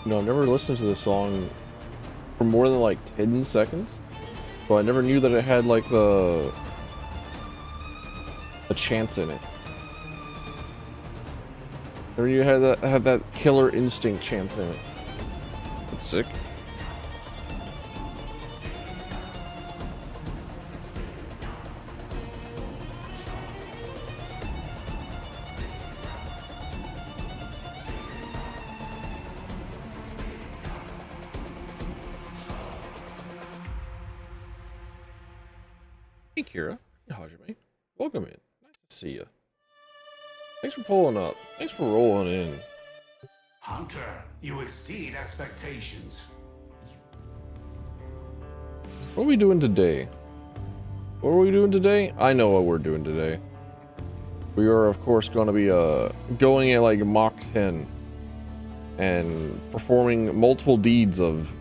No, I've never listened to this song for more than like 10 seconds. So I never knew that it had like a chance in it. Never knew it had that killer instinct chance in it. That's sick. Hey Kira, hey Hajime, welcome in. Nice to see you. Thanks for pulling up. Thanks for rolling in. Hunter, you exceed expectations. What are we doing today? What are we doing today? I know what we're doing today. We are, of course, going to be going at like Mach 10 and performing multiple deeds of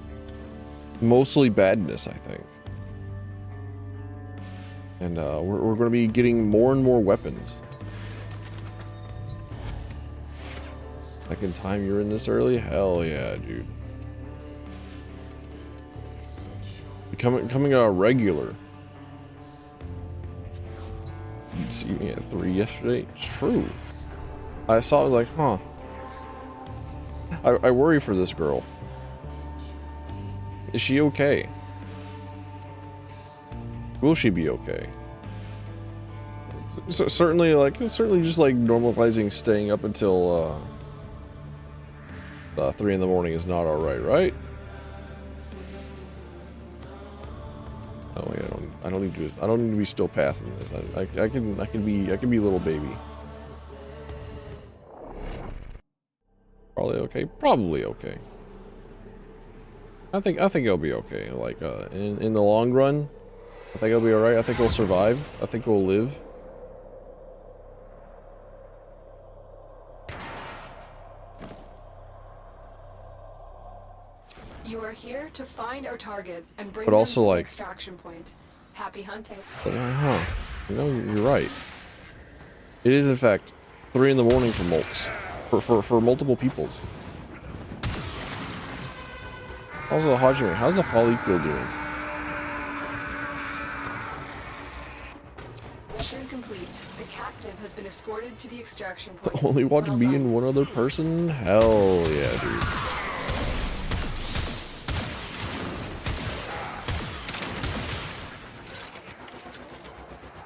mostly badness, I think. And we're going to be getting more and more weapons. Second time you're in this early? Hell yeah, dude. Becoming a regular. You see me at 3 yesterday? It's true. I saw it, I was like, huh. I worry for this girl. Is she okay? Will she be okay? So, certainly just like normalizing staying up until 3 in the morning is not all right, right? Oh yeah, I don't need to be still pathing this. I can be a little baby. Probably okay. Probably okay. I think it'll be okay. Like in the long run, I think it'll be all right. I think we'll survive. I think we'll live. You are here to find our target and bring But them also, to the like, extraction point. Happy hunting. But, you know, you're right. It is in fact 3 in the morning for mults, for multiple peoples. Also, Hajime, how's the polykill doing? Mission complete. The captive has been escorted to the extraction point. Only want to Well be done. in one other person? Hell yeah, dude.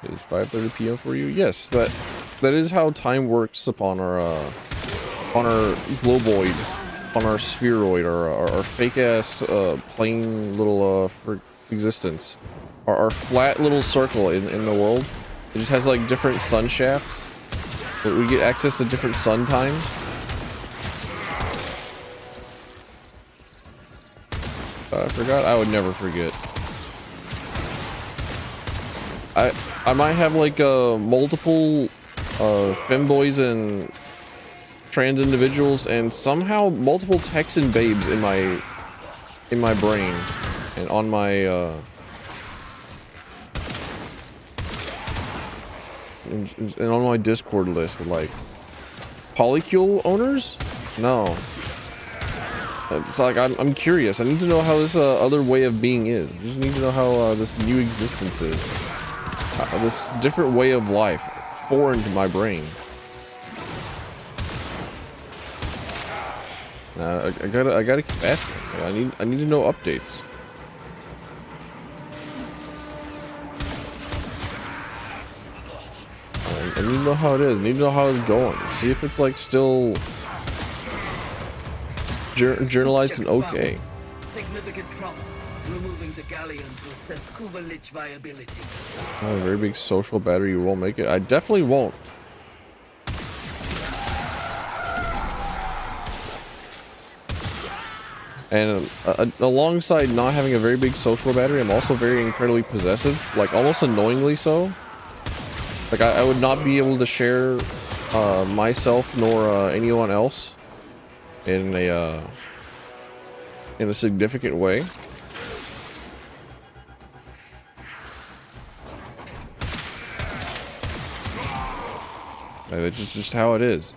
It is 5:30 p.m. for you? Yes, that is how time works upon our globoid, on our spheroid, our fake ass plain little for existence. Our flat little circle in the world. It just has like different sun shafts. We get access to different sun times. I forgot. I would never forget. I might have like multiple femboys and trans individuals and somehow multiple Texan babes in my brain and on my and on my Discord list, but like polycule owners? No. It's like I'm curious. I need to know how this other way of being is. I just need to know how this new existence is. This different way of life, foreign to my brain. I gotta keep asking. I need to know updates. I need to know how it is. I need to know how it's going. See if it's like still journalized and okay. Significant trouble. Removing the galleon to assess Lich viability. Oh, a very big social battery. You won't make it. I definitely won't. And alongside not having a very big social battery, I'm also very incredibly possessive, like almost annoyingly so. Like I would not be able to share myself nor anyone else in a significant way. It's just how it is.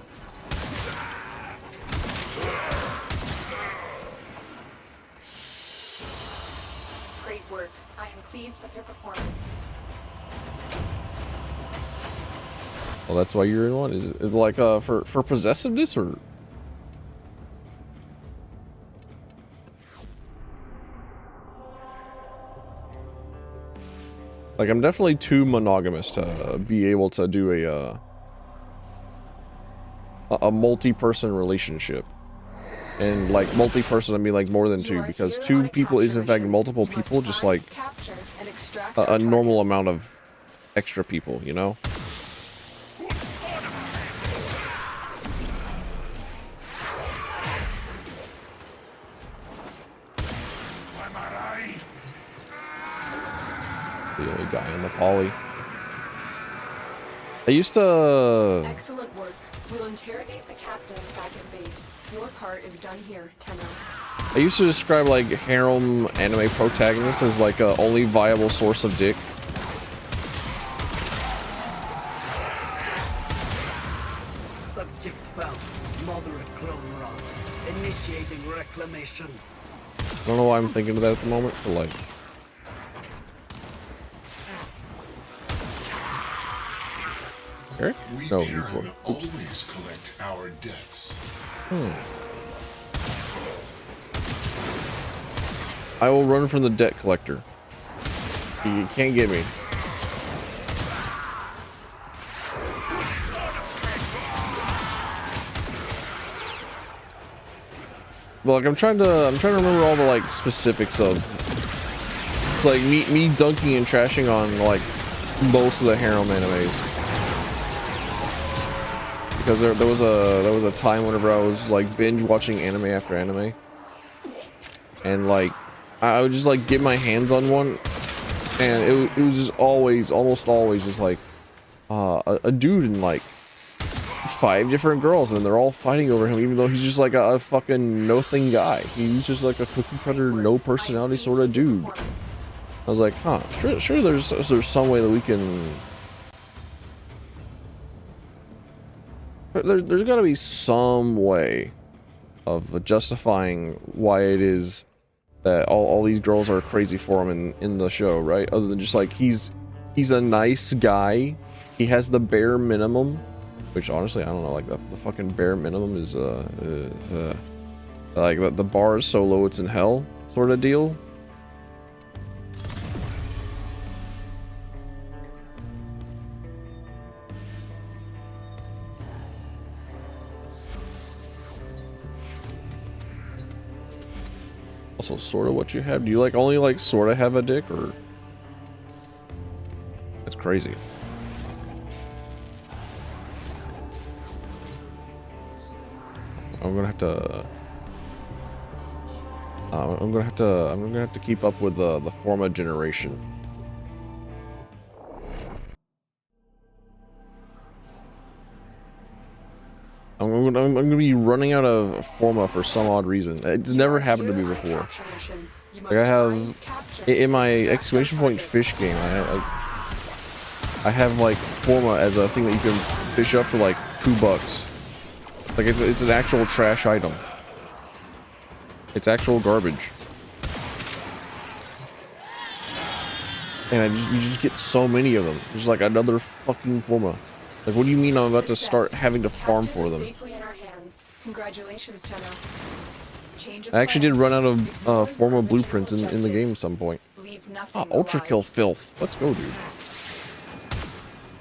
Well, that's why you're in one. Is it like for possessiveness or? Like, I'm definitely too monogamous to be able to do a multi-person relationship. And like multi-person, I mean like more than two, because two people is in fact multiple people, just like a normal amount of extra people, you know? The only guy in the poly. I used to... Excellent work. We'll interrogate the captain back at base. Your part is done here, Tenno. I used to describe like harem anime protagonists as like a only viable source of dick. Subject found. Moderate clone rot. Initiating reclamation. I don't know why I'm thinking of that at the moment, but like... Eric? We No, Baron you always collect our debts. I will run from the debt collector. You can't get me. Well, like I'm trying to remember all the like specifics of. It's like me dunking and trashing on like most of the harem animes. Because there was a time whenever I was like binge watching anime after anime, and like I would just like get my hands on one, and it was just almost always just like a dude and like 5 different girls, and they're all fighting over him, even though he's just like a fucking nothing guy. He's just like a cookie cutter, no personality sort of dude. I was like, huh, sure there's some way that we can. There's got to be some way of justifying why it is that all these girls are crazy for him in the show, right? Other than just like he's a nice guy, he has the bare minimum, which honestly I don't know, like the fucking bare minimum is like the bar is so low it's in hell sort of deal. Also, sort of what you have. Do you like only like sort of have a dick, or that's crazy? I'm gonna have to. I'm gonna have to keep up with the forma'd generation. I'm gonna be running out of forma for some odd reason. It's never happened to me before. Like I have in my exclamation point fish game, I have like forma as a thing that you can fish up for like $2. Like it's an actual trash item. It's actual garbage. And you just get so many of them. There's like another fucking forma. Like, what do you mean I'm about to start having to farm for them? Congratulations, Tenno. I actually did run out of forma blueprints in the game at some point. Ah, Ultra Kill filth. Let's go, dude.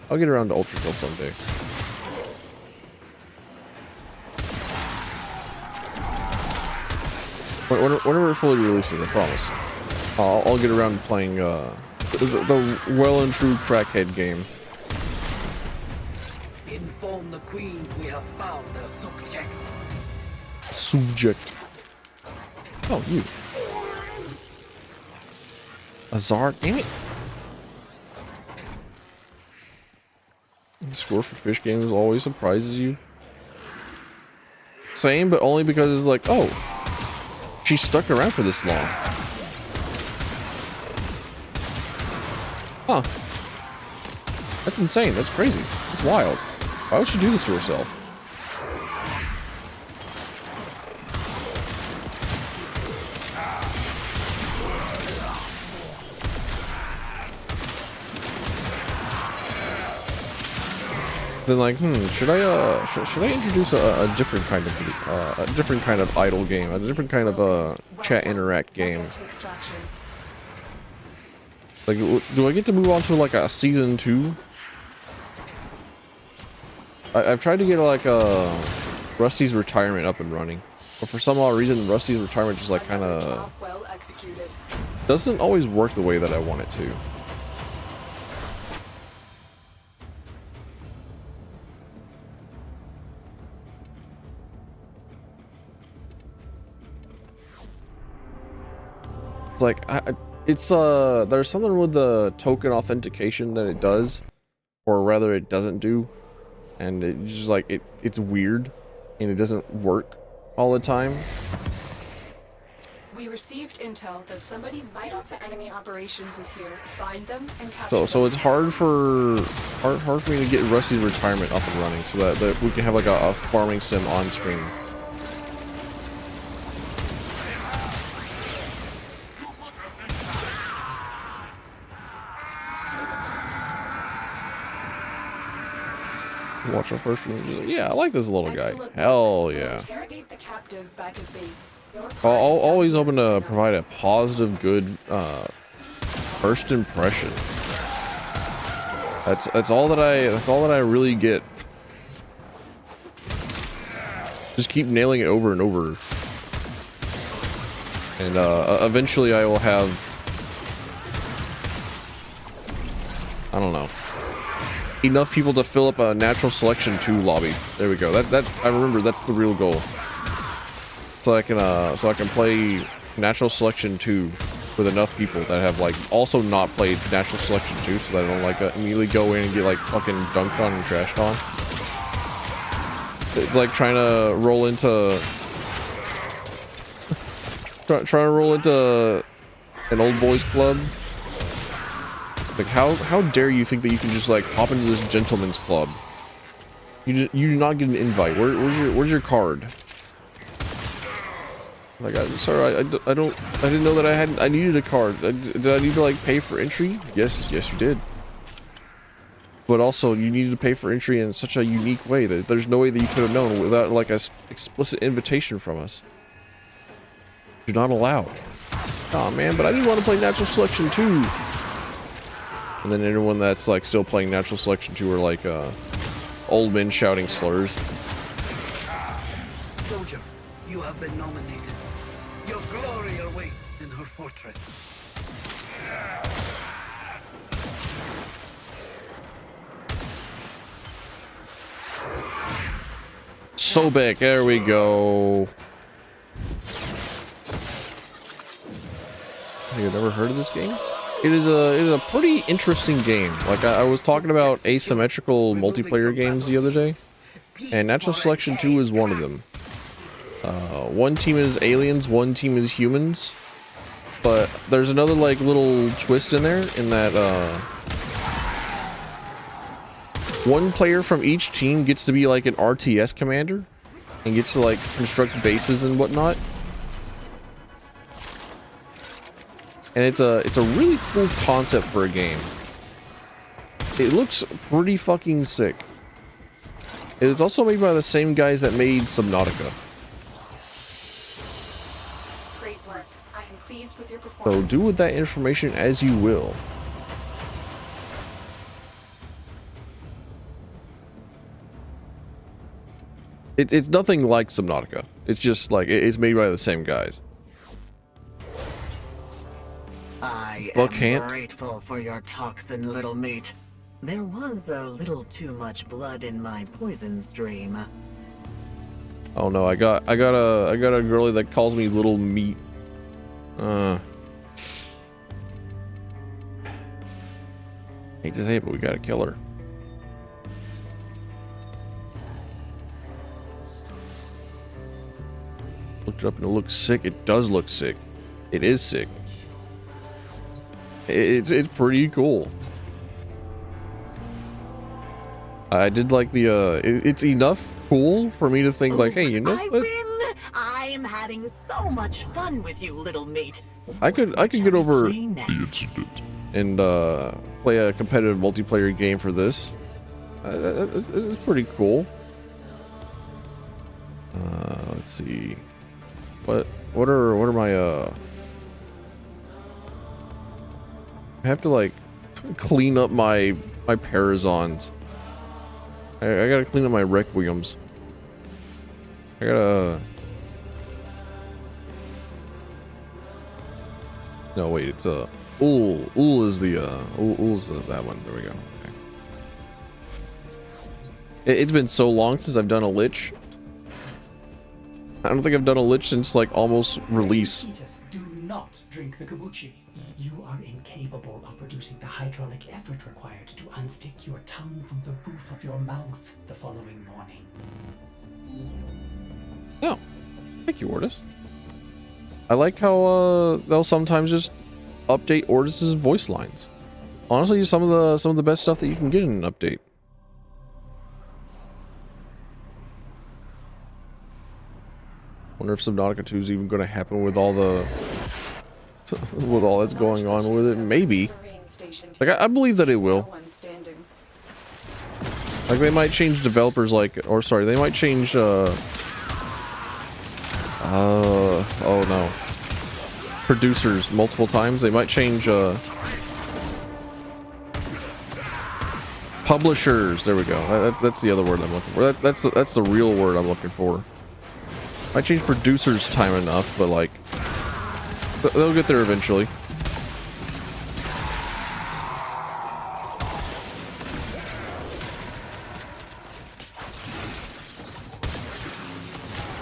I'll get around to Ultra Kill someday. Whenever it fully releases, I promise. I'll get around to playing the well and true crackhead game. Inform the queens we have found their subject. Subject. Oh, you. Azar, damn it. The score for fish games always surprises you. Same, but only because it's like, oh, she stuck around for this long. Huh. That's insane. That's crazy. That's wild. Why would she do this to herself? then like, should I introduce a different kind of a different kind of idle game, a different kind of chat interact game? Like, do I get to move on to like a season 2? I've tried to get like Rusty's retirement up and running, but for some odd reason, Rusty's retirement just like kind of doesn't always work the way that I want it to. It's like there's something with the token authentication that it does, or rather it doesn't do, and it's just like it's weird and it doesn't work all the time. We received intel that somebody vital to enemy operations is here. Find them and capture So it's hard for me to get Rusty's retirement up and running so that we can have like a farming sim on screen. Watch our first one. Yeah, I like this little guy. Hell yeah. Interrogate the captive back at base. Always hoping to provide a positive, good first impression. That's all that I really get. Just keep nailing it over and over, and eventually I will have, I don't know, enough people to fill up a natural selection 2 lobby. There we go. That I remember, that's the real goal. So I can play natural selection 2 with enough people that have like also not played natural selection 2, so that I don't like immediately go in and get like fucking dunked on and trashed on. It's like trying to roll into trying to roll into an old boys club. Like, how dare you think that you can just like hop into this gentleman's club? You do not get an invite. Where's your card? Like, sorry, I didn't know that I needed a card. Did I need to like pay for entry? Yes you did. But also you needed to pay for entry in such a unique way that there's no way that you could have known without like a explicit invitation from us. You're not allowed. Oh man, but I didn't want to play natural selection 2. And then anyone that's like still playing natural selection 2 are like old men shouting slurs. Soldier, you have been nominated. Your glory awaits in her fortress. Sobek, there we go. You've never heard of this game? It is a pretty interesting game. Like I was talking about asymmetrical multiplayer games the other day, and Natural Selection 2 is one of them. One team is aliens, one team is humans, but there's another like little twist in there in that one player from each team gets to be like an RTS commander and gets to like construct bases and whatnot. And it's a really cool concept for a game. It looks pretty fucking sick. It is also made by the same guys that made Subnautica. Great work. I am pleased with your performance. So do with that information as you will. It's nothing like Subnautica. It's just like it's made by the same guys. I Look, am Hant. grateful for your toxin, little meat. There was a little too much blood in my poison stream. Oh no, I got a girlie that calls me little meat. Hate to say it, but we gotta kill her. Looked it up and it looks sick. It does look sick. It is sick. It's pretty cool. I did like the it's enough cool for me to think like, hey, you know, I win. I am having so much fun with you, little meat. I could get over the and play a competitive multiplayer game for this. It's pretty cool. Let's see. What are my I have to like clean up my Parazons. I gotta clean up my Requiems. I gotta. No, wait, it's Ul. Ul is the Ul's that one. There we go. Okay. It's been so long since I've done a Lich. I don't think I've done a Lich since like almost release. Just do not drink the kombucha. You are incapable of producing the hydraulic effort required to unstick your tongue from the roof of your mouth the following morning. Oh, thank you, Ordis. I like how they'll sometimes just update Ordis's voice lines. Honestly, some of the best stuff that you can get in an update. Wonder if Subnautica 2 is even going to happen with all the with all that's going on with it. Maybe. Like I believe that it will. Like they might change developers, like, or sorry, they might change. Oh no. Producers multiple times. They might change publishers. There we go. That's the other word I'm looking for. That's the real word I'm looking for. Might change producers time enough, but like they'll get there eventually.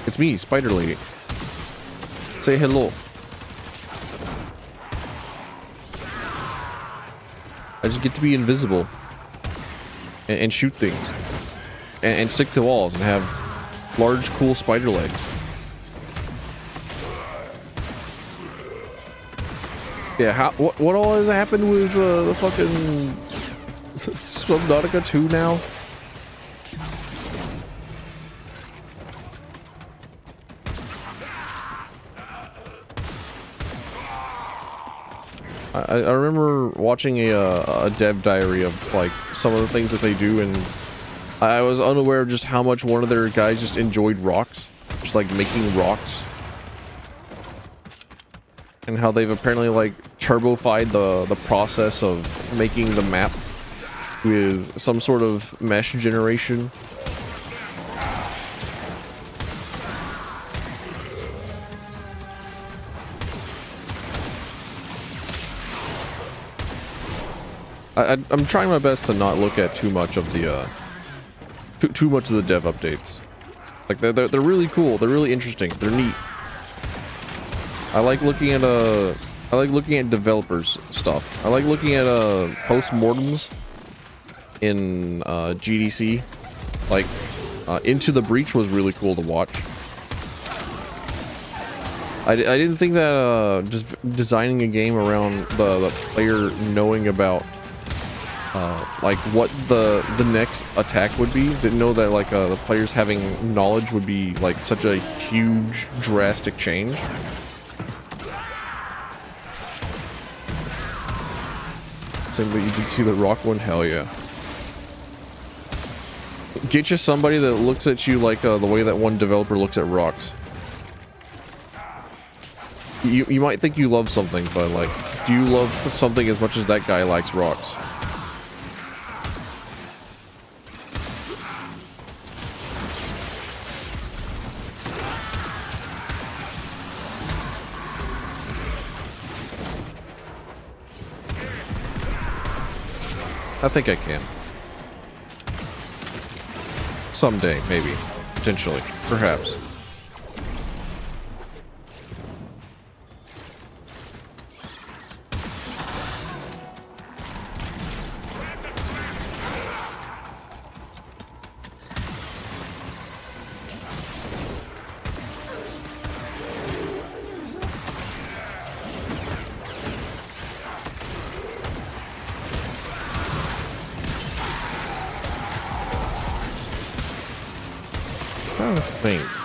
It's me, Spider Lady. Say hello. I just get to be invisible and shoot things and stick to walls and have large, cool spider legs. Yeah, what all has happened with the fucking Subnautica 2 now? I remember watching a dev diary of like some of the things that they do, and I was unaware of just how much one of their guys just enjoyed rocks, just like making rocks, and how they've apparently like turbofied the process of making the map with some sort of mesh generation. I'm trying my best to not look at too much of the too much of the dev updates. Like they're really cool. They're really interesting. They're neat. I like looking at developers stuff. I like looking at post-mortems in GDC. Like Into the Breach was really cool to watch. I didn't think that just designing a game around the player knowing about like what the next attack would be. Didn't know that like the players having knowledge would be like such a huge drastic change. Same, but you can see the rock one. Hell yeah. Get you somebody that looks at you like the way that one developer looks at rocks. You might think you love something, but like, do you love something as much as that guy likes rocks? I think I can. Someday, maybe. Potentially. Perhaps.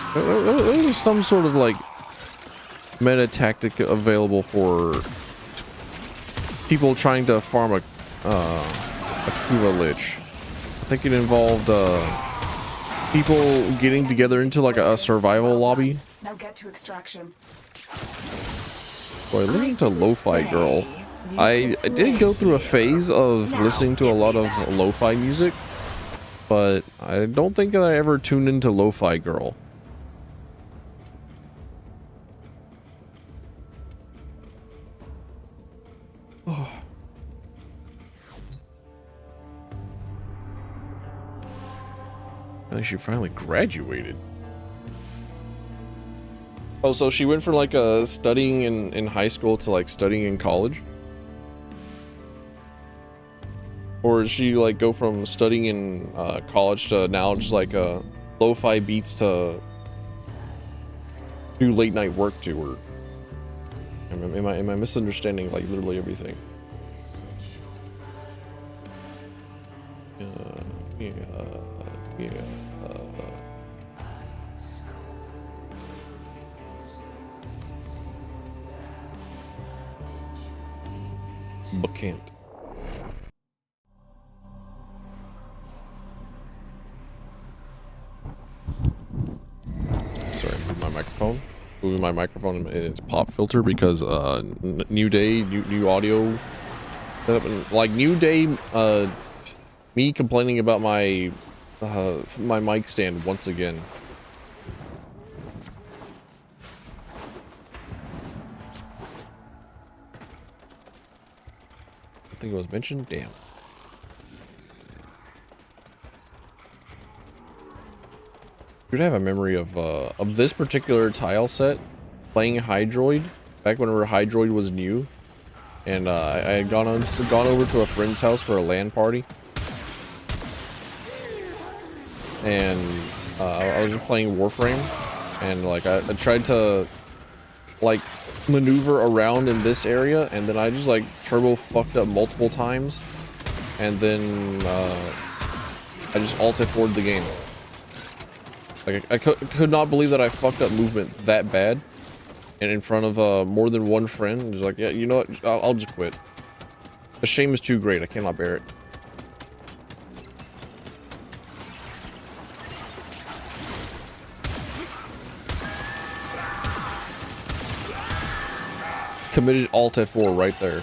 There's some sort of like meta tactic available for people trying to farm a Kuva Lich. think it involved people getting together into like a survival lobby. Now get to extraction. Boy, listening to Lo-Fi Girl. I did go through a phase of listening to a lot of lo-fi music, but I don't think that I ever tuned into Lo-Fi Girl. Oh. She finally graduated. Oh, so she went from like studying in high school to like studying in college? Or did she like go from studying in college to now just like lo-fi beats to do late night work to? Or am I misunderstanding like literally everything? But can't. Sorry, move my microphone. Moving my microphone in its pop filter because new day, new audio setup, and like new day. Me complaining about my my mic stand once again. I think it was mentioned. Damn. You'd have a memory of this particular tile set playing Hydroid back whenever Hydroid was new, and I had gone over to a friend's house for a LAN party, and I was just playing Warframe, and like I tried to like maneuver around in this area, and then I just like turbo fucked up multiple times, and then I just alt F4'd the game. Like I could not believe that I fucked up movement that bad, and in front of more than one friend. Just like, yeah, you know what? I'll just quit. The shame is too great. I cannot bear it. Committed alt F4 right there.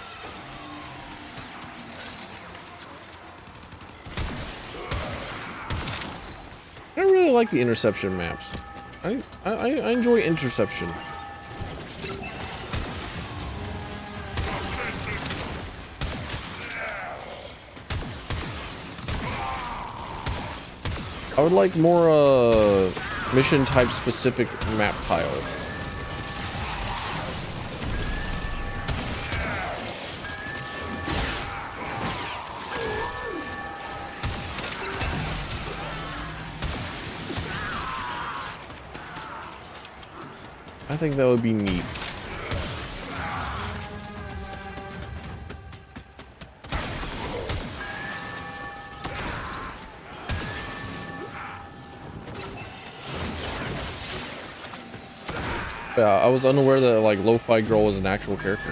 I really like the interception maps. I enjoy interception. I would like more mission type specific map tiles. I think that would be neat. Yeah, I was unaware that like Lo-Fi Girl was an actual character.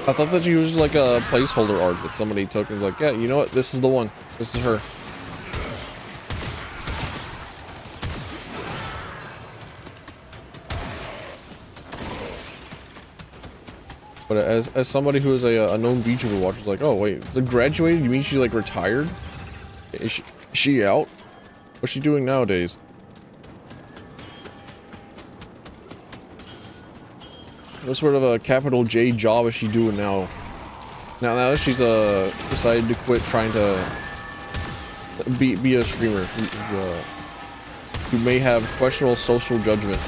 I thought that she was like a placeholder art that somebody took and was like, yeah, you know what? This is the one. This is her. But as somebody who is a known VTuber watcher, is like, oh wait, the graduated? You mean she like retired? Is she out? What's she doing nowadays? What sort of a capital J job is she doing now? Now she's decided to quit trying to be a streamer who may have questionable social judgment.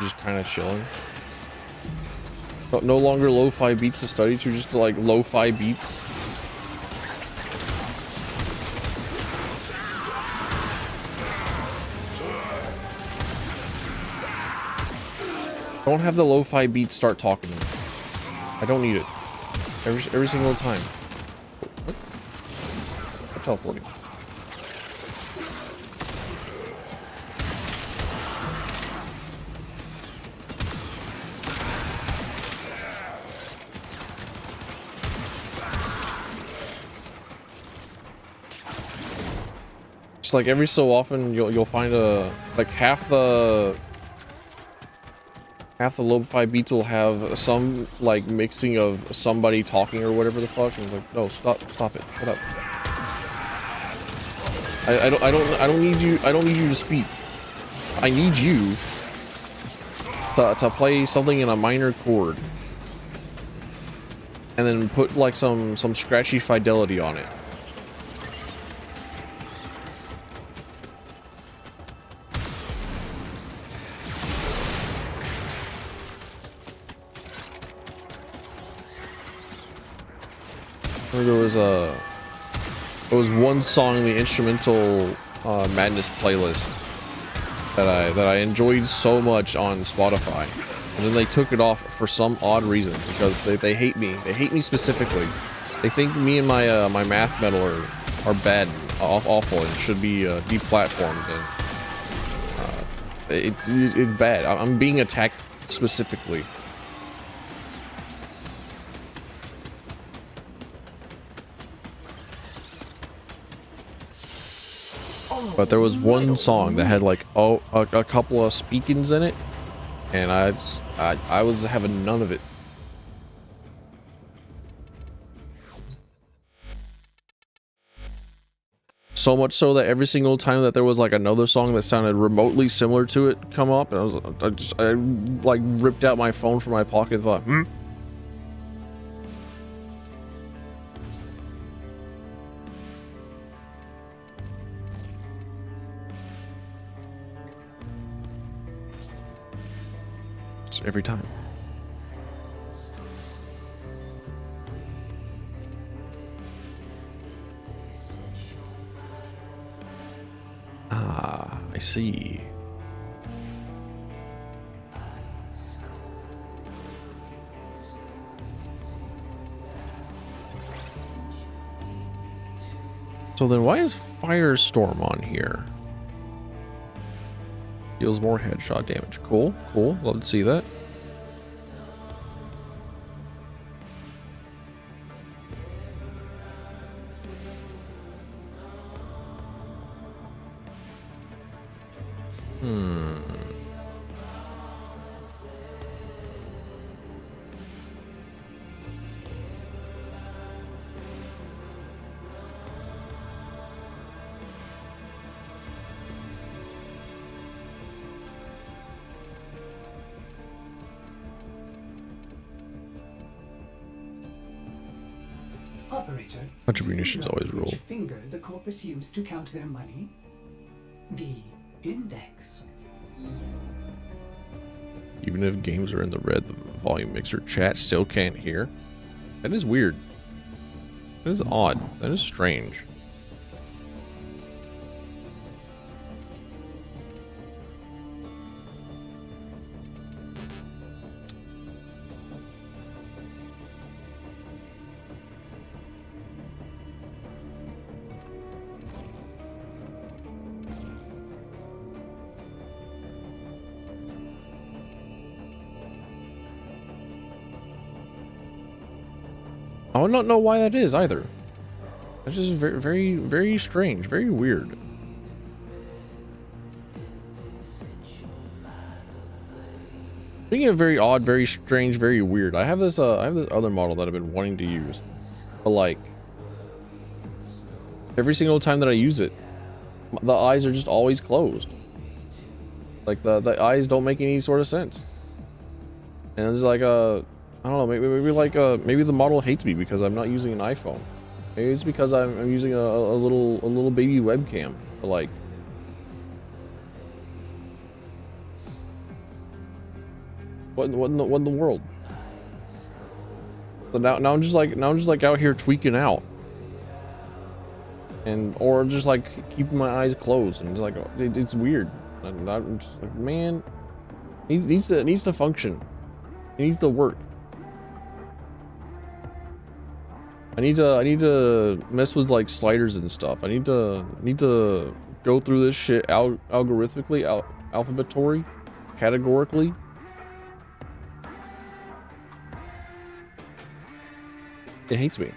Just kind of chilling. But no longer lo-fi beats to study to, just like lo-fi beats. Don't have the lo-fi beats start talking to me. I don't need it. Every single time. What? I'm teleporting. Just like every so often you'll find a like half the lo-fi beats will have some like mixing of somebody talking or whatever the fuck, and it's like, no, stop it, shut up. I don't need you to speak. I need you to play something in a minor chord and then put like some scratchy fidelity on it. There was one song in the instrumental Madness playlist that I enjoyed so much on Spotify, and then they took it off for some odd reason because they hate me. They hate me specifically. They think me and my my math metal are bad, awful, and should be deplatformed. And it's bad. I'm being attacked specifically. But there was one song that had like a couple of speakings in it, and I was having none of it. So much so that every single time that there was like another song that sounded remotely similar to it come up, and I like ripped out my phone from my pocket and thought, every time. Ah, I see. So then why is Firestorm on here? Deals more headshot damage. Cool, cool. Love to see that. Operator, Bunch of munitions do you know always rule. which finger the corpus used to count their money? The index. Even if games are in the red, the volume mixer chat still can't hear. That is weird. That is odd. That is strange. I would not know why that is either. That's just very, very, very strange, very weird. Speaking of very odd, very strange, very weird, I have this other model that I've been wanting to use, but like every single time that I use it, the eyes are just always closed. Like the eyes don't make any sort of sense, and it's like I don't know, maybe the model hates me because I'm not using an iPhone. Maybe it's because I'm using a little baby webcam. But like, what in the world? So now I'm just like out here tweaking out, or just like keeping my eyes closed, and it's like it's weird. And I'm just like, man, it needs to function. It needs to work. I need to mess with like sliders and stuff. I need to go through this shit algorithmically, alphabetory, categorically. It hates me.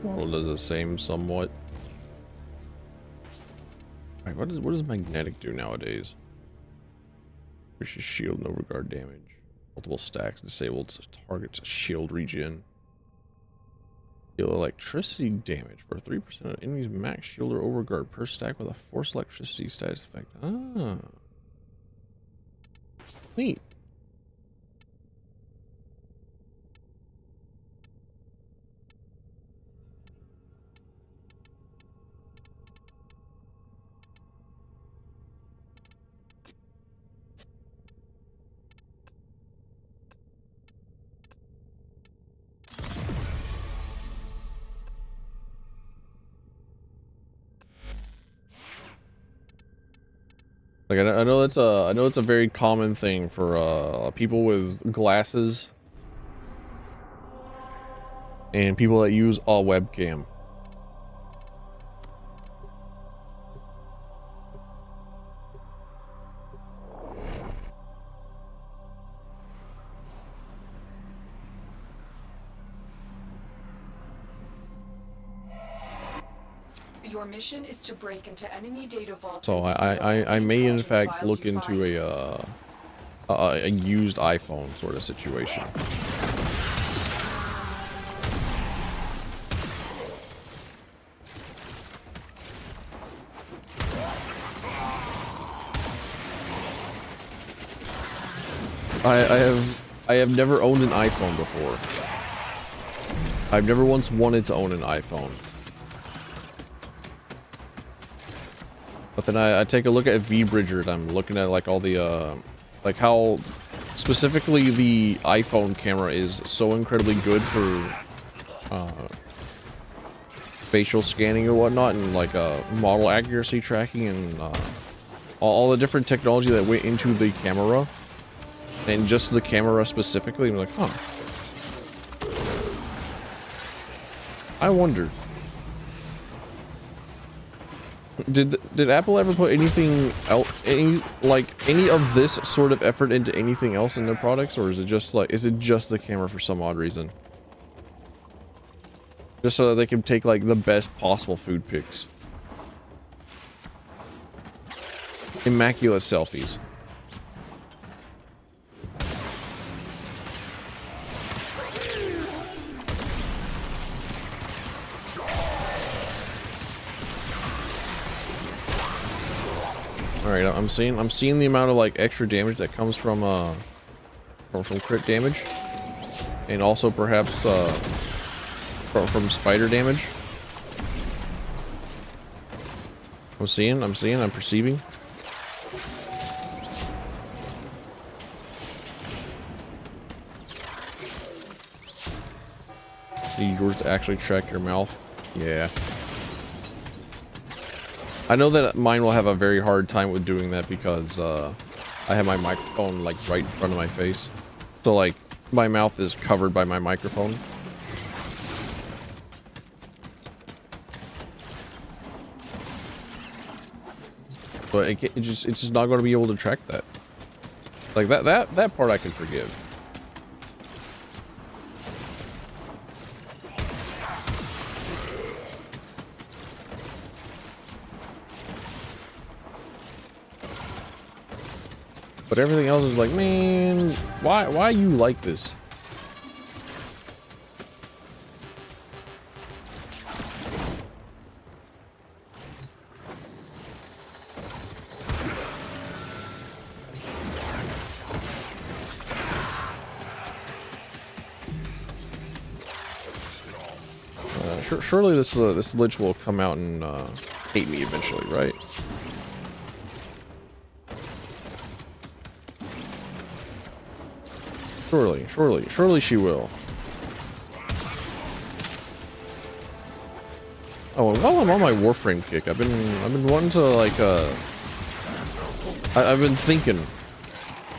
Well, it does the same somewhat. Alright, what does magnetic do nowadays? Increases shield and overguard damage. Multiple stacks disabled targets shield regen. Deal electricity damage for 3% of enemies max shield or overguard per stack with a force electricity status effect. Ah. Neat. Like I know it's a very common thing for people with glasses and people that use a webcam. Your mission is to break into enemy data vaults. So I may in fact look into a used iPhone sort of situation. I have never owned an iPhone before. I've never once wanted to own an iPhone. But then I take a look at VBridger and I'm looking at like all the like how specifically the iPhone camera is so incredibly good for facial scanning or whatnot, and like model accuracy tracking, and all the different technology that went into the camera, and just the camera specifically. I'm like, huh. I wonder. Did Apple ever put anything else, any of this sort of effort into anything else in their products, or is it just the camera for some odd reason? Just so that they can take like the best possible food pics. Immaculate selfies. All right, I'm seeing the amount of like extra damage that comes from crit damage, and also perhaps from spider damage. I'm perceiving. See yours to actually track your mouth. Yeah. I know that mine will have a very hard time with doing that because I have my microphone like right in front of my face. So like my mouth is covered by my microphone. But it's just not going to be able to track that. Like that part I can forgive. But everything else is like, man, why you like this? Surely this Lich will come out and hate me eventually, right? Surely she will. Oh, and while I'm on my Warframe kick, I've been wanting to like I've been thinking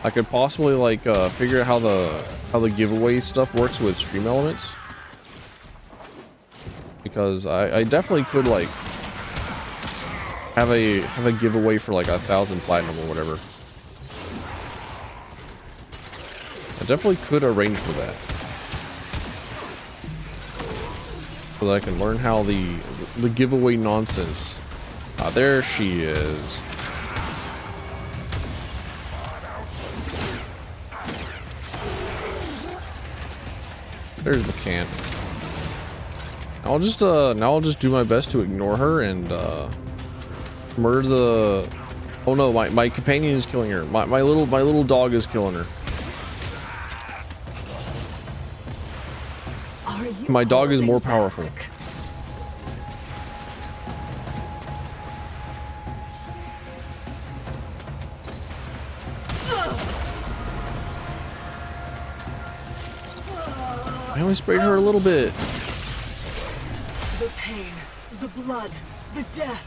I could possibly like figure out how the giveaway stuff works with Stream Elements, because I definitely could like have a giveaway for like 1,000 platinum or whatever. I definitely could arrange for that. so that I can learn how the giveaway nonsense. Ah, there she is. There's the can't. Now I'll just do my best to ignore her and murder the. Oh no, my companion is killing her. My little dog is killing her. My dog is more powerful. I only sprayed her a little bit. The pain, the blood, the death.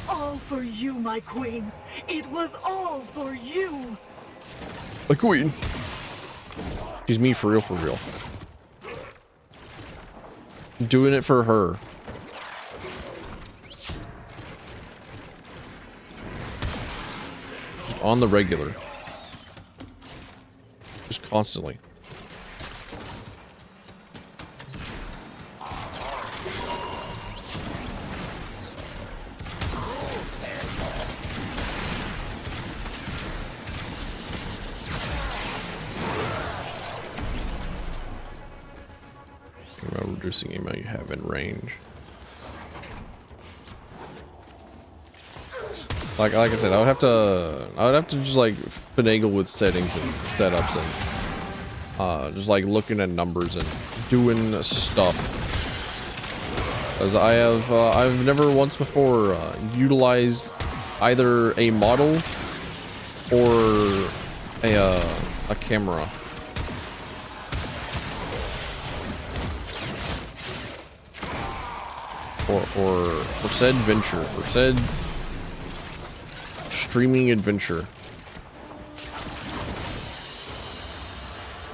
All for you, my queen. It was all for you. My queen. She's me for real. Doing it for her. Just on the regular. Just constantly. Reducing amount you have in range. Like I said, I would have to just like finagle with settings and setups and just like looking at numbers and doing stuff. As I've never once before utilized either a model or a camera. For said venture, for said streaming adventure.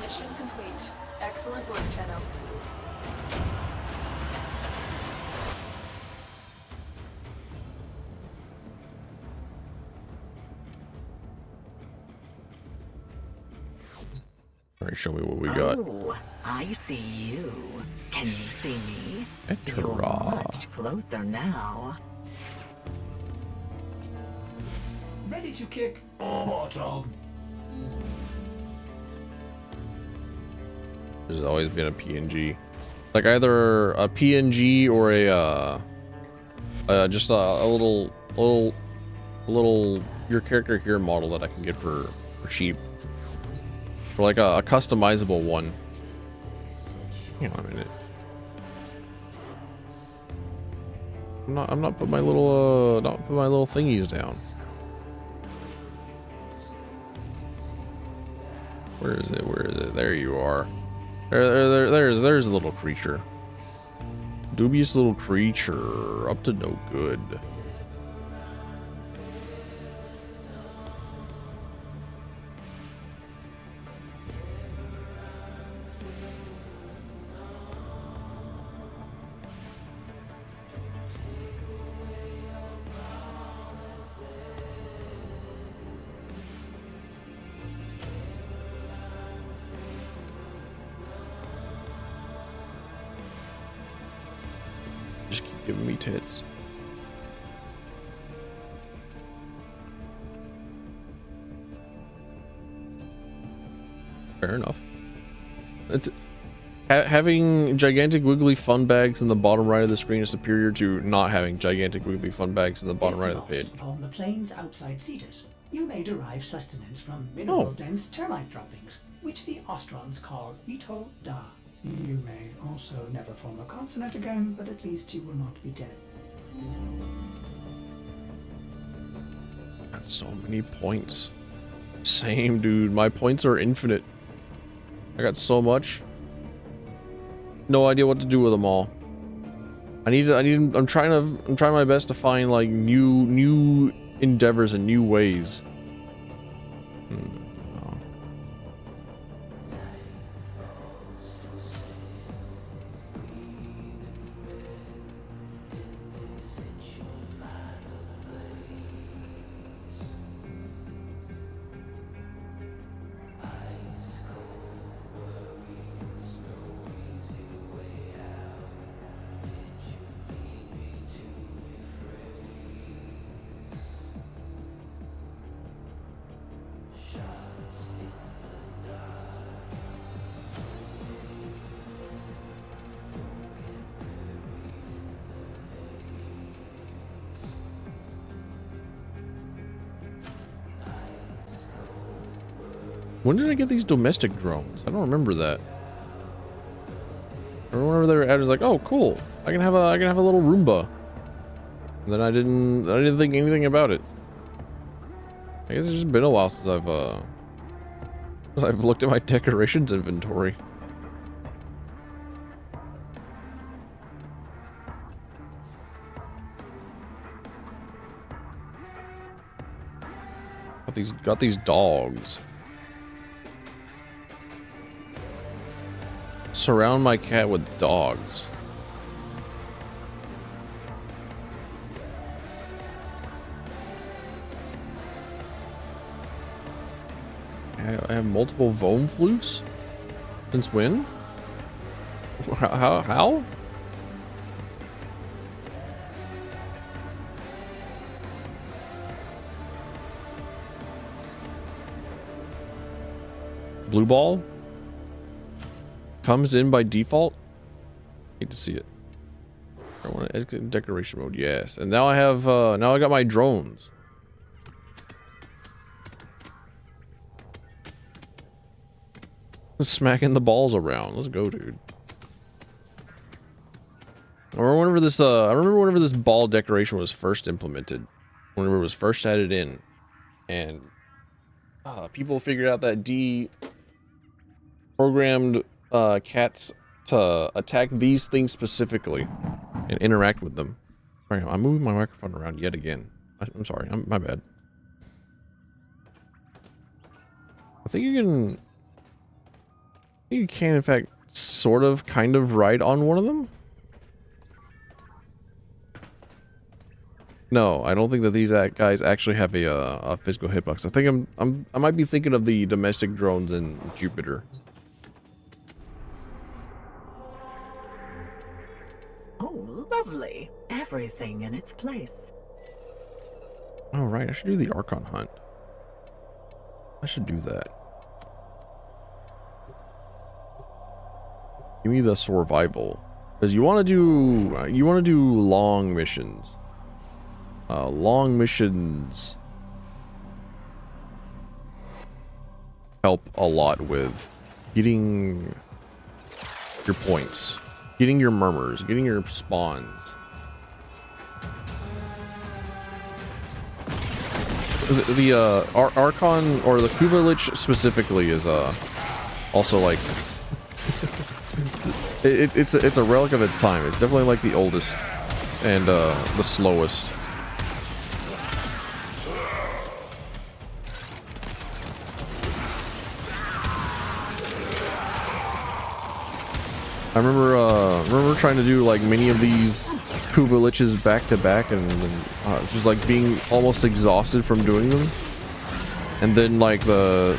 Mission complete. Excellent work, Tenno. Alright, show me what we got. Oh, I see you. Can you see me? You're Etera. much closer now. Ready to kick. Bottom. There's always been a PNG, like either a PNG or a just a little your character here model that I can get for cheap, for like a customizable one. Hang on a minute. I'm not putting my little not putting my little thingies down. Where is it? Where is it? There you are. There's a little creature. Dubious little creature. Up to no good. Just keep giving me tits. Fair enough. It's having gigantic wiggly fun bags in the bottom right of the screen is superior to not having gigantic wiggly fun bags in the bottom right of the page. Upon the plains outside Cetus, you may derive sustenance from mineral-dense termite droppings, which the Ostrons call Ito Da. You may also never form a consonant again, but at least you will not be dead. That's so many points. Same, dude. My points are infinite. I got so much. No idea what to do with them all. I'm trying my best to find like new endeavors and new ways. When did I get these domestic drones? I don't remember that. I remember they were added, like, oh cool, I can have a little Roomba. And then I didn't think anything about it. I guess it's just been a while since I've looked at my decorations inventory. Got these dogs. Surround my cat with dogs. I have multiple Vohm floofs? Since when? How? Blue ball? Comes in by default? Hate to see it. I want to exit decoration mode, yes. And now I have, now I got my drones. Smacking the balls around. Let's go, dude. I remember whenever this ball decoration was first implemented. Whenever it was first added in. And people figured out that programmed cats to attack these things specifically and interact with them. Sorry, I'm moving my microphone around yet again. I'm sorry, my bad. I think you can in fact sort of kind of ride on one of them. No, I don't think that these guys actually have a physical hitbox. I think I might be thinking of the domestic drones in Jupiter. Oh, lovely. Everything in its place. Oh, right. I should do the Archon hunt. I should do that. Give me the survival. Because you want to do long missions. Long missions help a lot with getting your points, getting your murmurs, getting your spawns. The Archon or the Kuva Lich specifically is also like it's a relic of its time. It's definitely like the oldest and the slowest. I remember trying to do like many of these Kuva Liches back to back and just like being almost exhausted from doing them. And then like the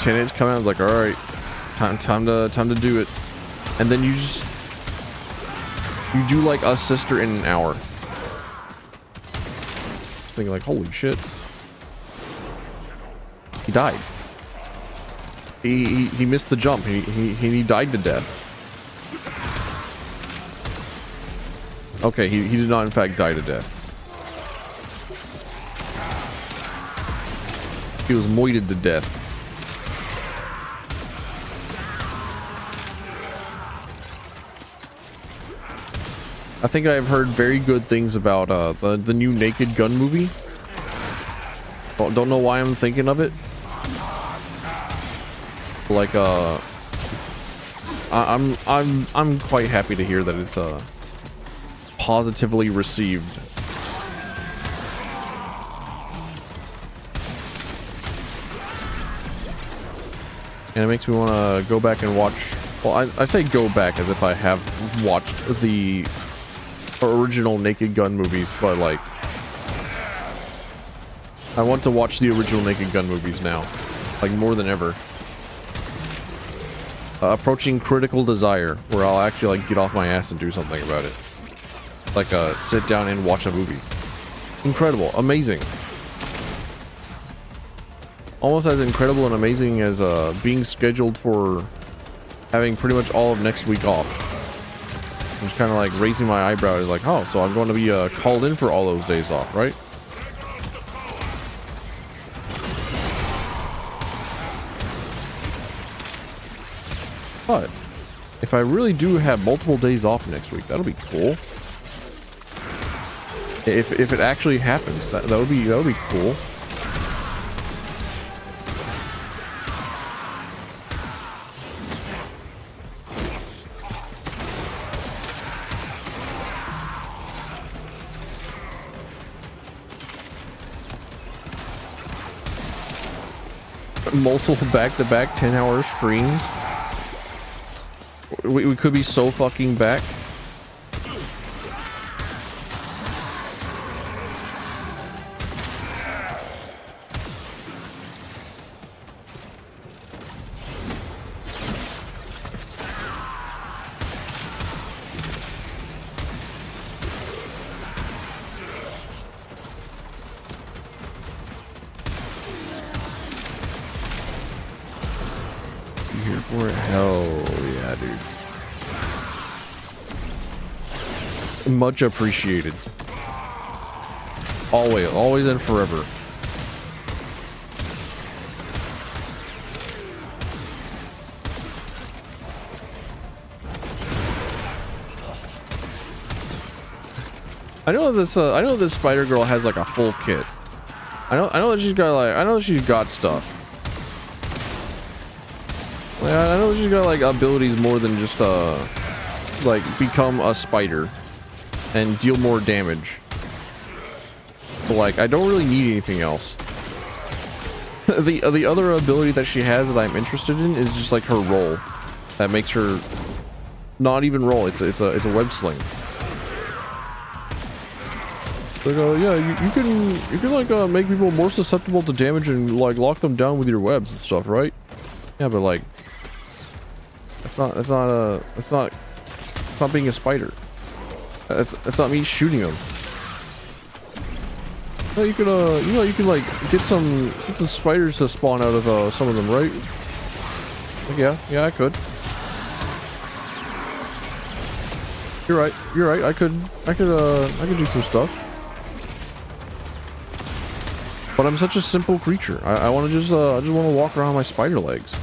tenants come out and was like, all right, time to do it. And then you do like a sister in an hour. Just thinking like, holy shit. He died. He missed the jump. He died to death. Okay, he did not in fact die to death. He was moited to death. I think I've heard very good things about the new Naked Gun movie. Don't know why I'm thinking of it. Like I'm quite happy to hear that it's positively received. And it makes me want to go back and watch. Well, I say go back as if I have watched the original Naked Gun movies, but like I want to watch the original Naked Gun movies now, like more than ever. Approaching critical desire, where I'll actually like get off my ass and do something about it. Like sit down and watch a movie. Incredible, amazing. Almost as incredible and amazing as being scheduled for having pretty much all of next week off. I'm just kind of like raising my eyebrow, like, oh, so I'm going to be called in for all those days off, right? But if I really do have multiple days off next week, that'll be cool. If it actually happens, that would be cool. Multiple back-to-back 10-hour streams. We could be so fucking back. Here for it? Hell yeah, dude. Much appreciated. Always and forever. I know this Spider Girl has like a full kit. I know that she's got stuff. I know she's got like abilities more than just like become a spider and deal more damage. But like I don't really need anything else. The other ability that she has that I'm interested in is just like her roll. That makes her not even roll. It's a web sling. Like yeah, you can like make people more susceptible to damage and like lock them down with your webs and stuff, right? Yeah, but like it's not being a spider. It's not me shooting them. Well, you could like get some spiders to spawn out of some of them, right? Like, yeah, I could. You're right. I could do some stuff. But I'm such a simple creature. I want to just want to walk around on my spider legs.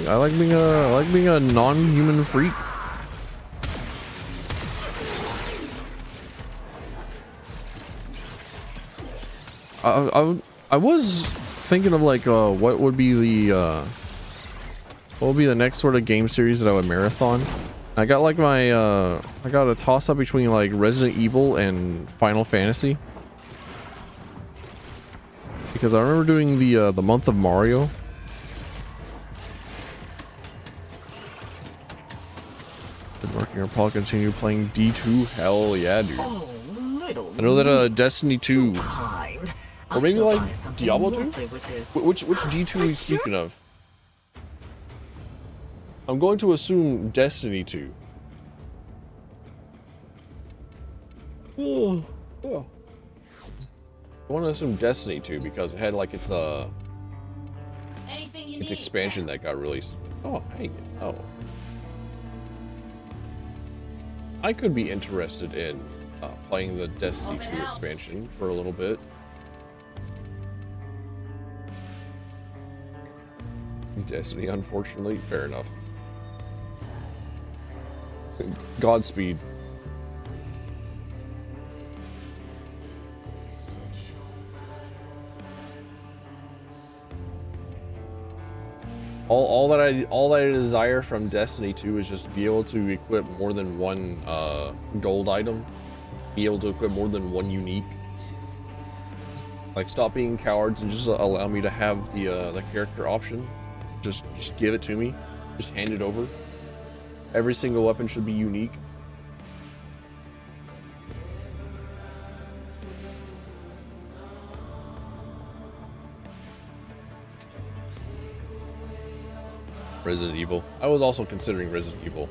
I like being a non-human freak. I was thinking of like what would be the next sort of game series that I would marathon. I got like I got a toss up between like Resident Evil and Final Fantasy, because I remember doing the month of Mario. I'll probably continue playing D2. Hell yeah, dude. Oh, I know that Destiny 2, or maybe like Diablo 2. Which D2 are you speaking of? I'm going to assume Destiny 2. Oh. I want to assume Destiny 2 because it had like its expansion that got released. Oh, hey, oh. I could be interested in playing the Destiny 2 expansion for a little bit. Destiny, unfortunately. Fair enough. Godspeed. All that I desire from Destiny 2 is just to be able to equip more than one gold item, be able to equip more than one unique. Like, stop being cowards and just allow me to have the character option. Just give it to me. Just hand it over. Every single weapon should be unique. Resident Evil. I was also considering Resident Evil.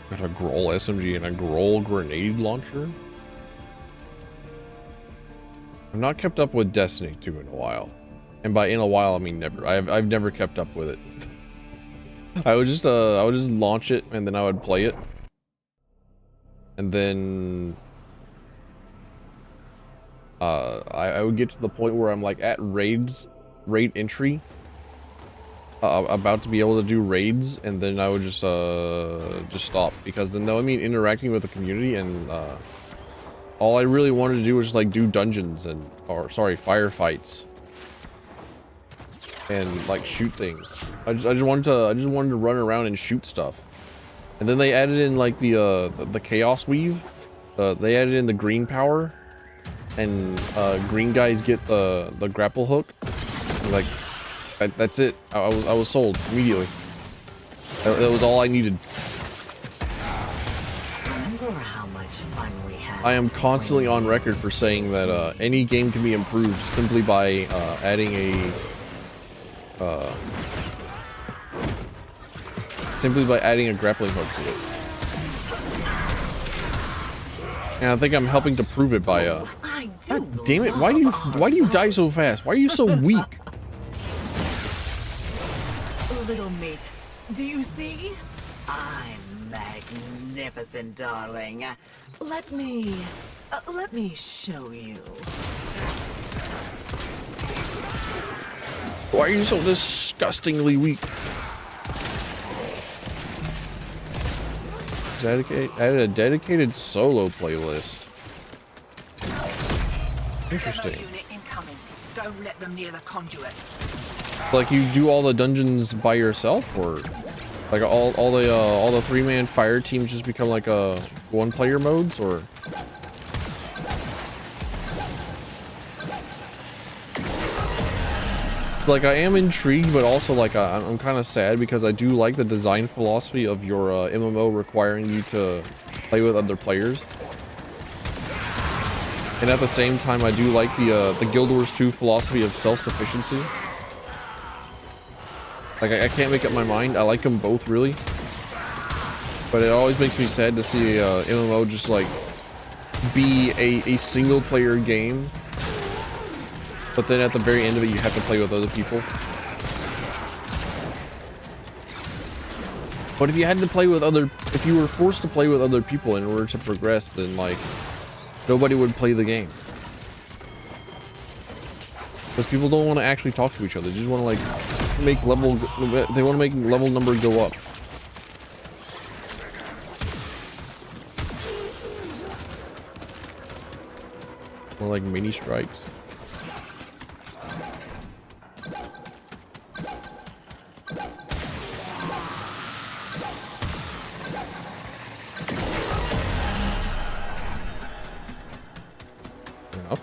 Got a Groll SMG and a Groll grenade launcher. I've not kept up with Destiny 2 in a while. And by in a while, I mean never. I've never kept up with it. I would just launch it and then I would play it. And then I would get to the point where I'm like at raid entry. About to be able to do raids, and then I would just stop, because then that would mean interacting with the community, and all I really wanted to do was just like do dungeons and, or sorry, firefights, and like shoot things. I just wanted to run around and shoot stuff. And then they added in like the chaos weave. They added in the green power, and green guys get the grapple hook. Like that's it. I was sold immediately. That was all I needed. Remember how much fun we had. I am constantly on record for saying that any game can be improved simply by adding a grappling hook to it. And I think I'm helping to prove it by God damn it, why do you die so fast? Why are you so weak? Little mate, do you see? I'm magnificent, darling. Let me show you. Why are you so disgustingly weak? Added a dedicated solo playlist. Interesting. Don't let them near the conduit. Like you do all the dungeons by yourself, or like all the 3-man fire teams just become like a 1-player modes, or like I am intrigued, but also like I'm kind of sad, because I do like the design philosophy of your MMO requiring you to play with other players, and at the same time I do like the Guild Wars 2 philosophy of self-sufficiency. Like I can't make up my mind. I like them both really, but it always makes me sad to see MMO just like be a single player game, but then at the very end of it you have to play with other people. But if you had to play with if you were forced to play with other people in order to progress, then like nobody would play the game, because people don't want to actually talk to each other. They just want to like make level number go up. More like mini strikes. Up.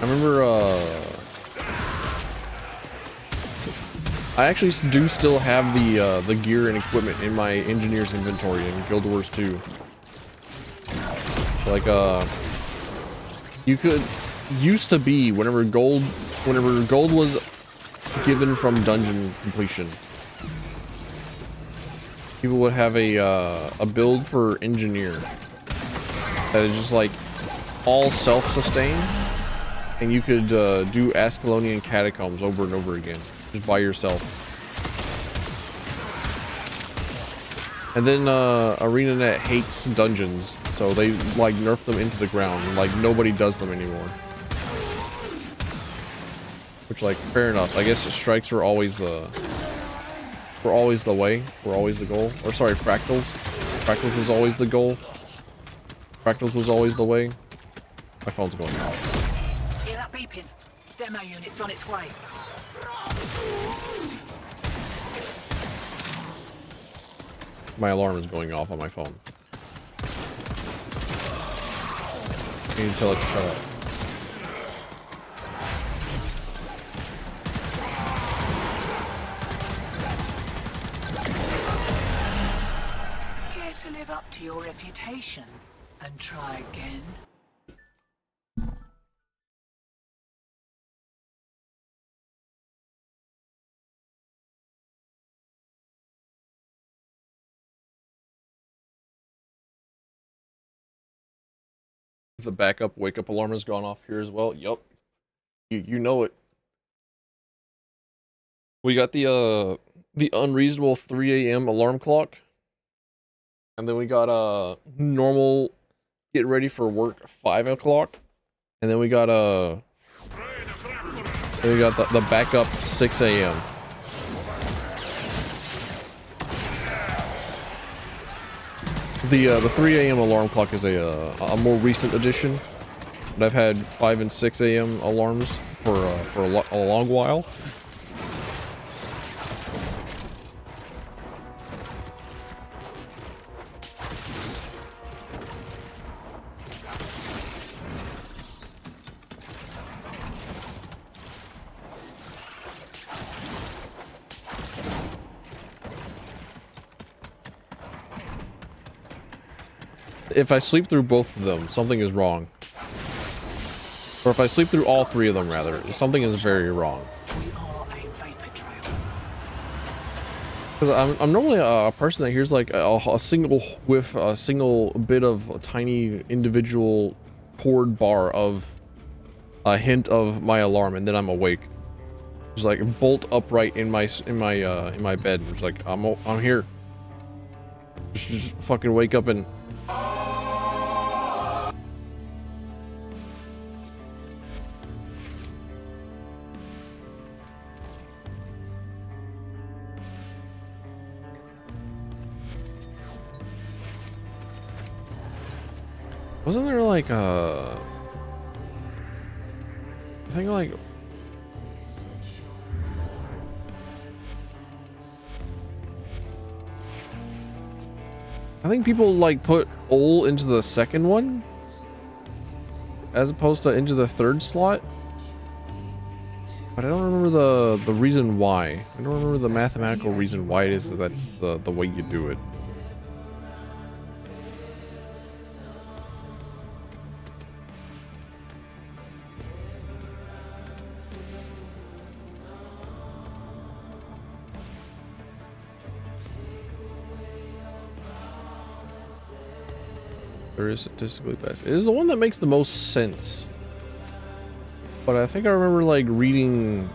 I remember, I actually do still have the gear and equipment in my engineer's inventory in Guild Wars 2. Like, you could, used to be, whenever gold was given from dungeon completion, people would have a build for engineer that is just like all self-sustained. And you could do Ascalonian Catacombs over and over again, just by yourself. And then ArenaNet hates dungeons, so they like nerf them into the ground, and like nobody does them anymore. Which, like, fair enough. I guess strikes were always the way, were always the goal. Or sorry, fractals. Fractals was always the goal. Fractals was always the way. My phone's going off. Hear that beeping? Demo unit's on its way. My alarm is going off on my phone. I need to tell it to shut up. Care to live up to your reputation and try again? The backup wake up alarm has gone off here as well. Yup. You know it. We got the unreasonable 3 a.m. alarm clock. And then we got normal get ready for work 5 o'clock. And then we got the backup 6 a.m. The 3 a.m. alarm clock is a more recent addition. But I've had 5 and 6 a.m. alarms for a long while. If I sleep through both of them, something is wrong. Or if I sleep through all 3 of them, rather, something is very wrong. Because I'm normally a person that hears like a single whiff, a single bit of a tiny individual poured bar of a hint of my alarm, and then I'm awake. Just like bolt upright in my bed. It's like I'm here. Just fucking wake up and. Wasn't there like I think like I think people like put ol into the second one as opposed to into the third slot, but I don't remember the reason why. I don't remember the mathematical reason why it is that's the way you do it. There is statistically best. It is the one that makes the most sense. But I think I remember like reading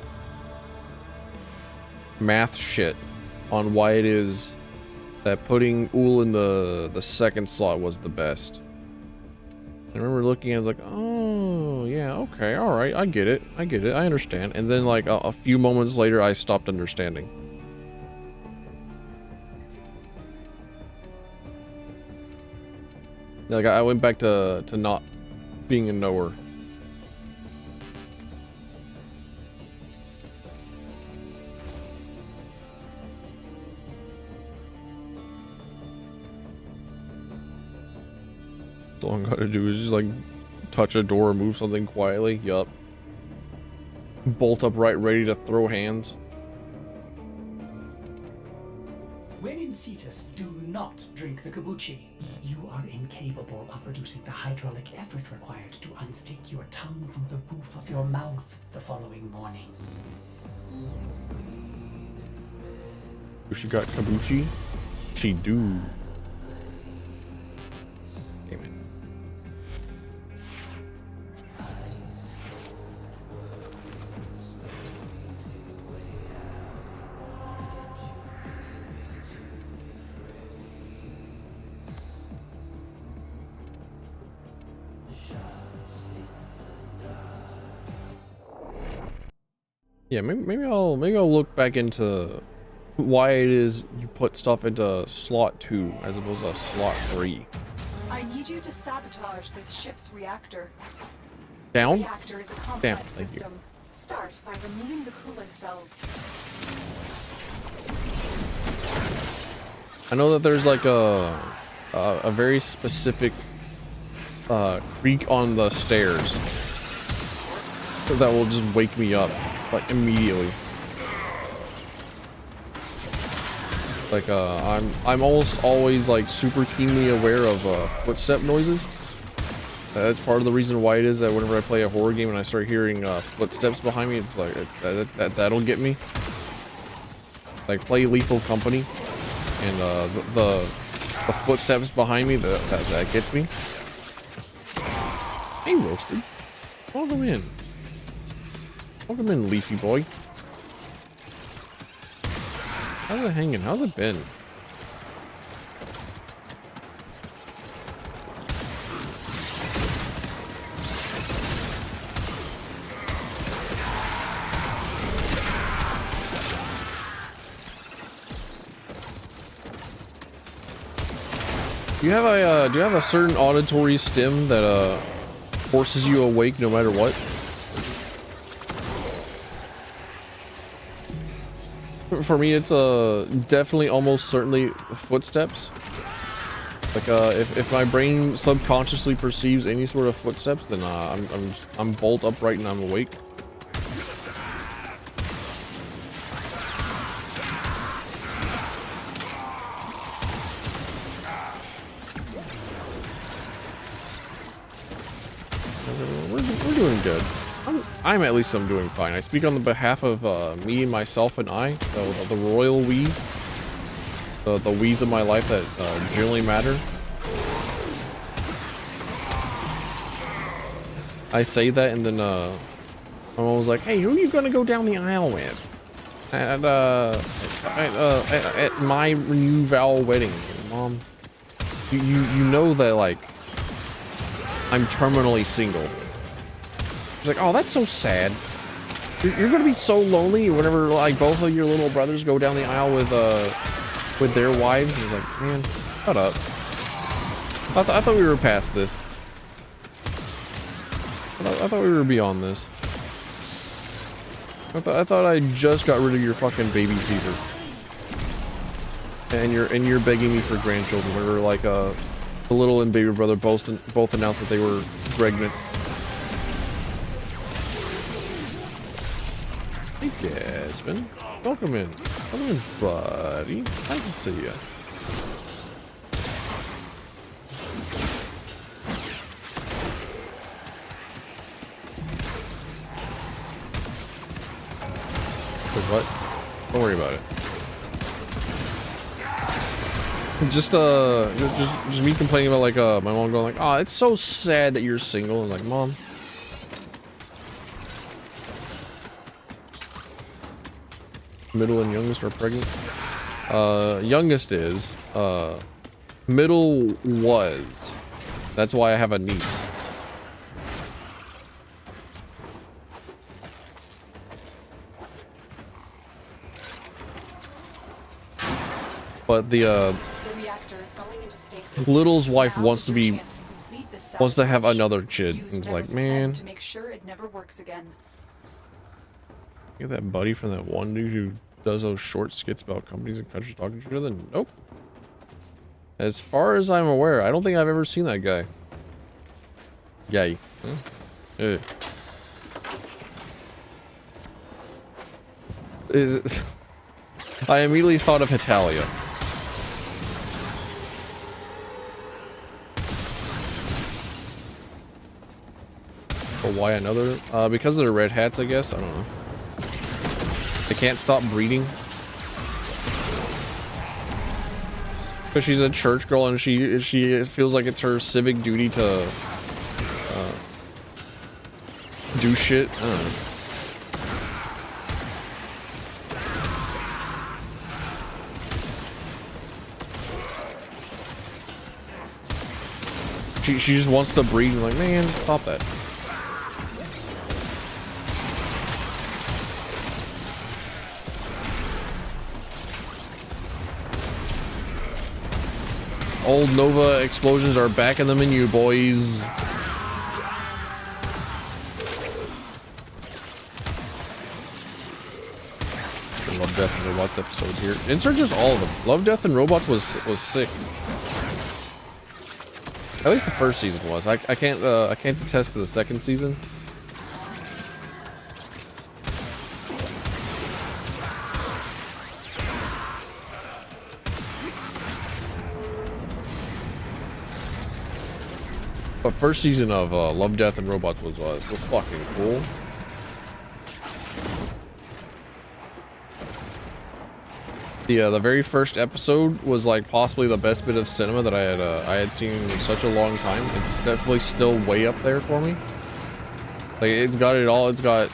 math shit on why it is that putting ul in the second slot was the best. I remember looking at it, like, oh yeah, okay, all right, I get it, I understand. And then like a few moments later, I stopped understanding. Like I went back to not being a knower. All I gotta do is just like touch a door or move something quietly. Yup. Bolt upright, ready to throw hands. When in Cetus, do not drink the kombucha. You are incapable of producing the hydraulic effort required to unstick your tongue from the roof of your mouth the following morning. She got kombucha? She do. Damn it. Yeah, maybe I'll look back into why it is you put stuff into slot 2 as opposed to slot 3. I need you to sabotage this ship's reactor. Down? The reactor is a complex Down, thank you. system. Start by removing the coolant cells. I know that there's like a very specific creak on the stairs that will just wake me up like immediately. Like I'm almost always like super keenly aware of footstep noises. That's part of the reason why it is that whenever I play a horror game and I start hearing footsteps behind me, it's like that'll get me. Like play Lethal Company, and the footsteps behind me that gets me. Hey, Roasted. Welcome in. Welcome in, Leafy boy. How's it hanging? How's it been? Do you have a certain auditory stim that forces you awake no matter what? For me, it's definitely almost certainly footsteps. Like if my brain subconsciously perceives any sort of footsteps, then I'm bolt upright and I'm awake. We're doing good. I'm at least I'm doing fine. I speak on the behalf of me, myself, and I, the royal we, the we's of my life that generally matter. I say that, and then my mom was like, "Hey, who are you gonna go down the aisle with at my new vow wedding, Mom? You know that like I'm terminally single." She's like, "Oh, that's so sad. You're gonna be so lonely whenever like both of your little brothers go down the aisle with their wives." I was like, "Man, shut up. I thought we were past this. I thought we were beyond this. I thought I just got rid of your fucking baby fever. And you're begging me for grandchildren whenever like the little and baby brother both announced that they were pregnant." Hey, Jasmine. Welcome in. Welcome in, buddy. Nice to see you. What? Don't worry about it. Just me complaining about like my mom going like, "Oh, it's so sad that you're single." And like, Mom, middle and youngest are pregnant. Youngest is. Middle was. That's why I have a niece. But the reactor is going into stasis. Little's wife Now wants is to your be chance to complete this wants to have sabotage. another kid. Use And it's whatever like, you man, can to make sure it never works again. you got that buddy from that one dude who does those short skits about companies and countries talking to each other? Nope. As far as I'm aware, I don't think I've ever seen that guy. Yay. Huh? Yeah. Is it... I immediately thought of Hitalia. But why another? Because of the red hats, I guess. I don't know. They can't stop breeding. Because she's a church girl and she feels like it's her civic duty to do shit. I don't know. She just wants to breed and like, man, stop that. Old Nova explosions are back in the menu, boys. Love, Death, and Robots episode here. Insert just all of them. Love, Death, and Robots was sick. At least the first season was. I can't attest to the second season. But first season of Love, Death, and Robots was fucking cool. The very first episode was like possibly the best bit of cinema that I had seen in such a long time. It's definitely still way up there for me. Like it's got it all. It's got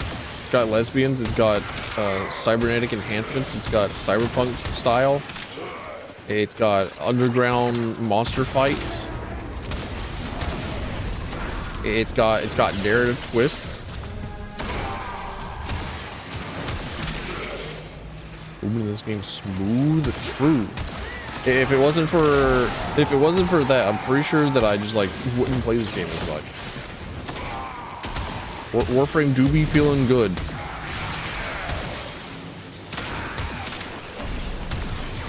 lesbians. It's got cybernetic enhancements. It's got cyberpunk style. It's got underground monster fights. It's got narrative twists. Moving this game smooth, true. If it wasn't for that, I'm pretty sure that I just like wouldn't play this game as much. Warframe do be feeling good.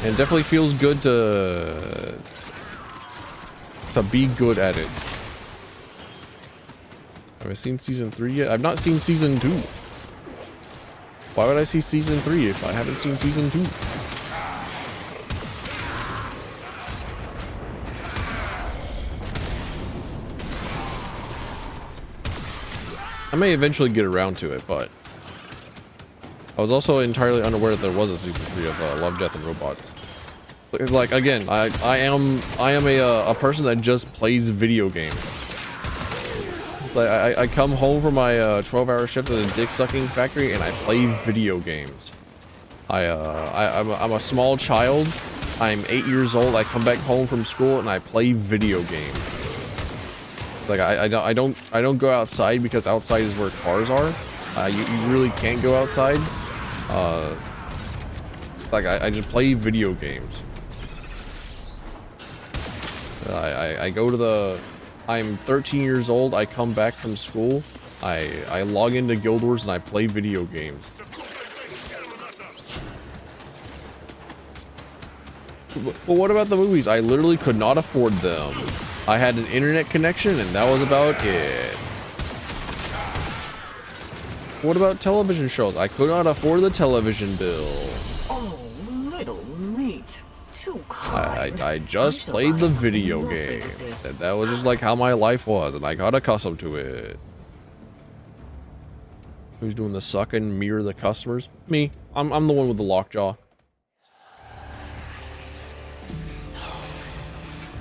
And it definitely feels good to be good at it. Have I seen season 3 yet? I've not seen season 2. Why would I see season 3 if I haven't seen season 2? I may eventually get around to it, but I was also entirely unaware that there was a season 3 of Love, Death, and Robots. Like again, I am a person that just plays video games. I come home from my 12-hour shift at a dick-sucking factory and I play video games. I'm a small child. I'm 8 years old. I come back home from school and I play video games. Like I don't go outside because outside is where cars are. You really can't go outside. Like I just play video games. I go to the. I'm 13 years old. I come back from school. I log into Guild Wars and I play video games. But what about the movies? I literally could not afford them. I had an internet connection and that was about it. What about television shows? I could not afford the television bill. Oh, little meat. Too kind. I just played the video game. That was just like how my life was, and I got accustomed to it. Who's doing the suck and mirror the customers? Me. I'm the one with the lockjaw.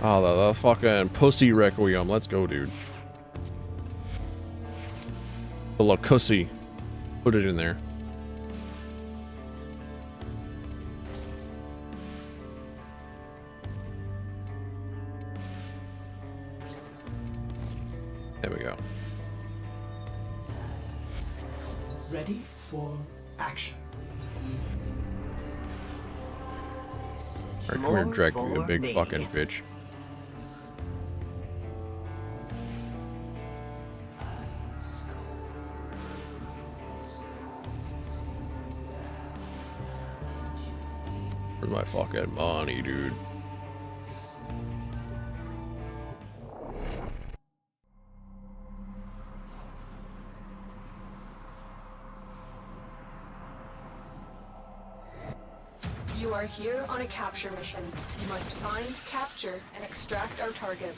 Oh, the fucking pussy requiem. Let's go, dude. The lacussy. Put it in there. There we go. Ready for action. Alright, come here, Drake, you big fucking bitch. Where's my fucking money, dude? You are here on a capture mission. You must find, capture, and extract our target.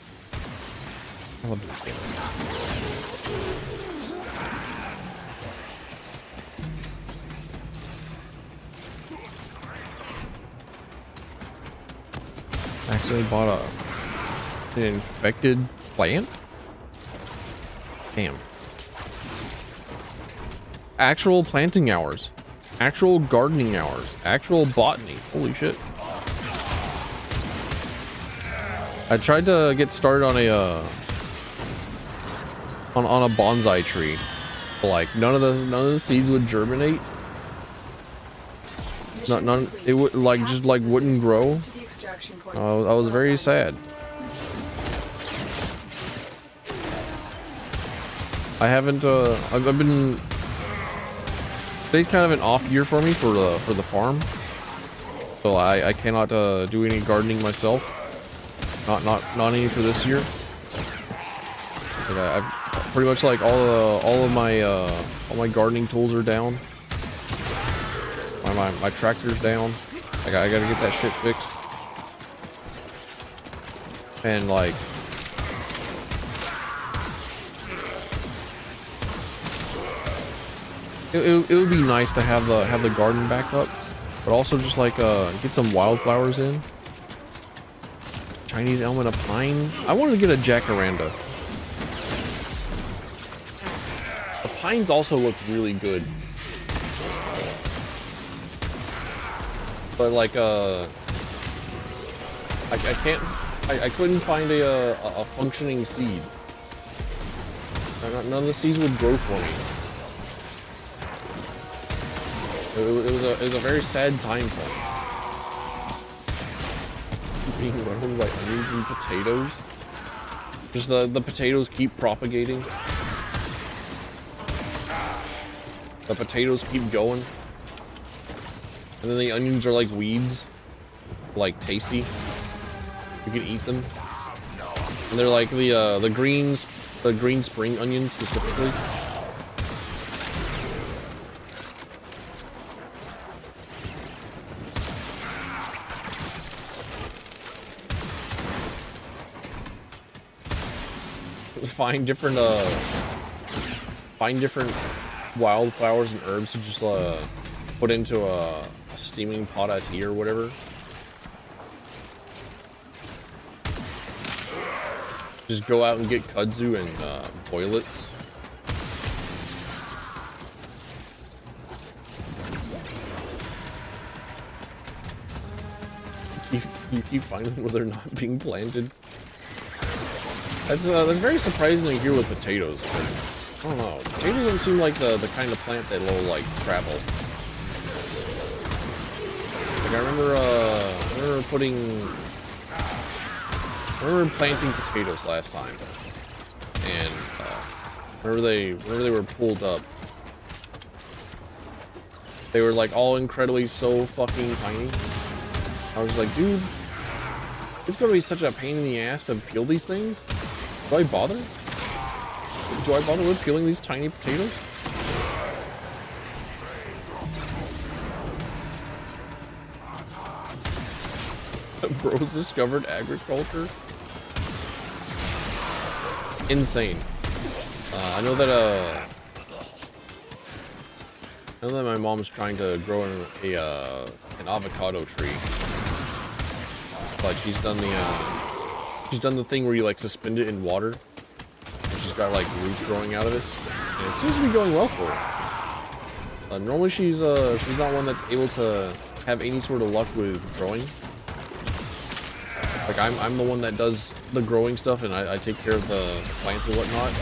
I love this game. I accidentally bought an infected plant? Damn. Actual planting hours. Actual gardening hours. Actual botany. Holy shit. I tried to get started on a on a bonsai tree. But like none of the seeds would germinate. None it would like just like wouldn't grow. I was very sad. I haven't I've been. Today's kind of an off year for me for the farm, so I cannot do any gardening myself. Not any for this year. Like I've pretty much like all of my gardening tools are down. My tractor's down. I gotta get that shit fixed. And like. It would be nice to have the garden back up, But also just like get some wildflowers in. Chinese elm and a pine. I wanted to get a jacaranda. The pines also look really good. But like I couldn't find a functioning seed. None of the seeds would grow for me. It was a very sad time for me. Being run by onions and potatoes. Just the potatoes keep propagating. The potatoes keep going. And then the onions are like weeds. Like tasty. You can eat them. And they're like the green spring onions specifically. Find different wildflowers and herbs to just put into a steaming pot of tea or whatever. Just go out and get kudzu and boil it. You keep finding where they're not being planted. That's very surprising to hear with potatoes. I don't know. Potatoes don't seem like the kind of plant that will like travel. Like I remember planting potatoes last time, and whenever they were pulled up, they were like all incredibly so fucking tiny. I was like, dude, it's gonna be such a pain in the ass to peel these things. Do I bother? Do I bother with peeling these tiny potatoes? Bros discovered agriculture. Insane. I know that my mom's trying to grow an avocado tree. But she's done the thing where you like suspend it in water. And she's got like roots growing out of it, and it seems to be going well for her. Normally she's not one that's able to have any sort of luck with growing. Like I'm the one that does the growing stuff, and I take care of the plants and whatnot.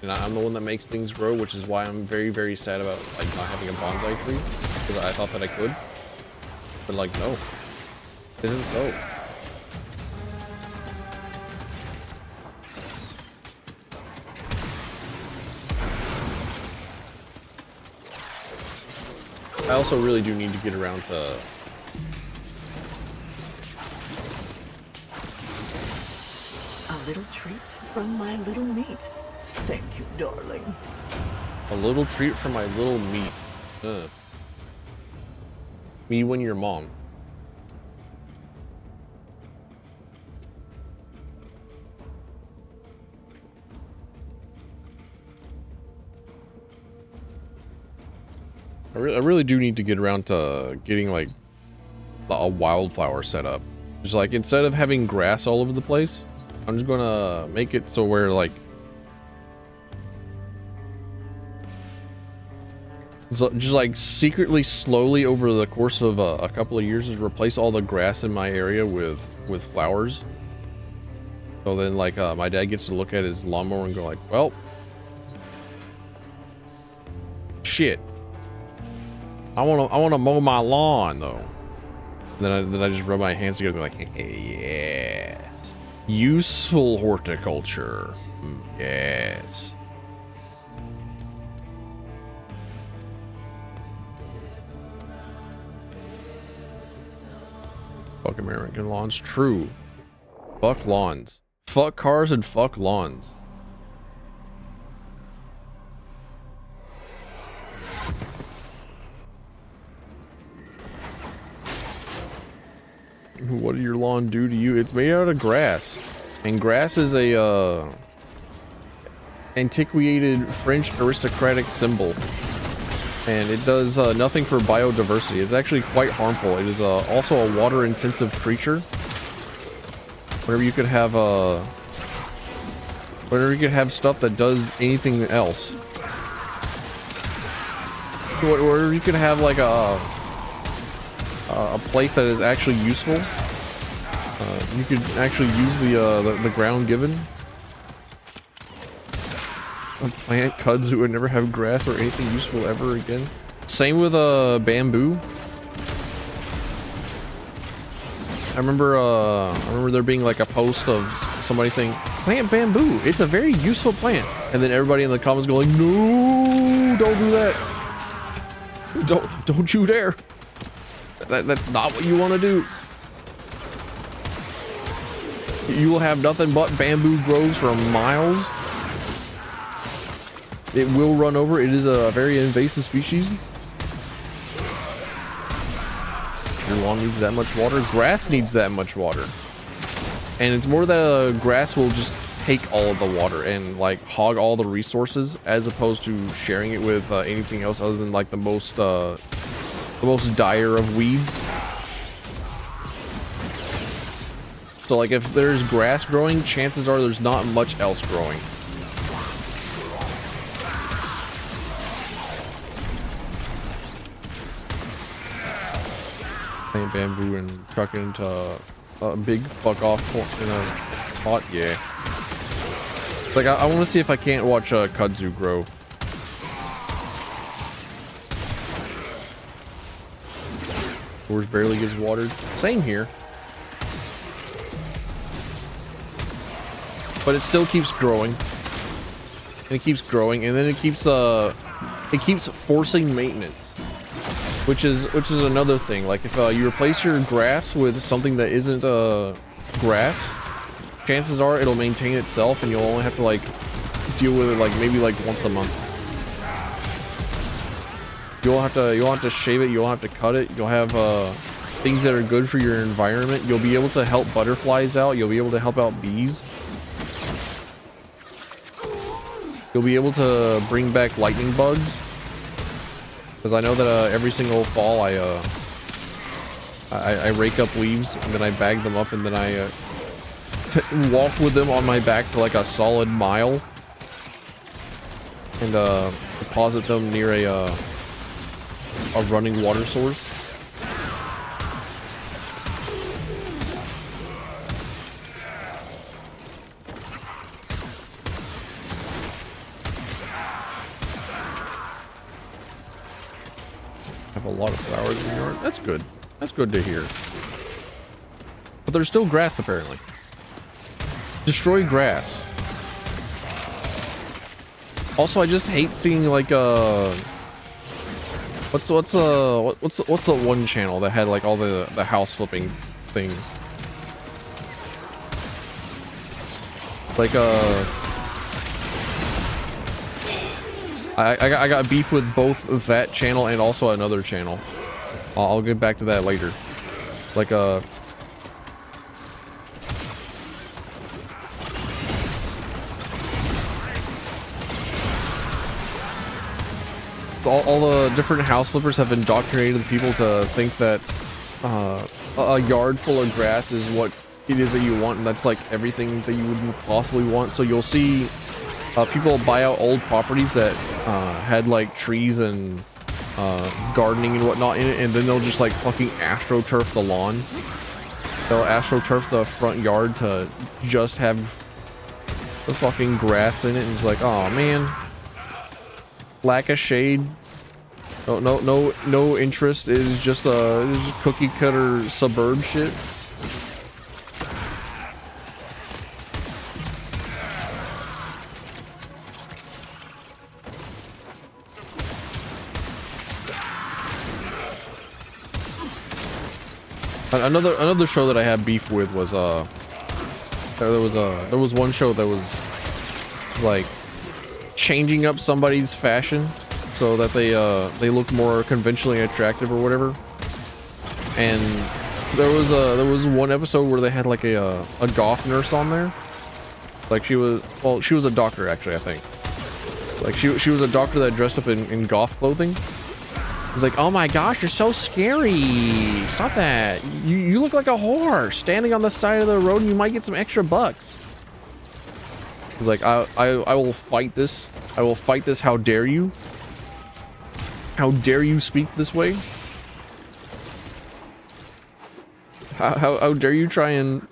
And I'm the one that makes things grow, which is why I'm very, very sad about like not having a bonsai tree, because I thought that I could. But like, no, it isn't so. I also really do need to get around to A little treat from my little meat. Thank you, darling. a little treat for my little meat. Me when you're mom. I really do need to get around to getting like a wildflower set up. Just like instead of having grass all over the place, I'm just gonna make it so where like just like secretly, slowly over the course of a couple of years, just replace all the grass in my area with flowers. So then like my dad gets to look at his lawnmower and go like, well, shit, I wanna mow my lawn though. And then I just rub my hands together and be like, hey, yes, useful horticulture, yes. Fuck American lawns. True. Fuck lawns. Fuck cars and fuck lawns. What did your lawn do to you? It's made out of grass. And grass is a antiquated French aristocratic symbol. and it does nothing for biodiversity. It's actually quite harmful. It is also a water-intensive creature. Whenever you could have stuff that does anything else. Wherever you could have like a place that is actually useful. You could actually use the ground given. A plant kudzu would never have grass or anything useful ever again. Same with bamboo. I remember there being like a post of somebody saying, "Plant bamboo. It's a very useful plant." And then everybody in the comments going, "No, don't do that. Don't you dare. That's not what you want to do." You will have nothing but bamboo groves for miles. It will run over. It is a very invasive species. Your lawn needs that much water. Grass needs that much water. And it's more that grass will just take all of the water and like hog all the resources, as opposed to sharing it with anything else other than like the most dire of weeds. So like if there's grass growing, chances are there's not much else growing. Plant bamboo and chuck it into a big fuck off in a pot. Yeah. Like I want to see if I can't watch kudzu grow. Yours barely gets watered. Same here. But it still keeps growing. And it keeps growing, and then it keeps forcing maintenance. Which is another thing. Like if you replace your grass with something that isn't grass, chances are it'll maintain itself, and you'll only have to like deal with it like maybe like once a month. You'll have to shave it, you'll have to cut it, you'll have things that are good for your environment. You'll be able to help butterflies out, you'll be able to help out bees. You'll be able to bring back lightning bugs. Because I know that every single fall I rake up leaves and then I bag them up and then I walk with them on my back for like a solid mile and deposit them near a running water source. A lot of flowers in the yard. That's good. That's good to hear. But there's still grass apparently. Destroy grass. Also, I just hate seeing like what's the one channel that had like all the house flipping things? Like I got beef with both that channel and also another channel. I'll get back to that later. Like all the different house flippers have indoctrinated the people to think that a yard full of grass is what it is that you want, and that's like everything that you would possibly want. So you'll see people buy out old properties that had like trees and gardening and whatnot in it, and then they'll just like fucking astroturf the lawn. They'll astroturf the front yard to just have the fucking grass in it, and it's like, oh man, lack of shade, no interest. It is just cookie cutter suburb shit. Another show that I had beef with was there was one show that was like changing up somebody's fashion so that they look more conventionally attractive or whatever. And there was one episode where they had like a goth nurse on there. Like she was a doctor actually, I think. Like she was a doctor that dressed up in goth clothing. He's like, oh my gosh, you're so scary. Stop that. You look like a whore standing on the side of the road and you might get some extra bucks. He's like, I will fight this. I will fight this. How dare you? How dare you speak this way? How dare you try and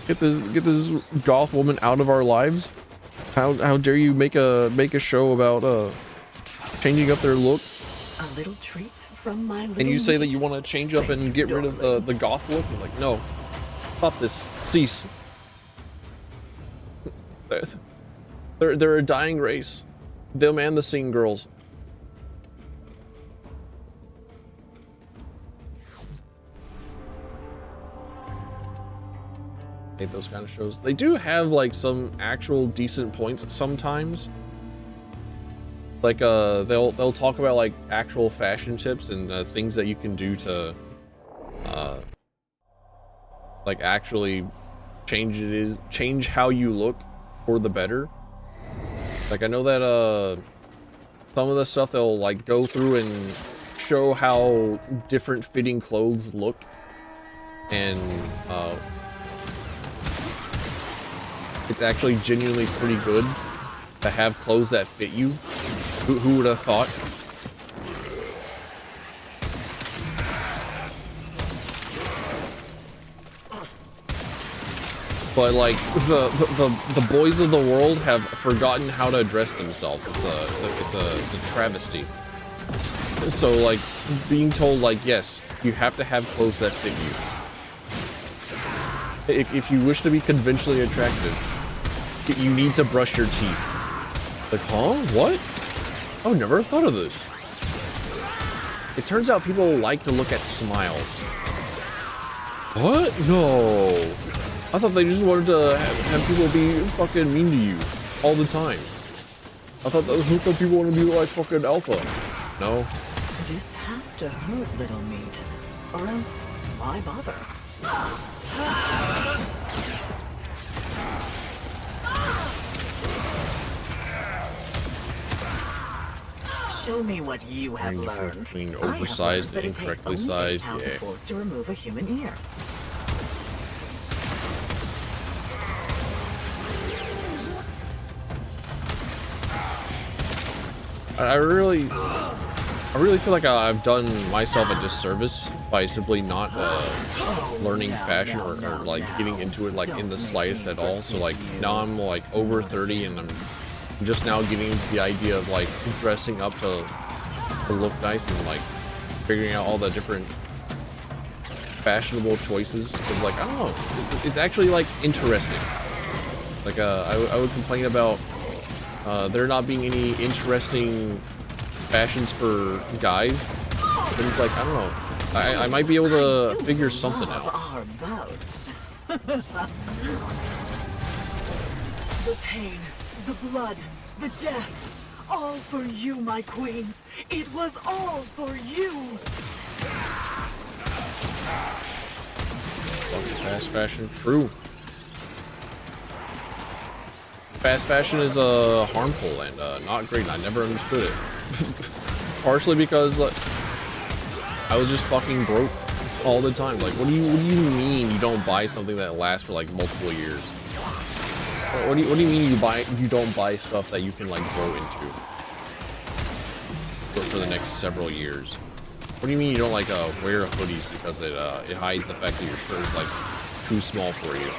get this goth woman out of our lives? How dare you make a show about changing up their look? A little treat from my little And you say that meat. you want to change up and get rid of the goth look? You're like, no, stop this, cease. They're a dying race. Them and the scene girls. Hate those kind of shows. They do have like some actual decent points sometimes. Like they'll talk about like actual fashion tips and things that you can do to like actually change how you look for the better. Like I know that some of the stuff they'll like go through and show how different fitting clothes look, and it's actually genuinely pretty good to have clothes that fit you. Who would have thought? But like the boys of the world have forgotten how to dress themselves. It's a travesty. So like being told like, yes, you have to have clothes that fit you. If you wish to be conventionally attractive, you need to brush your teeth. Like, huh? What? Oh, never thought of this. It turns out people like to look at smiles. What? No. I thought they just wanted to have people be fucking mean to you all the time. I thought people want to be like fucking alpha. No. This has to hurt, little meat, or else why bother? Show me what you have learned. Between I have oversized learned and that it takes incorrectly only sized, 8 pounds of yeah. force to remove a human ear. I really feel like I've done myself a disservice by simply not learning fashion or like getting into it like in the slightest at all. So like now I'm like over 30 and I'm just now getting into the idea of like dressing up to look nice and like figuring out all the different fashionable choices. Cause like I don't know, it's actually like interesting. Like I would complain about there not being any interesting fashions for guys, but it's like I don't know, I might be able to figure something out. The pain, the blood, the death, all for you, my queen. It was all for you. Fast fashion, true. Fast fashion is harmful and not great. I never understood it. Partially because like I was just fucking broke all the time. Like, what do you mean you don't buy something that lasts for like multiple years? What do you mean you don't buy stuff that you can like grow into for the next several years? What do you mean you don't like wear hoodies because it hides the fact that your shirt is like too small for you?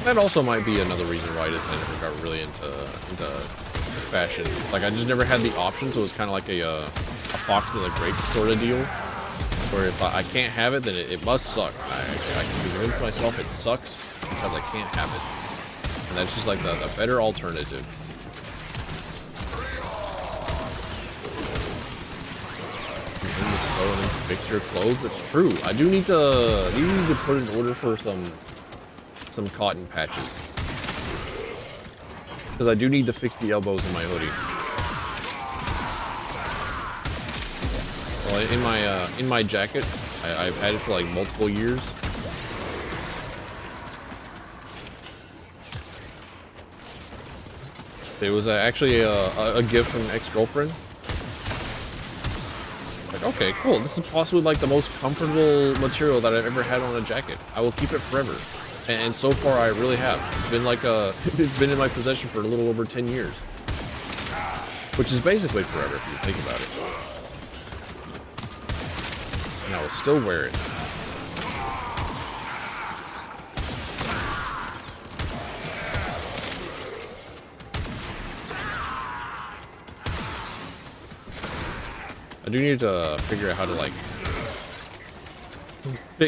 That also might be another reason why I never got really into fashion. Like I just never had the option, so it was kind of like a fox in the grape sort of deal. Where if I can't have it, then it must suck. I can convince myself it sucks because I can't have it, and that's just like the better alternative. And then fix your clothes. It's true. I do need to put in order for some cotton patches, because I do need to fix the elbows in my hoodie. Well, in my jacket, I've had it for like multiple years. It was actually a gift from an ex-girlfriend. Like, okay, cool. This is possibly like the most comfortable material that I've ever had on a jacket. I will keep it forever. And so far, I really have. It's been like it's been in my possession for a little over 10 years, which is basically forever if you think about it. And I will still wear it. I do need to figure out how to like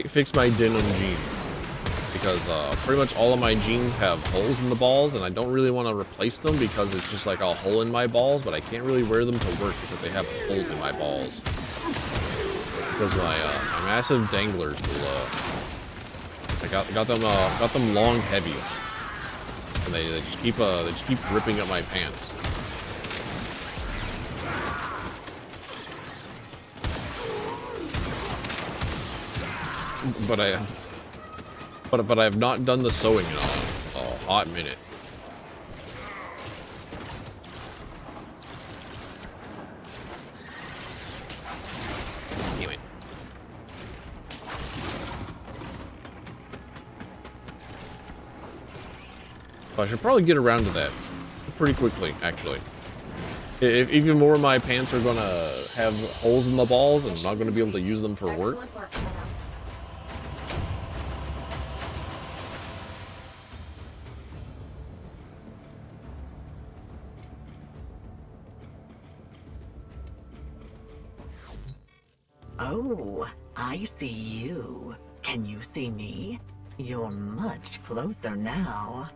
fix my denim jean, because pretty much all of my jeans have holes in the balls, and I don't really want to replace them because it's just like a hole in my balls, but I can't really wear them to work because they have holes in my balls. Because my massive danglers will I got them long heavies, and they just keep ripping up my pants. But I have not done the sewing in a hot minute. Damn it. So I should probably get around to that pretty quickly, actually. If even more of my pants are gonna have holes in the balls and I'm not gonna be able to use them for work. Excellent work, Shadow. Oh, I see you. Can you see me? You're much closer now.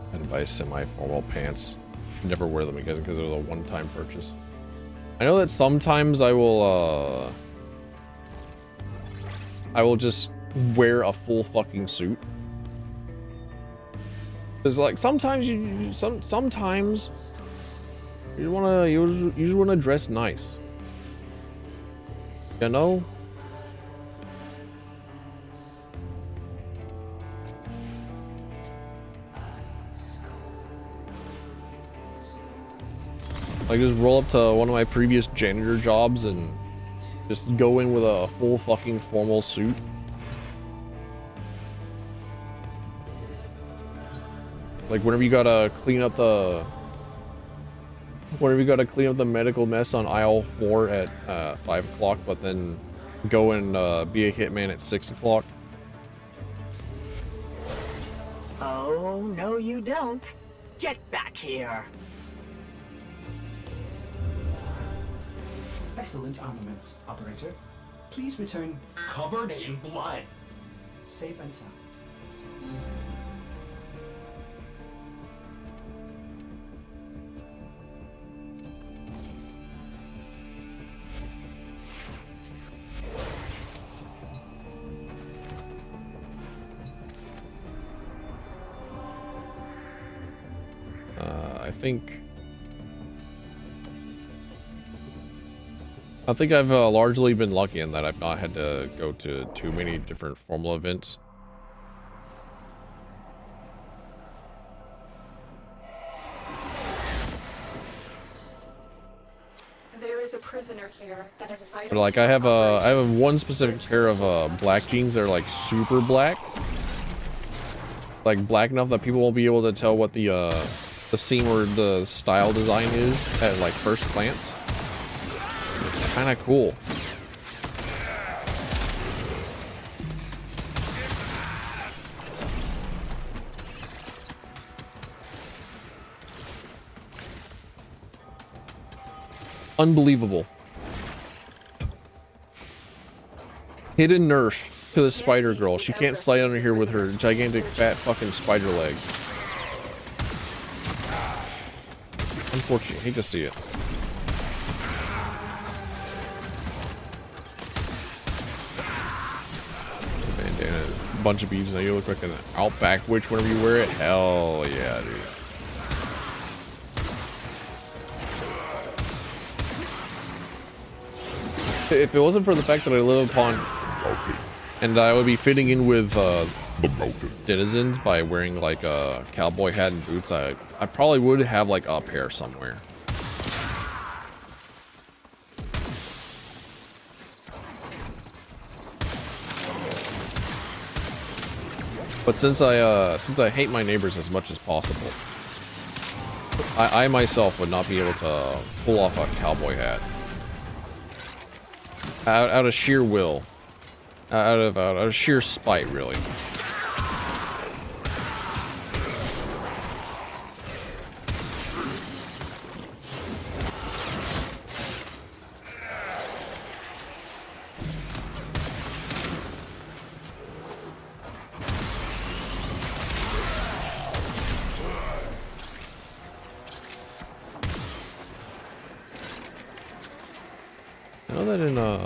I had to buy semi-formal pants. Never wear them again because it was a one-time purchase. I know that sometimes I will just wear a full fucking suit. Cause like sometimes sometimes you just wanna dress nice. You know? Like just roll up to one of my previous janitor jobs and just go in with a full fucking formal suit. Like whenever you gotta clean up the medical mess on aisle 4 at 5 o'clock, but then go and be a hitman at 6 o'clock. Oh, no you don't. Get back here. Excellent armaments, operator. Please return covered in blood. Safe and sound. I think I've largely been lucky in that I've not had to go to too many different formal events. There is a prisoner here that is vital. But like I have one specific pair of black jeans that are like super black. Like black enough that people won't be able to tell what the seam or the style design is at like first glance. It's kind of cool. Unbelievable. Hidden nerf to the spider girl. She can't slide under here with her gigantic fat fucking spider legs. Unfortunate. Hate to see it. Bandana, bunch of beads. Now you look like an Outback witch whenever you wear it. Hell yeah, dude. If it wasn't for the fact that I live upon, and I would be fitting in with citizens by wearing like a cowboy hat and boots, I probably would have like a pair somewhere. But since I hate my neighbors as much as possible, I myself would not be able to pull off a cowboy hat out of sheer will, out of sheer spite, really. I know that in October,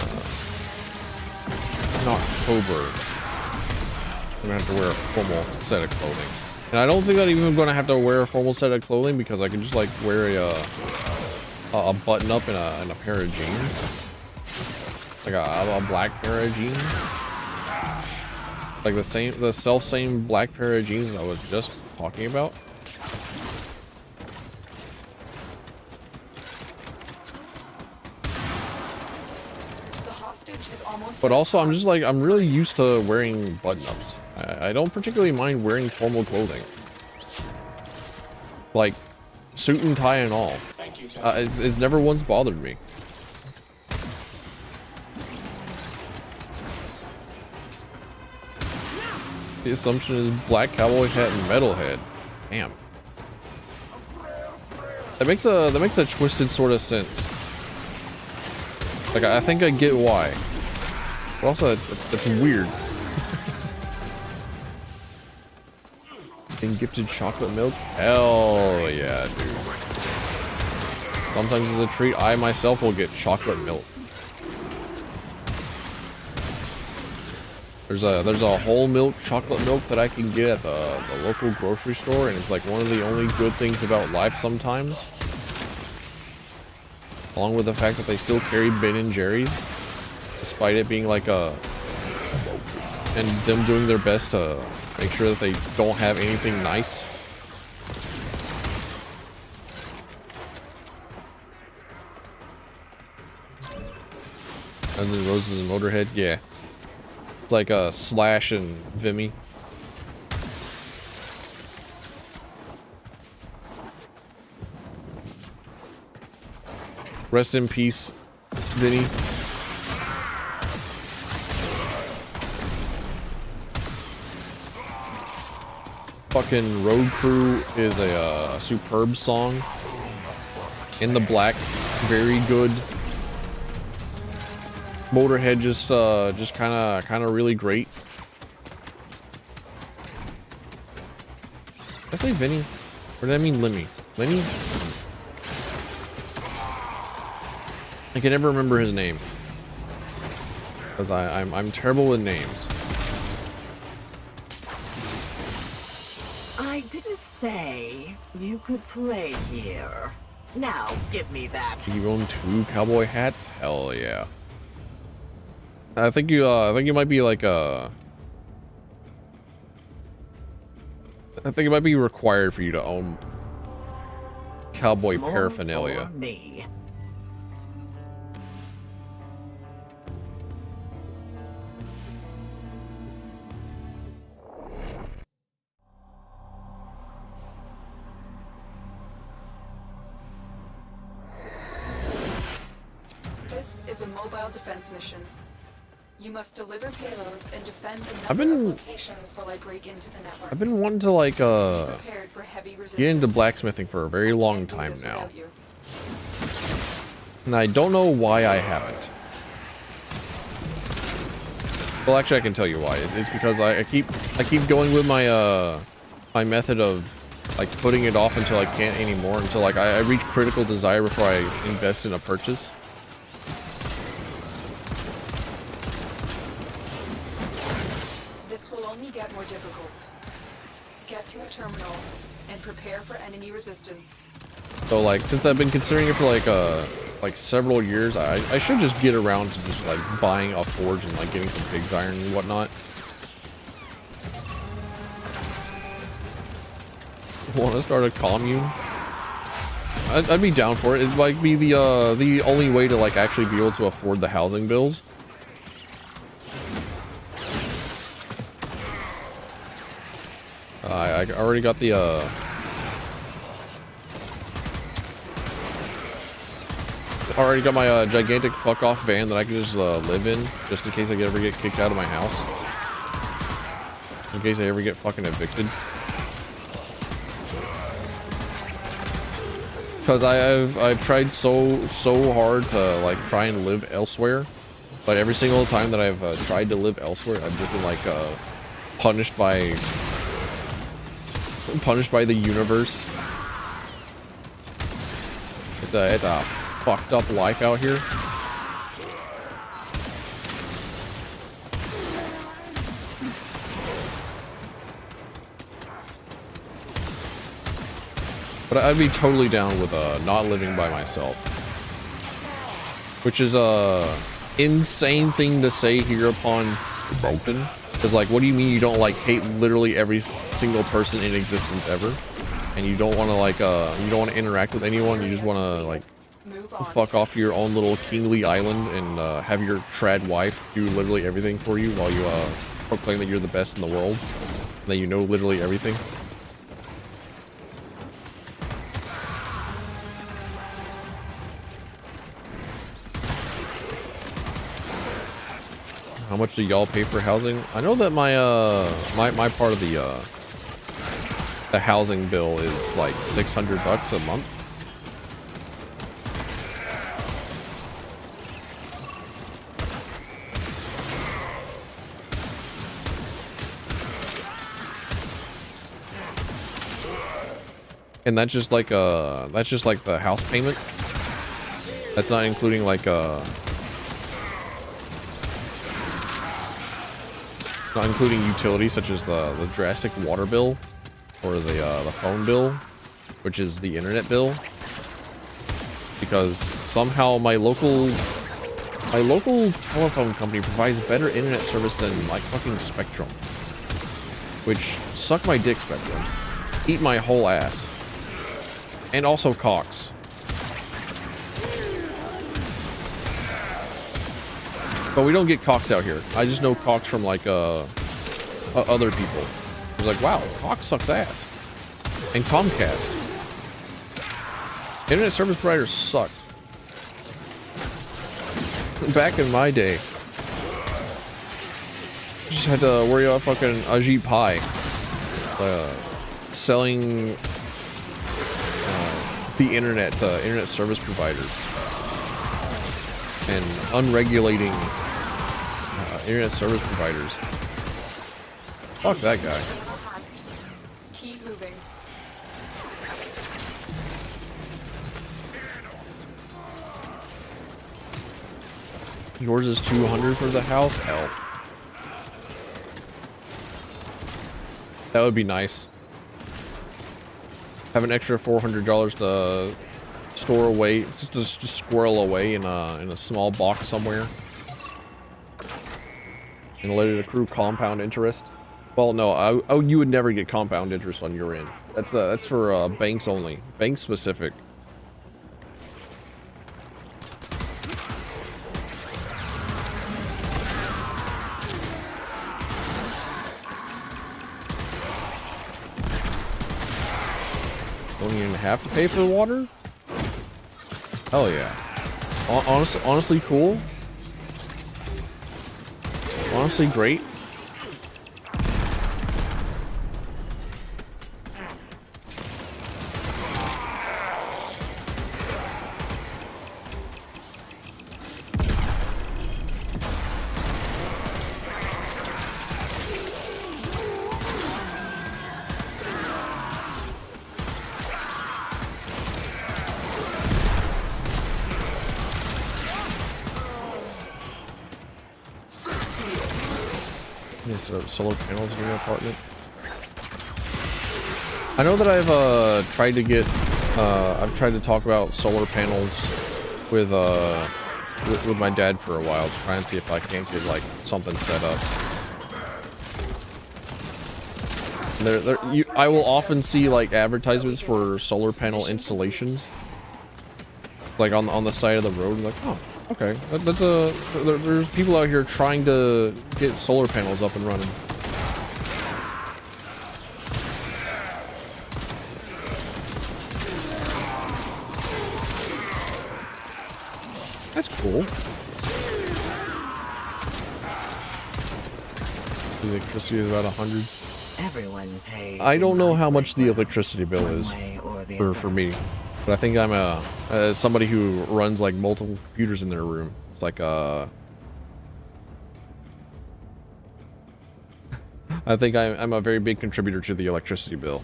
I'm gonna have to wear a formal set of clothing, and I don't think that I'm gonna have to wear a formal set of clothing because I can just like wear a button up and a pair of jeans, like a black pair of jeans, like the same black pair of jeans that I was just talking about. But also, I'm just like, I'm really used to wearing button-ups. I don't particularly mind wearing formal clothing. Like, suit and tie and all. It's never once bothered me. The assumption is black cowboy hat and metalhead. Damn. That makes a twisted sort of sense. Like, I think I get why. But also, that's weird. Being gifted chocolate milk? Hell yeah, dude. Sometimes as a treat, I myself will get chocolate milk. There's a whole milk, chocolate milk that I can get at the local grocery store, and it's like one of the only good things about life sometimes. Along with the fact that they still carry Ben & Jerry's, despite it being like and them doing their best to make sure that they don't have anything nice. And then Roses and Motorhead, yeah. It's like Slash and Vimy. Rest in peace, Vinny. Fucking Road Crew is a superb song. In the Black, very good. Motorhead just kind of really great. Did I say Vinny? Or did I mean Lemmy? Lenny? I can never remember his name. Because I'm terrible with names. I didn't say you could play here. Now give me that. You own 2 cowboy hats? Hell yeah. I think you might be like I think it might be required for you to own cowboy More paraphernalia. for me. This is a mobile defense mission. You must deliver payloads and defend a I've number been- of locations while I break into the network. I've been wanting to like Prepared for heavy get into resistance. blacksmithing for a very long Can't do time this now. without you. And I don't know why I haven't. Well, actually, I can tell you why. It's because I keep going with my my method of like putting it off until I can't anymore, until like I reach critical desire before I invest in a purchase. This will only get more difficult. Get to a terminal and prepare for enemy resistance. So like, since I've been considering it for like like several years. I should just get around to just like buying a forge and like getting some pig's iron and whatnot. Want to start a commune? I'd be down for it. It'd like be the only way to like actually be able to afford the housing bills. I already got the already got my gigantic fuck off van that I can just live in, just in case I ever get kicked out of my house. In case I ever get fucking evicted. Because I've tried so hard to like try and live elsewhere, but every single time that I've tried to live elsewhere, I've just been like punished by the universe. It's a fucked up life out here. But I'd be totally down with not living by myself, which is a insane thing to say here upon open. Because like, what do you mean you don't like hate literally every single person in existence ever, and you don't want to like you don't want to interact with anyone? You just want to like fuck off to your own little kingly island and have your trad wife do literally everything for you while you proclaim that you're the best in the world and that you know literally everything. How much do y'all pay for housing? I know that my my part of the housing bill is like $600 a month. And that's just like the house payment. That's not including like not including utilities such as the drastic water bill or the phone bill, which is the internet bill. Because somehow my local telephone company provides better internet service than like fucking Spectrum. Which, suck my dick, Spectrum. Eat my whole ass. And also Cox. But we don't get Cox out here. I just know Cox from like other people. It's like, wow, Cox sucks ass. And Comcast. Internet service providers suck. Back in my day, just had to worry about fucking Ajit Pai selling the internet to internet service providers and unregulating internet service providers. Fuck that guy. Keep moving. Yours is 200 for the house? Hell. That would be nice. Have an extra $400 to store away, just squirrel away in a small box somewhere, and let it accrue compound interest. Well, no, you would never get compound interest on your end. That's for banks only, bank specific. Don't even have to pay for water? Hell yeah. Honestly cool. Honestly great. Solar panels in your apartment. I know that I've tried to get I've tried to talk about solar panels with my dad for a while, to try and see if I can't get like something set up. I will often see like advertisements for solar panel installations, like on the side of the road. Like, oh, okay, there's people out here trying to get solar panels up and running. That's cool. The electricity is about 100. Everyone pays. I don't know how much the playground, electricity bill one is way or the for other. me, but I think I'm somebody who runs like multiple computers in their room. It's like I think I'm a very big contributor to the electricity bill.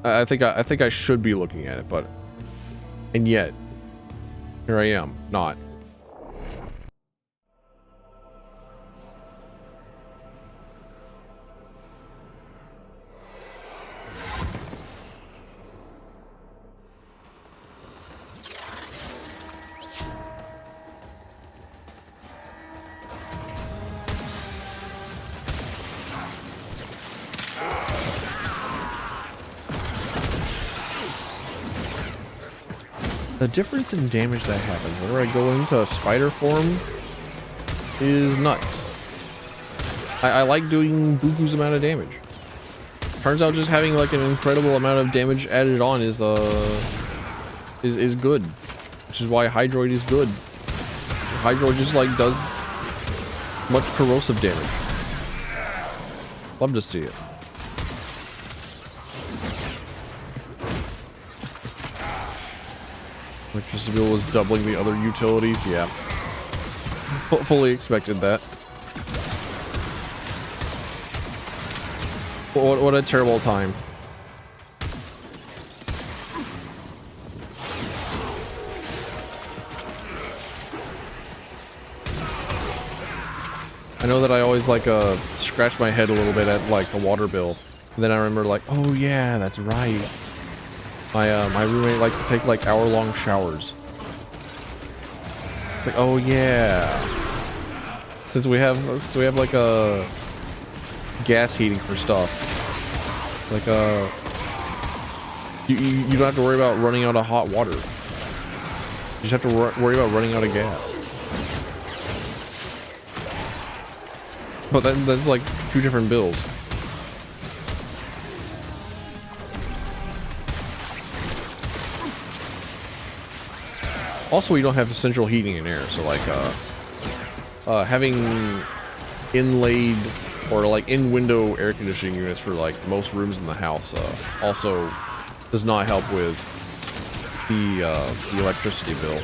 I think I should be looking at it, and yet here I am not. The difference in damage that happens whenever I go into spider form is nuts. I like doing buku's amount of damage. Turns out just having like an incredible amount of damage added on is good, which is why Hydroid is good. Hydroid just like does much corrosive damage. Love to see it. Electricity bill was doubling the other utilities. Yeah, fully expected that. What a terrible time. I know that I always like scratch my head a little bit at like the water bill, and then I remember like, oh yeah, that's right. My roommate likes to take like hour-long showers. It's like, oh yeah. Since we have like a gas heating for stuff. Like you don't have to worry about running out of hot water. You just have to worry about running out of gas. But then that's like two different bills. Also, you don't have central heating and air, so like having inlaid or like in-window air conditioning units for like most rooms in the house also does not help with the electricity bill.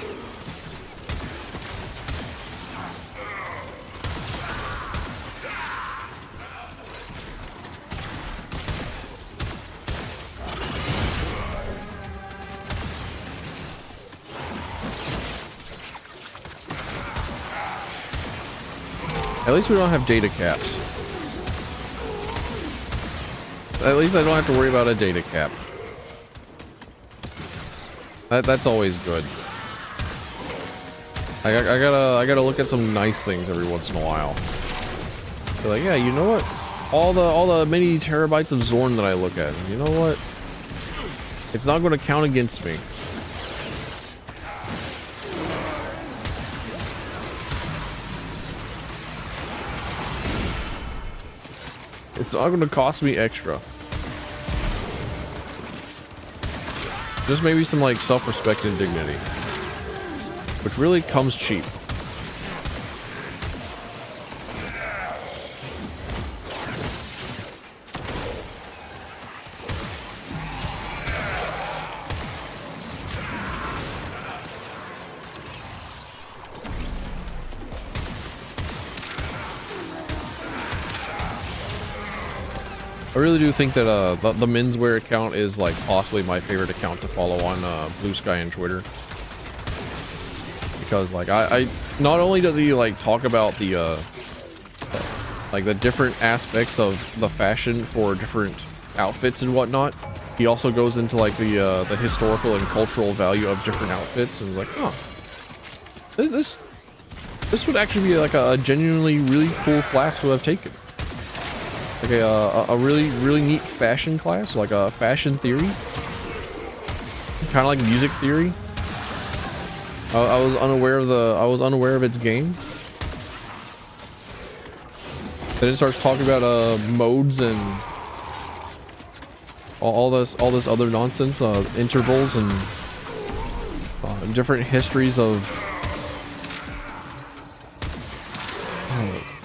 At least we don't have data caps. At least I don't have to worry about a data cap. That's always good. I gotta look at some nice things every once in a while. Be like, yeah, you know what? All the many terabytes of Zorn that I look at, you know what? It's not going to count against me. It's not going to cost me extra. Just maybe some like self-respect and dignity, which really comes cheap. I really do think that the menswear account is like possibly my favorite account to follow on Blue Sky and Twitter, because like I not only does he like talk about the like the different aspects of the fashion for different outfits and whatnot, he also goes into like the historical and cultural value of different outfits, and is like, oh, this would actually be like a genuinely really cool class to have taken. Like a really neat fashion class, like a fashion theory, kind of like music theory. I was unaware of its game. Then it starts talking about modes and all this other nonsense, intervals and different histories of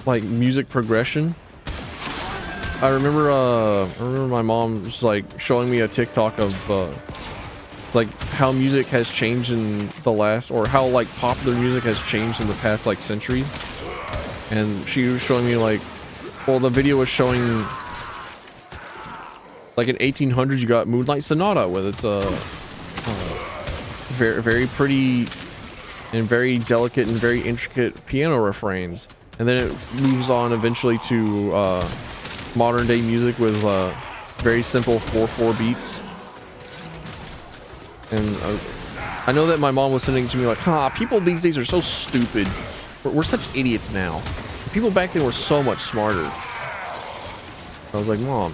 like music progression. I remember my mom just like showing me a TikTok of like how music has changed in the last, or how like popular music has changed in the past like centuries. And she was showing me like, well, the video was showing like in 1800s you got Moonlight Sonata with its very pretty and very delicate and very intricate piano refrains, and then it moves on eventually to modern day music with very simple 4/4 beats. And I know that my mom was sending it to me like, people these days are so stupid. We're such idiots now. People back then were so much smarter. I was like, Mom,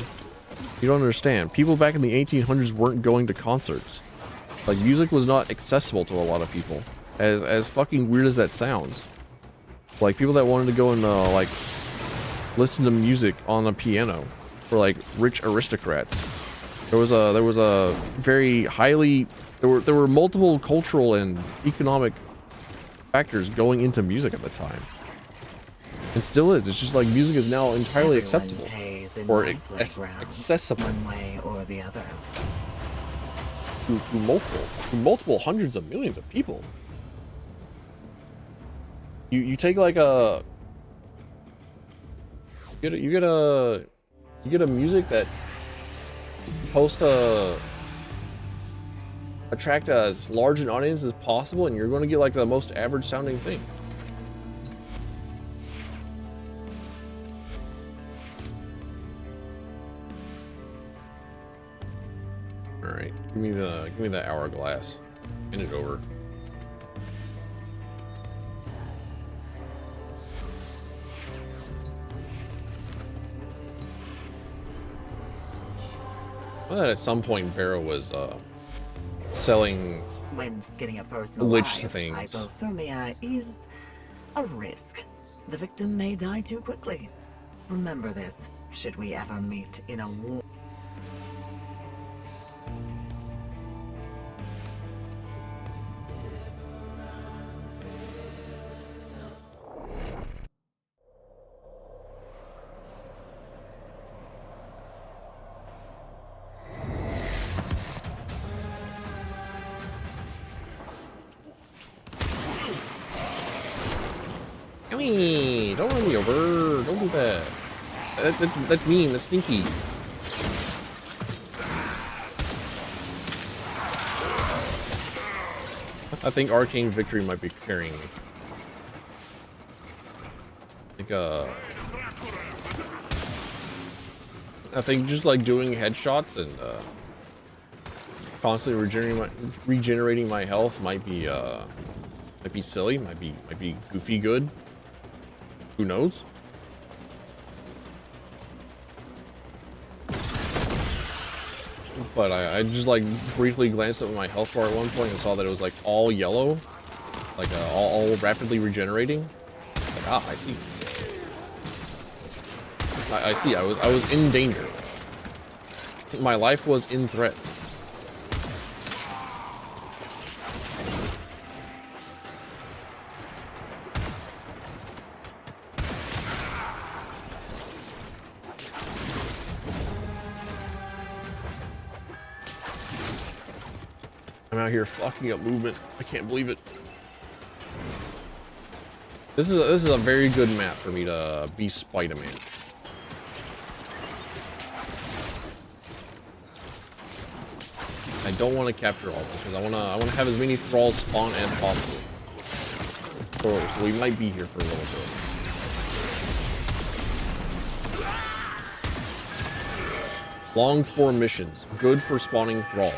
you don't understand. People back in the 1800s weren't going to concerts. Like, music was not accessible to a lot of people. As fucking weird as that sounds. Like, people that wanted to go and like listen to music on a piano were like rich aristocrats. There was a very highly, there were multiple cultural and economic factors going into music at the time. It still is. It's just like music is now entirely acceptable or accessible one way or the other. To multiple hundreds of millions of people. You take like a you get a music that supposed to attract as large an audience as possible, and you're going to get like the most average sounding thing. All right, give me the hourglass. Hand it over. I thought at some point Barrow was selling When skinning a person Lich alive, things. hypothermia is a risk. The victim may die too quickly. Remember this, should we ever meet in a war. Don't run me over. Don't do that. That's mean. That's stinky. I think Arcane Victory might be carrying me. I think just like doing headshots and constantly regenerating my health might be silly. Might be goofy good. Who knows? But I just like briefly glanced at my health bar at one point and saw that it was like all yellow, like all rapidly regenerating. Like, I see. I see. I was in danger. My life was in threat. I'm out here fucking up movement. I can't believe it. This is a very good map for me to be Spider-Man. I don't want to capture all because I want to have as many thralls spawn as possible. So we might be here for a little bit. Long form missions. Good for spawning thralls.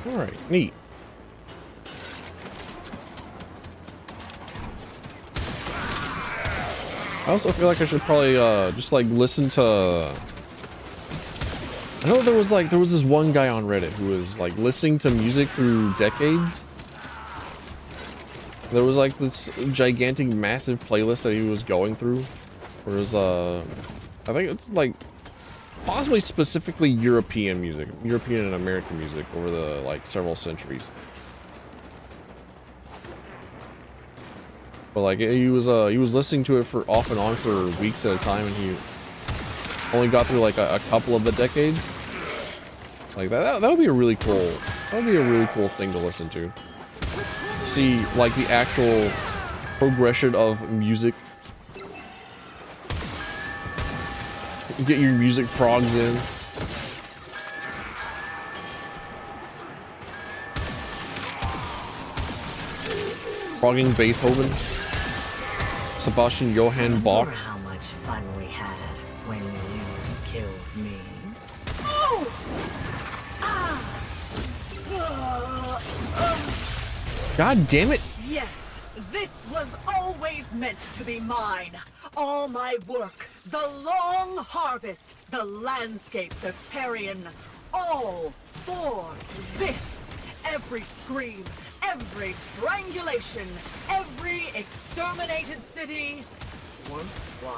Alright, neat. I also feel like I should probably just like listen to, I know there was this one guy on Reddit who was like listening to music through decades. There was like this gigantic massive playlist that he was going through. Where it was I think it's like possibly specifically European music, European and American music over the like several centuries. But like he was listening to it for off and on for weeks at a time, and he only got through like a couple of the decades. Like that would be a really cool, that would be a really cool thing to listen to. See like the actual progression of music. Get your music progs in. Progging Beethoven. Sebastian Johann Bach. Remember how much fun we had when you killed me? God damn it. Yes, this was always meant to be mine. All my work, the long harvest, the landscapes of Parian, all for this. Every scream, every strangulation, every exterminated city, worthwhile.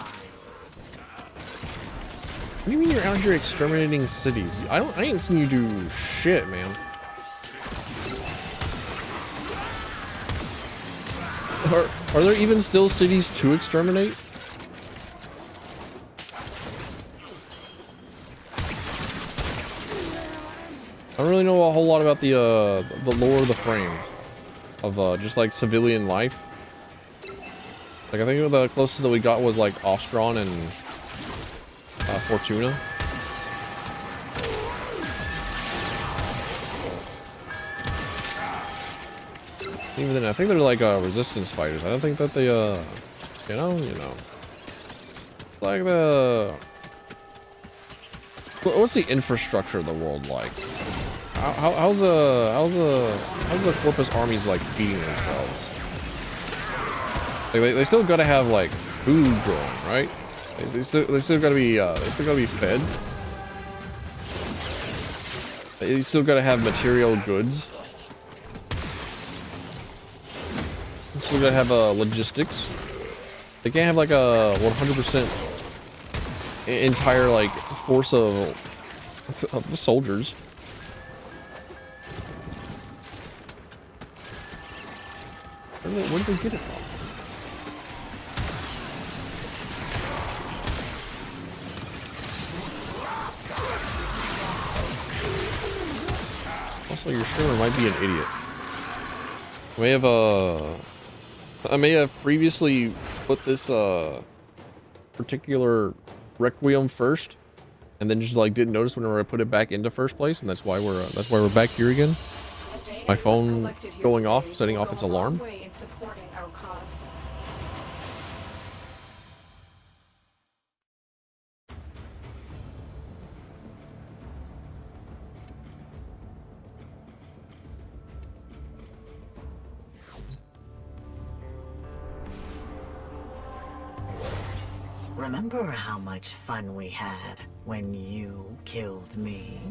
What do you mean you're out here exterminating cities? I ain't seen you do shit, man. Are there even still cities to exterminate? I don't really know a whole lot about the lore of the frame of just like civilian life. Like I think the closest that we got was like Ostron and Fortuna. Even then, I think they're like resistance fighters. I don't think that they you know, like the, what's the infrastructure of the world like? How's the Corpus armies like feeding themselves? Like they still gotta have like food growing, right? They still gotta be fed. They still gotta have material goods. They still gotta have logistics. They can't have like a 100% entire like force of soldiers. Where did they get it from? Also, your streamer might be an idiot. I may have previously put this particular Requiem first, and then just like didn't notice whenever I put it back into first place, and that's why we're back here again. My phone going off, setting off its alarm. Remember how much fun we had when you killed me?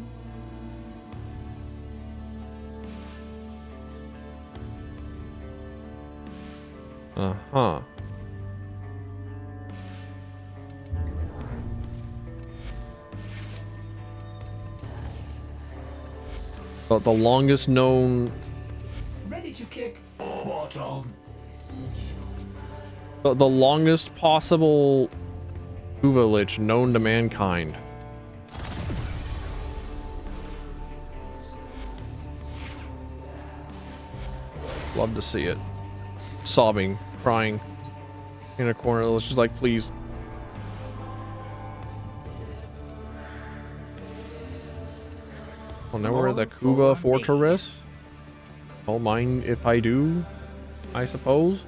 Uh-huh. But the longest known to kick bottom. The longest possible Lich known to mankind. Love to see it. Sobbing, crying in a corner. It's just like, please. Well, now we're at the Kuva Fortress. Don't mind if I do, I suppose.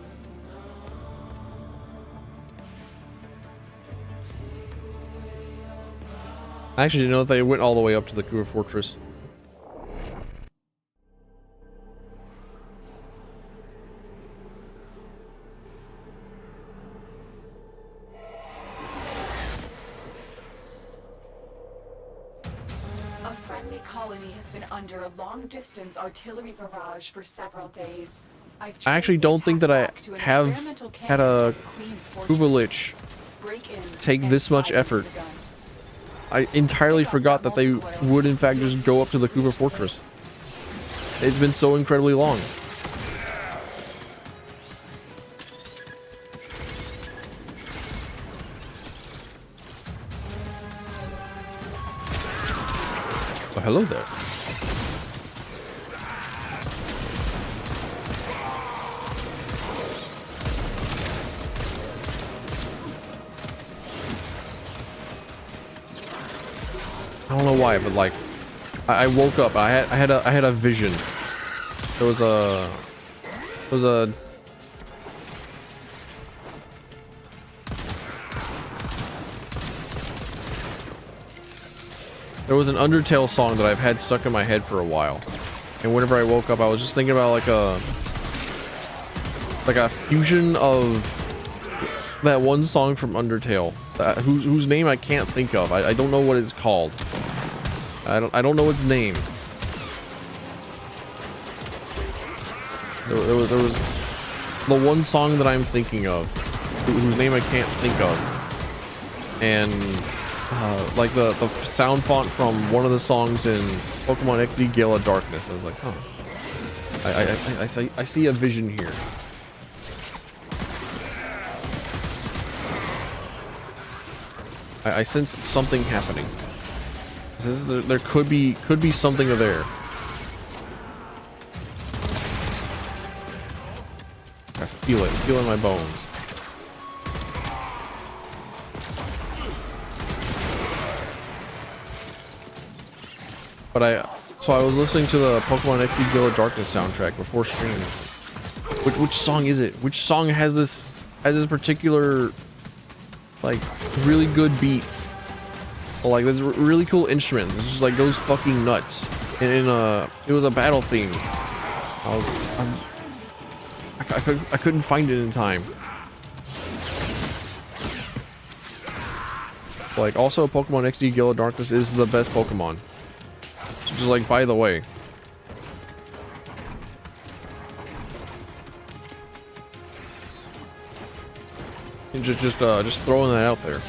I actually didn't know that they went all the way up to the Kuva Fortress. A friendly colony has been under a long-distance artillery barrage for several days. I actually don't think that I have had a Kuva Lich take this much effort. I entirely forgot that they would in fact just go up to the Kuva Fortress. It's been so incredibly long. Oh, hello there. I don't know why, but like, I woke up. I had a vision. There was a an Undertale song that I've had stuck in my head for a while, and whenever I woke up, I was just thinking about like a fusion of that one song from Undertale, whose name I can't think of. I don't know what it's called. I don't know its name. There was the one song that I'm thinking of, whose name I can't think of, and like the sound font from one of the songs in Pokemon XD Gale of Darkness. I was like, huh. I see a vision here. I sense something happening. There could be something there. I feel it in my bones. But I was listening to the Pokemon XD Gale of Darkness soundtrack before stream. Which song is it? Which song has this particular like really good beat? Like there's a really cool instrument. It just like goes fucking nuts. And it was a battle theme. I couldn't find it in time. Like also Pokemon XD Gale of Darkness is the best Pokemon. Just like by the way. And just throwing that out there.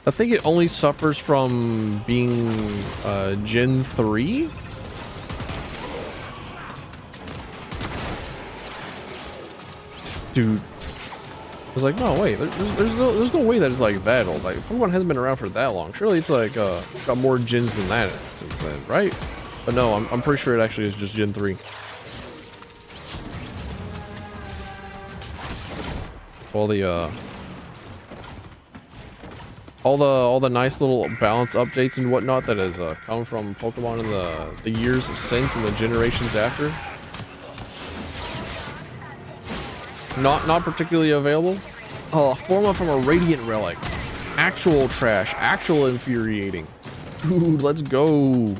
I think it only suffers from being Gen 3. Dude, I was like, no, wait, there's no way that it's like that old. Like Pokemon hasn't been around for that long. Surely it's like got more gens than that since then, right? But no, I'm pretty sure it actually is just Gen 3. All the nice little balance updates and whatnot that has come from Pokemon in the years since and the generations after. Not particularly available. Forma from a Radiant Relic. Actual trash. Actual infuriating. Dude, let's go.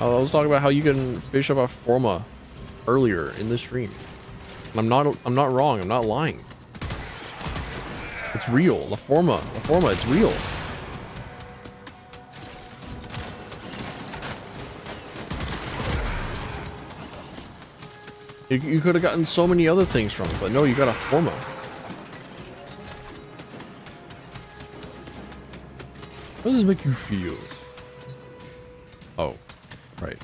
I was talking about how you can fish up a Forma earlier in the stream. And I'm not wrong. I'm not lying. It's real. The Forma, it's real. You could have gotten so many other things from it, but no, you got a Forma. How does this make you feel? Oh, right.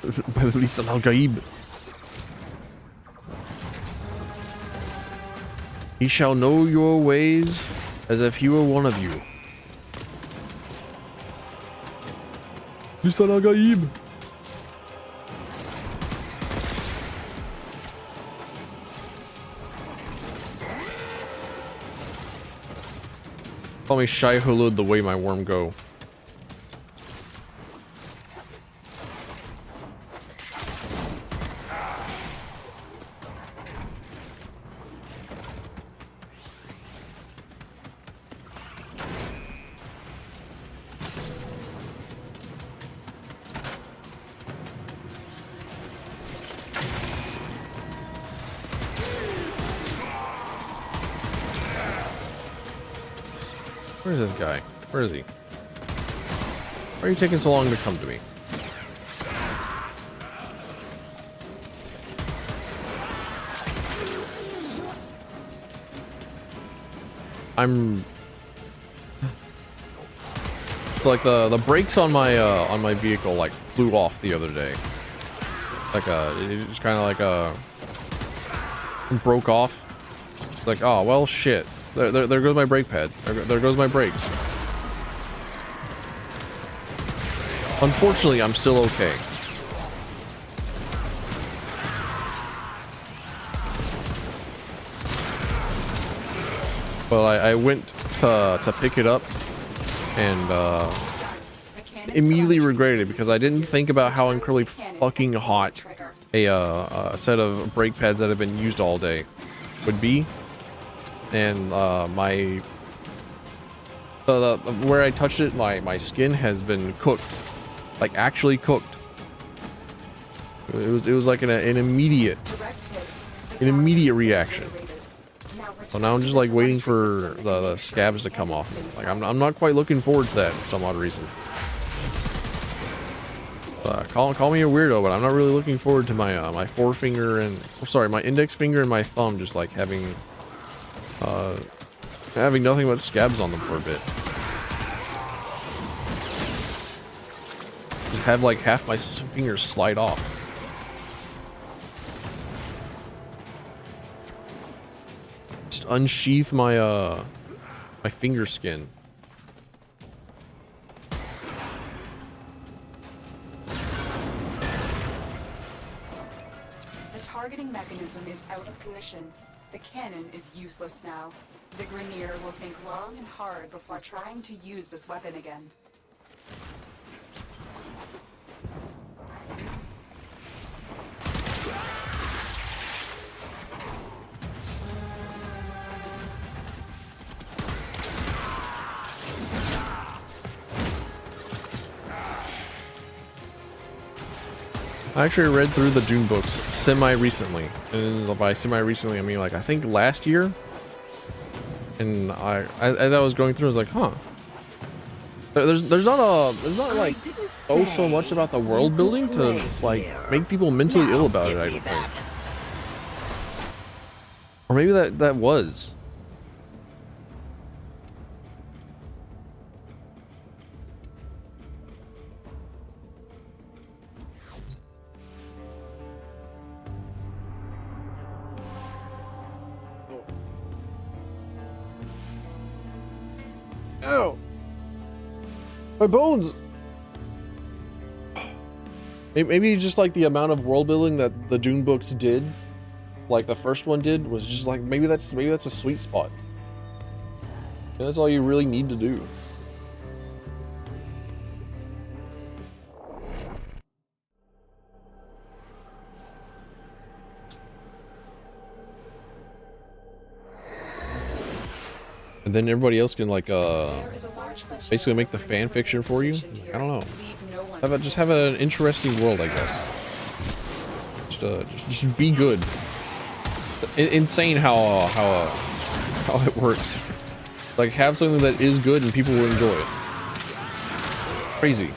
Liches al-Gaib. He shall know your ways as if he were one of you. Liches al-Gaib. Call me Shai Hulud the way my worm go. Where is this guy? Where is he? Why are you taking so long to come to me? I'm like the brakes on my vehicle like flew off the other day. Like it was kind of like broke off. It's like, oh well, shit. There goes my brake pad. There goes my brakes. Unfortunately, I'm still okay. Well, I went to pick it up and immediately regretted it because I didn't think about how incredibly fucking hot a set of brake pads that have been used all day would be. And where I touched it, my skin has been cooked, like actually cooked. It was like an immediate reaction. So now I'm just like waiting for the scabs to come off. Like I'm not quite looking forward to that for some odd reason. Call me a weirdo, but I'm not really looking forward to my my forefinger and my index finger and my thumb just like having nothing but scabs on them for a bit. Just have like half my fingers slide off. Just unsheath my my finger skin. The targeting mechanism is out of commission. The cannon is useless now. The Grenier will think long and hard before trying to use this weapon again. I actually read through the Dune books semi-recently. And by semi-recently, I mean like I think last year. And as I was going through, I was like, huh. There's not like so much about the world building to like make people mentally ill about it, I don't think. Or maybe that was. Ow! My bones! Maybe just like the amount of world building that the Dune books did, like the first one did, was just like maybe that's a sweet spot. And that's all you really need to do. And then everybody else can like basically make the fan fiction for you. I don't know. Just have an interesting world, I guess. Just be good. Insane how it works. Like have something that is good and people will enjoy it. Crazy.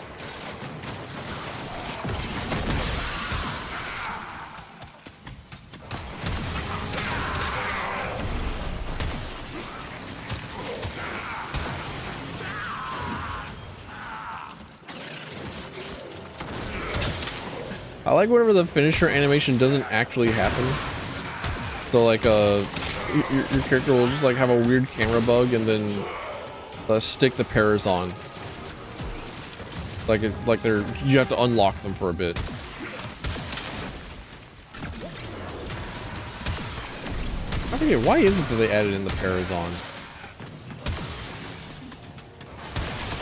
I like whenever the finisher animation doesn't actually happen. So like your character will just like have a weird camera bug and then stick the pairs on. Like you have to unlock them for a bit. I forget, why is it that they added in the pairs on?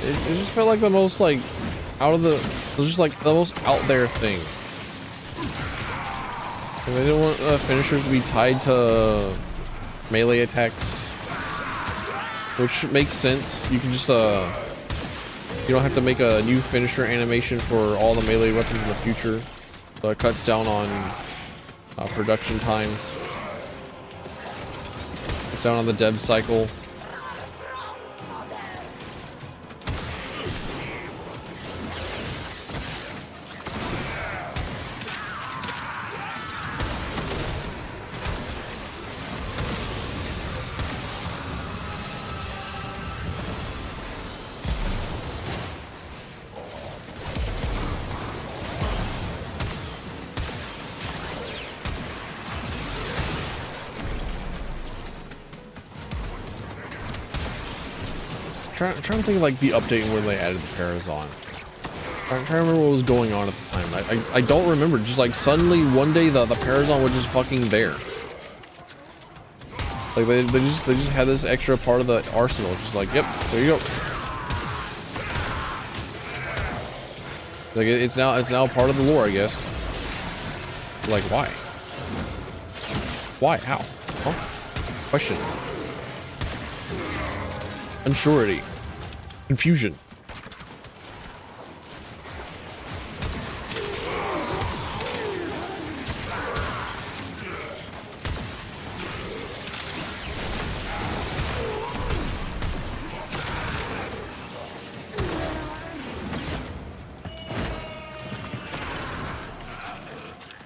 It just felt like the most like it was just like the most out there thing. And they didn't want finishers to be tied to melee attacks, which makes sense. You can just you don't have to make a new finisher animation for all the melee weapons in the future. So it cuts down on production times. It's down on the dev cycle. I'm trying to think of like the update when they added the pairs on. I'm trying to remember what was going on at the time. I don't remember. Just like suddenly one day the pairs on was just fucking there. Like they just had this extra part of the arsenal. Just like, yep, there you go. Like it's now part of the lore, I guess. Like why? Why? How? Huh? Question. Unsurety. Confusion.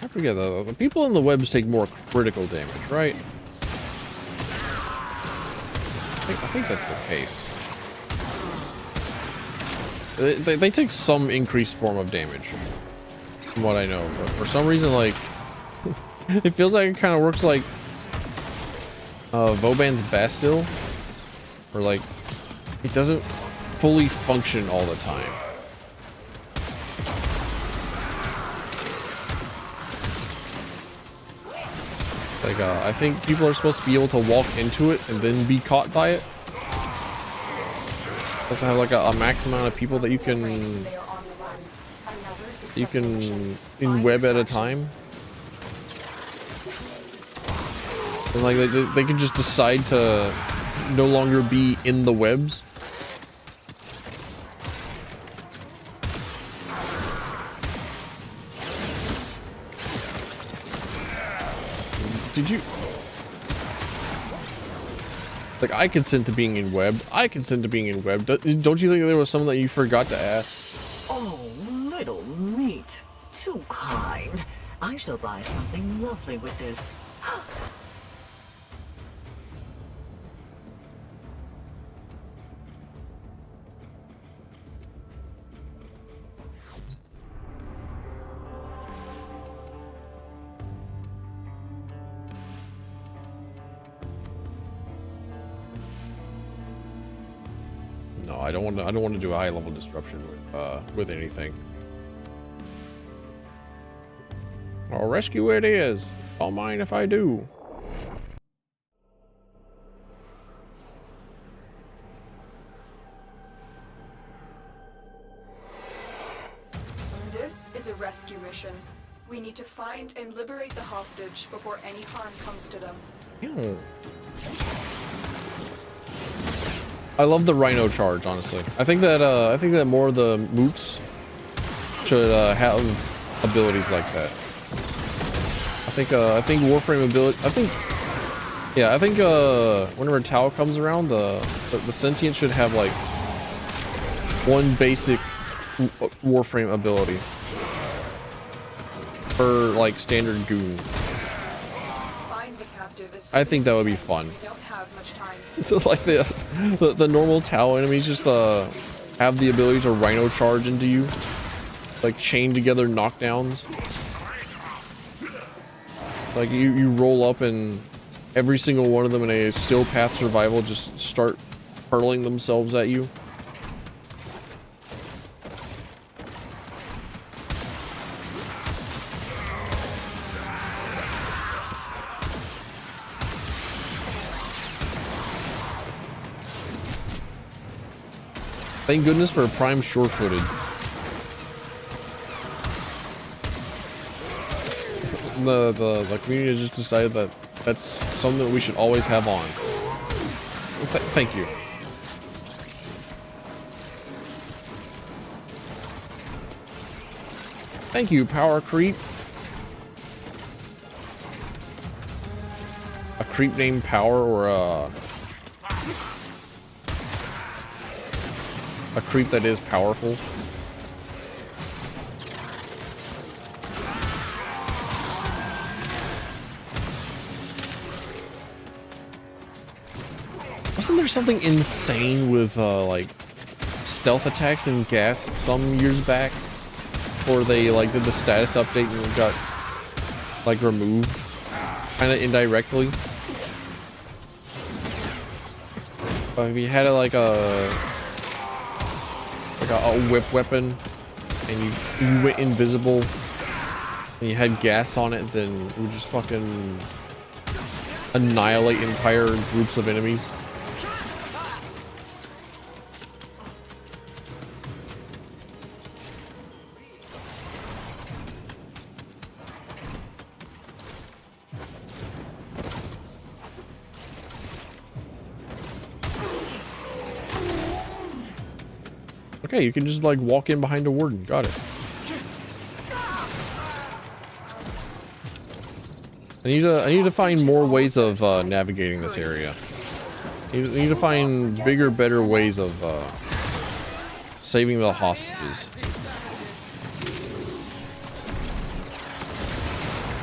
I forget though, the people in the webs take more critical damage, right? I think that's the case. They take some increased form of damage, from what I know, but for some reason, like, it feels like it kind of works like Vauban's Bastille, where like it doesn't fully function all the time. Like, I think people are supposed to be able to walk into it and then be caught by it. Also have like a max amount of people that you can in web at a time. And like they can just decide to no longer be in the webs. Did you? Like, I consent to being in web. I consent to being in web. Don't you think there was something that you forgot to ask? Oh, little meat. Too kind. I shall buy something lovely with this. No, I don't want to do a high level disruption with anything. I'll rescue it is. Don't mind if I do. This is a rescue mission. We need to find and liberate the hostage before any harm comes to them. Ew. I love the rhino charge, honestly. I think that more of the moops should have abilities like that. I think Warframe ability. I think whenever Tau comes around, the sentient should have like one basic Warframe ability for like standard goon. I think that would be fun. We don't have much time. So like the normal Tau enemies just have the ability to rhino charge into you. like chain together knockdowns. Like you roll up and every single one of them in a still path survival just start hurling themselves at you. Thank goodness for Prime sure-footed. The community just decided that that's something that we should always have on. Thank you. Thank you, power creep. A creep named Power, or a creep that is powerful. Wasn't there something insane with like stealth attacks in gas some years back, or they like did the status update and it got like removed kind of indirectly? But if you had like a whip weapon and you went invisible and you had gas on it, then it would just fucking annihilate entire groups of enemies. Okay, you can just like walk in behind a warden. Got it. I need to find more ways of navigating this area. I need to find bigger, better ways of saving the hostages.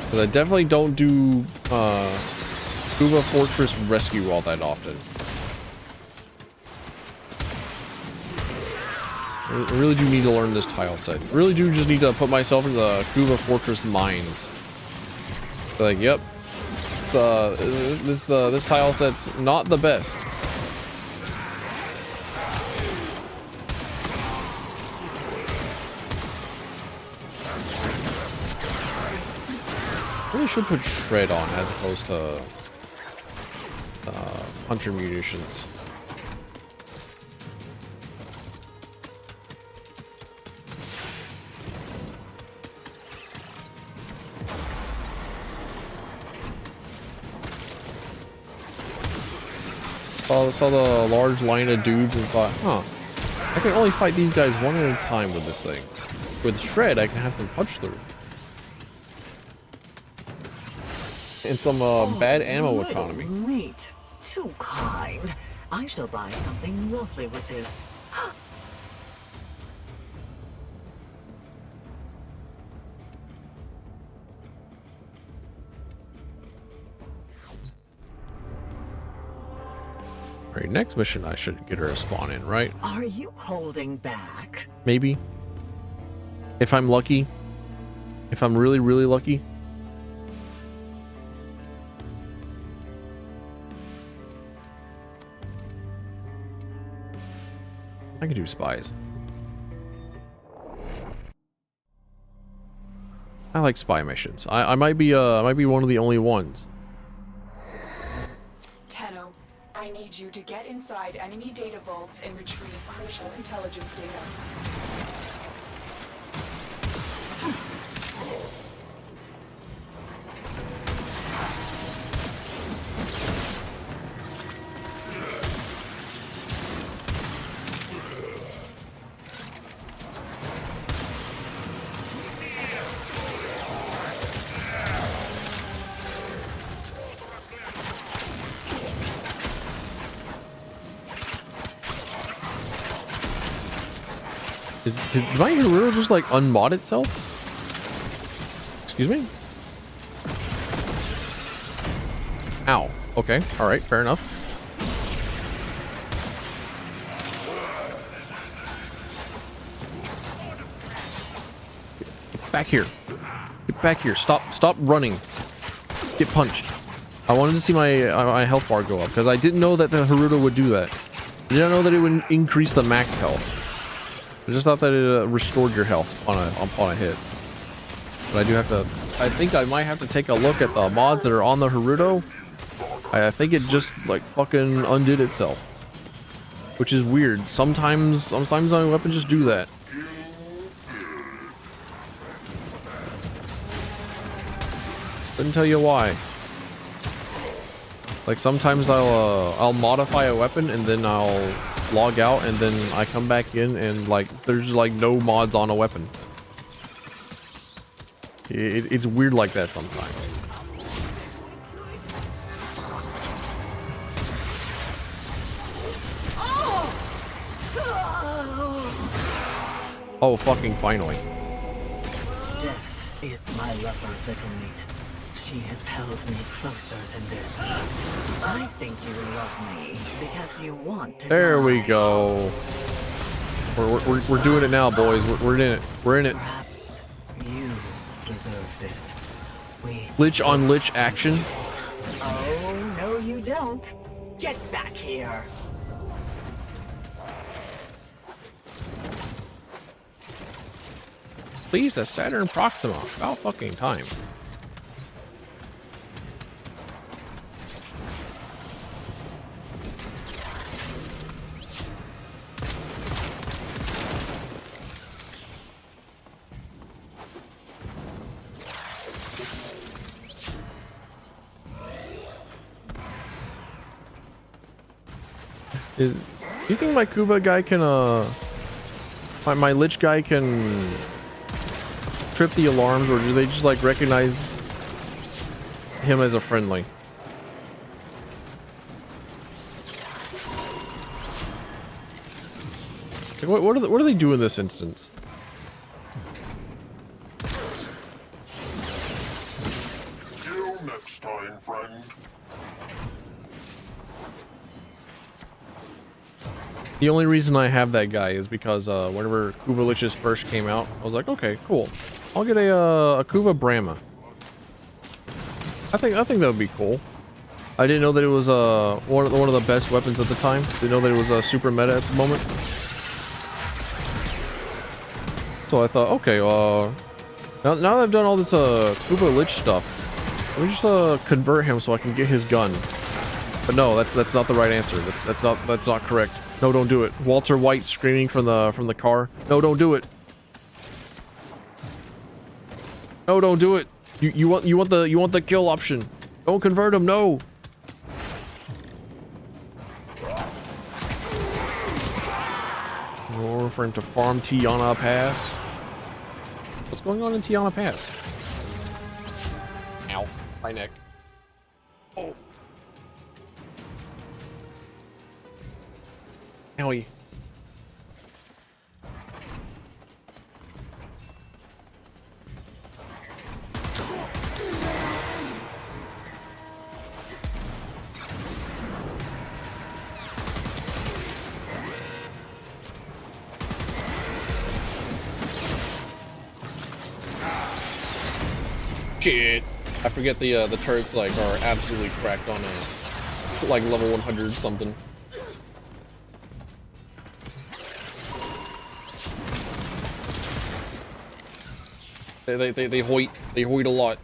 Because I definitely don't do Scuba Fortress Rescue all that often. I really do need to learn this tile set. I really do just need to put myself in the Scuba Fortress mines. Like, yep, this tile set's not the best. Really should put shred on as opposed to hunter munitions. Saw the large line of dudes and thought, huh, I can only fight these guys one at a time with this thing. With shred, I can have some punch through. And some bad ammo economy. Neat. Too kind. I shall buy something lovely with this. Alright, next mission I should get her a spawn in, right? Are you holding back? Maybe. If I'm lucky. If I'm really, really lucky. I can do spies. I like spy missions. I might be one of the only ones. Tenno, I need you to get inside enemy data vaults and retrieve crucial intelligence data. Did my hero just like unmod itself? Excuse me? Ow. Okay. Alright, fair enough. Back here. Get back here. Stop running. Get punched. I wanted to see my health bar go up because I didn't know that the Haruto would do that. I didn't know that it would increase the max health. I just thought that it restored your health on a hit. But I do have to. I think I might have to take a look at the mods that are on the Haruto. I think it just like fucking undid itself, which is weird. Sometimes my weapons just do that. Couldn't tell you why. Like sometimes I'll modify a weapon and then I'll log out and then I come back in and like there's like no mods on a weapon. It's weird like that sometimes. Oh, fucking finally. Death is my lover, little meat. She has held me closer than this. I think you love me because you want to There die. we go. We're doing it now, boys. We're in it. We're in it. Perhaps you deserve this. Lich on lich action. Oh, no you don't. Get back here. Please, the Saturn Proxima. About fucking time. Do you think my Kuva guy can my Lich guy can trip the alarms, or do they just like recognize him as a friendly? Like, what do they do in this instance? Till next time, friend. The only reason I have that guy is because whenever Kuva Liches first came out, I was like, okay, cool. I'll get a Kuva Brahma. I think that would be cool. I didn't know that it was one of the best weapons at the time. Didn't know that it was super meta at the moment. So I thought, okay, now that I've done all this Kuva Lich stuff, let me just convert him so I can get his gun. But no, that's not the right answer. That's not correct. No, don't do it. Walter White screaming from the car. No, don't do it. No, don't do it. You want the kill option. Don't convert him. No. Warframe to farm Tiana Pass. What's going on in Tiana Pass? Ow, my neck. Oh. Owie. Shit. I forget the turrets like are absolutely cracked on like level 100 something. They hoit a lot.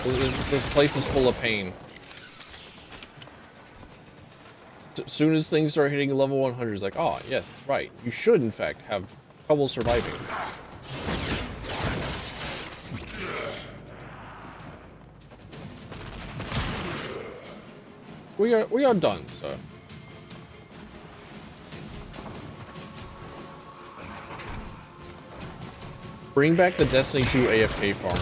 This place is full of pain. As soon as things start hitting level 100, it's like, oh yes, that's right. You should in fact have trouble surviving. We are done, so. Bring back the Destiny 2 AFK farm.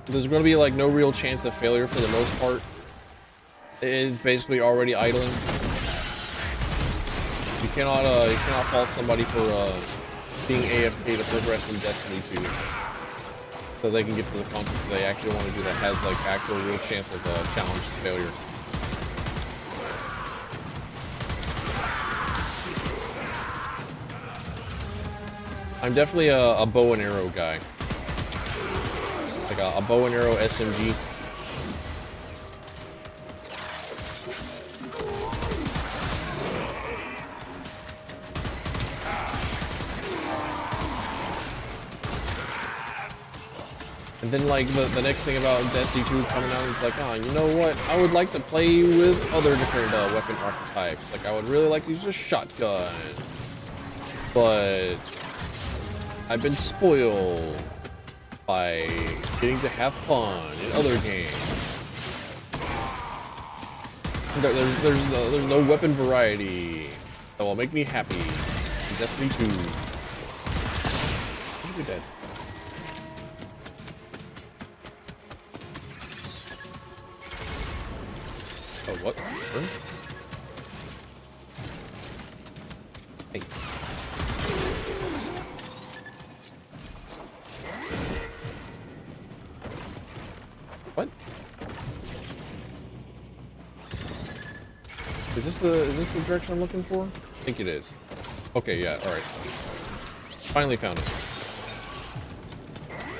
There's going to be like no real chance of failure for the most part. It is basically already idling. You cannot fault somebody for being AFK to progress in Destiny 2. So they can get to the content they actually want to do that has like actual real chance of challenge failure. I'm definitely a bow and arrow guy. Like a bow and arrow SMG. And then like the next thing about Destiny 2 coming out is like, oh, you know what? I would like to play with other different weapon archetypes. Like I would really like to use a shotgun. But I've been spoiled by getting to have fun in other games. There's no weapon variety that will make me happy in Destiny 2. You're dead. Oh, what? Hey. What? Is this the direction I'm looking for? I think it is. Okay, yeah, alright. Finally found it.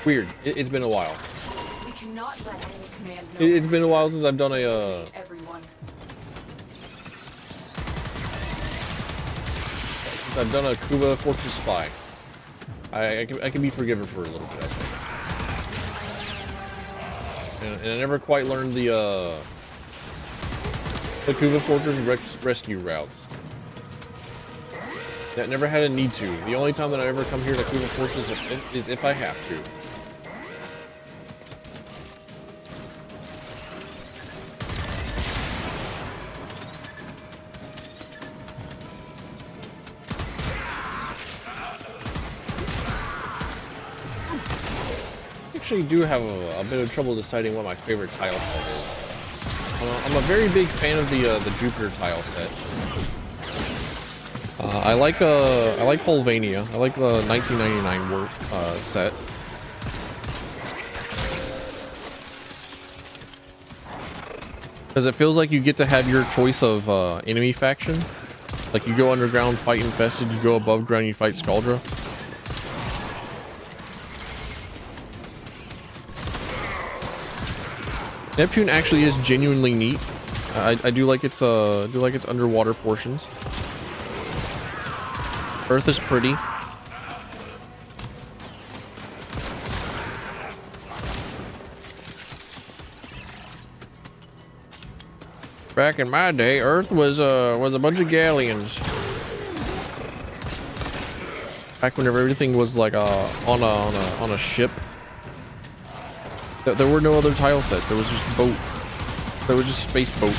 Weird. It's been a while. We cannot let enemy command know. It's been a while since I've done a Everyone. since I've done a Kuba Fortress Spy. I can be forgiven for a little bit, I think. And I never quite learned the Kuba Fortress rescue routes. That never had a need to. The only time that I ever come here to Kuba Fortress is if I have to. I actually do have a bit of trouble deciding what my favorite tile set is. I'm a very big fan of the Jupiter tile set. I like Hulvania. I like the 1999 set. Because it feels like you get to have your choice of enemy faction. Like you go underground, fight Infested. You go above ground, you fight Scaldra. Neptune actually is genuinely neat. I do like its underwater portions. Earth is pretty. Back in my day, Earth was a bunch of galleons. Back whenever everything was like on a ship. There were no other tile sets. There was just boat. There was just space boat.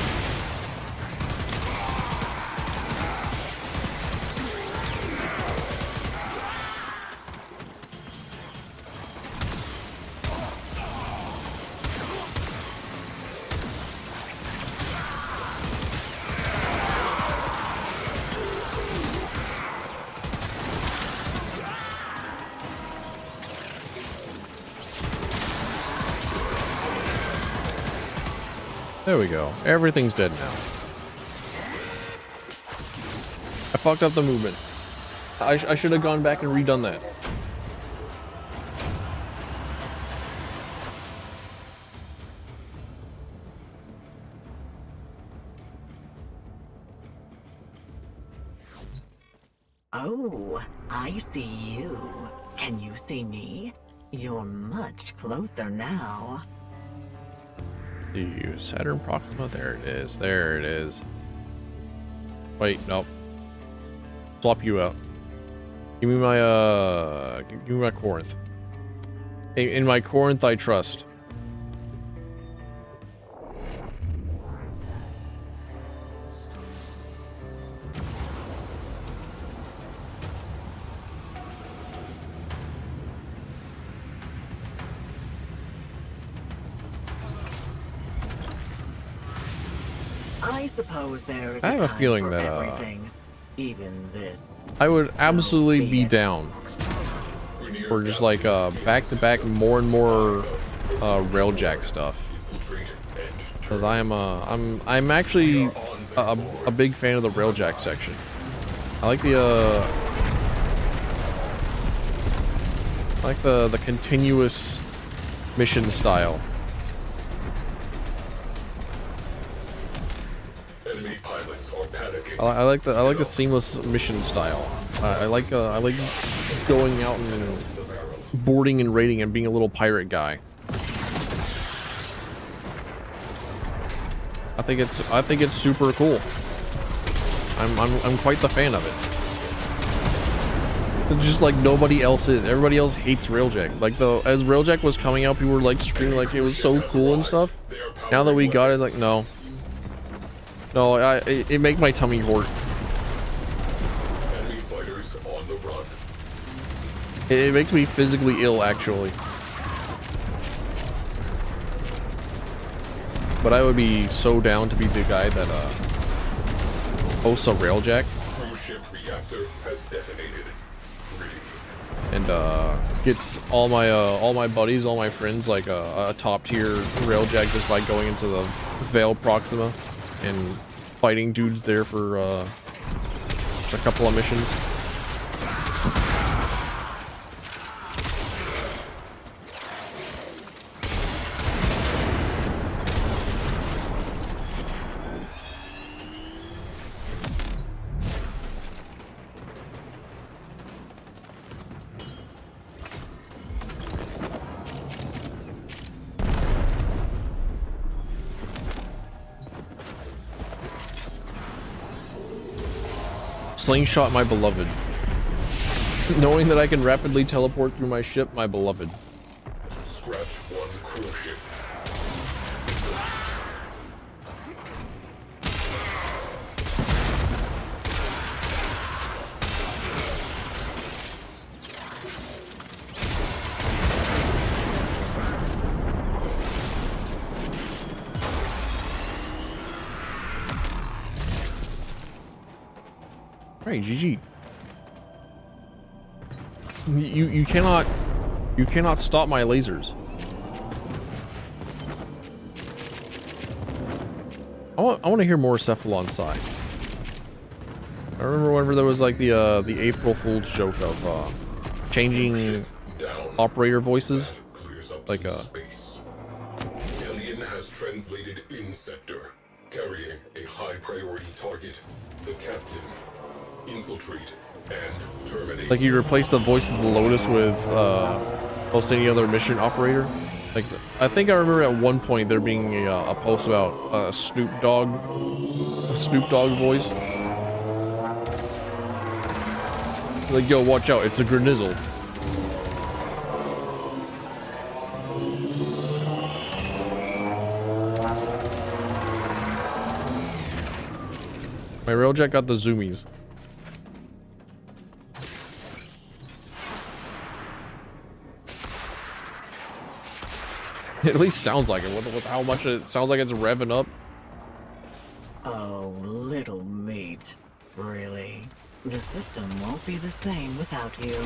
There we go. Everything's dead now. I fucked up the movement. I should have gone back and redone that. Oh, I see you. Can you see me? You're much closer now. The Saturn Proxima, there it is. There it is. Wait, nope. Swap you out. Give me my Corinth. In my Corinth I trust. I suppose there's I have a time feeling for that everything, even this. I would absolutely be be it. down for just like back-to-back more and more railjack stuff. Because I'm actually a big fan of the railjack section. I like the I like the continuous mission style. Enemy pilots are panicking. I like the seamless mission style. I like going out and boarding and raiding and being a little pirate guy. I think it's super cool. I'm quite the fan of it. It's just like nobody else is. Everybody else hates Railjack. Like as Railjack was coming out, people were like screaming like it was so cool and stuff. Now that we got it, it's like no, it make my tummy hurt. Enemy fighters on the run. It makes me physically ill, actually. But I would be so down to be the guy that hosts a Railjack. Cruise ship reactor has detonated. And gets all my buddies, all my friends like a top tier Railjack just by going into the Vale Proxima and fighting dudes there for just a couple of missions. Slingshot, my beloved. Knowing that I can rapidly teleport through my ship, my beloved. Scratch one cruise ship. Alright, GG. You cannot stop my lasers. I want to hear more Cephalon Psi. I remember whenever there was like the April Fool's joke of changing operator voices, like Space. Alien has translated in sector, carrying a high priority target. The captain. Infiltrate and terminate. like you replace the voice of the Lotus with almost any other mission operator. Like I think I remember at one point there being a post about a Snoop Dogg voice. Like, yo, watch out, it's a Grenizzle. My Railjack got the zoomies. It at least sounds like it. With how much it sounds like it's revving up. Oh, little meat. Really? The system won't be the same without you.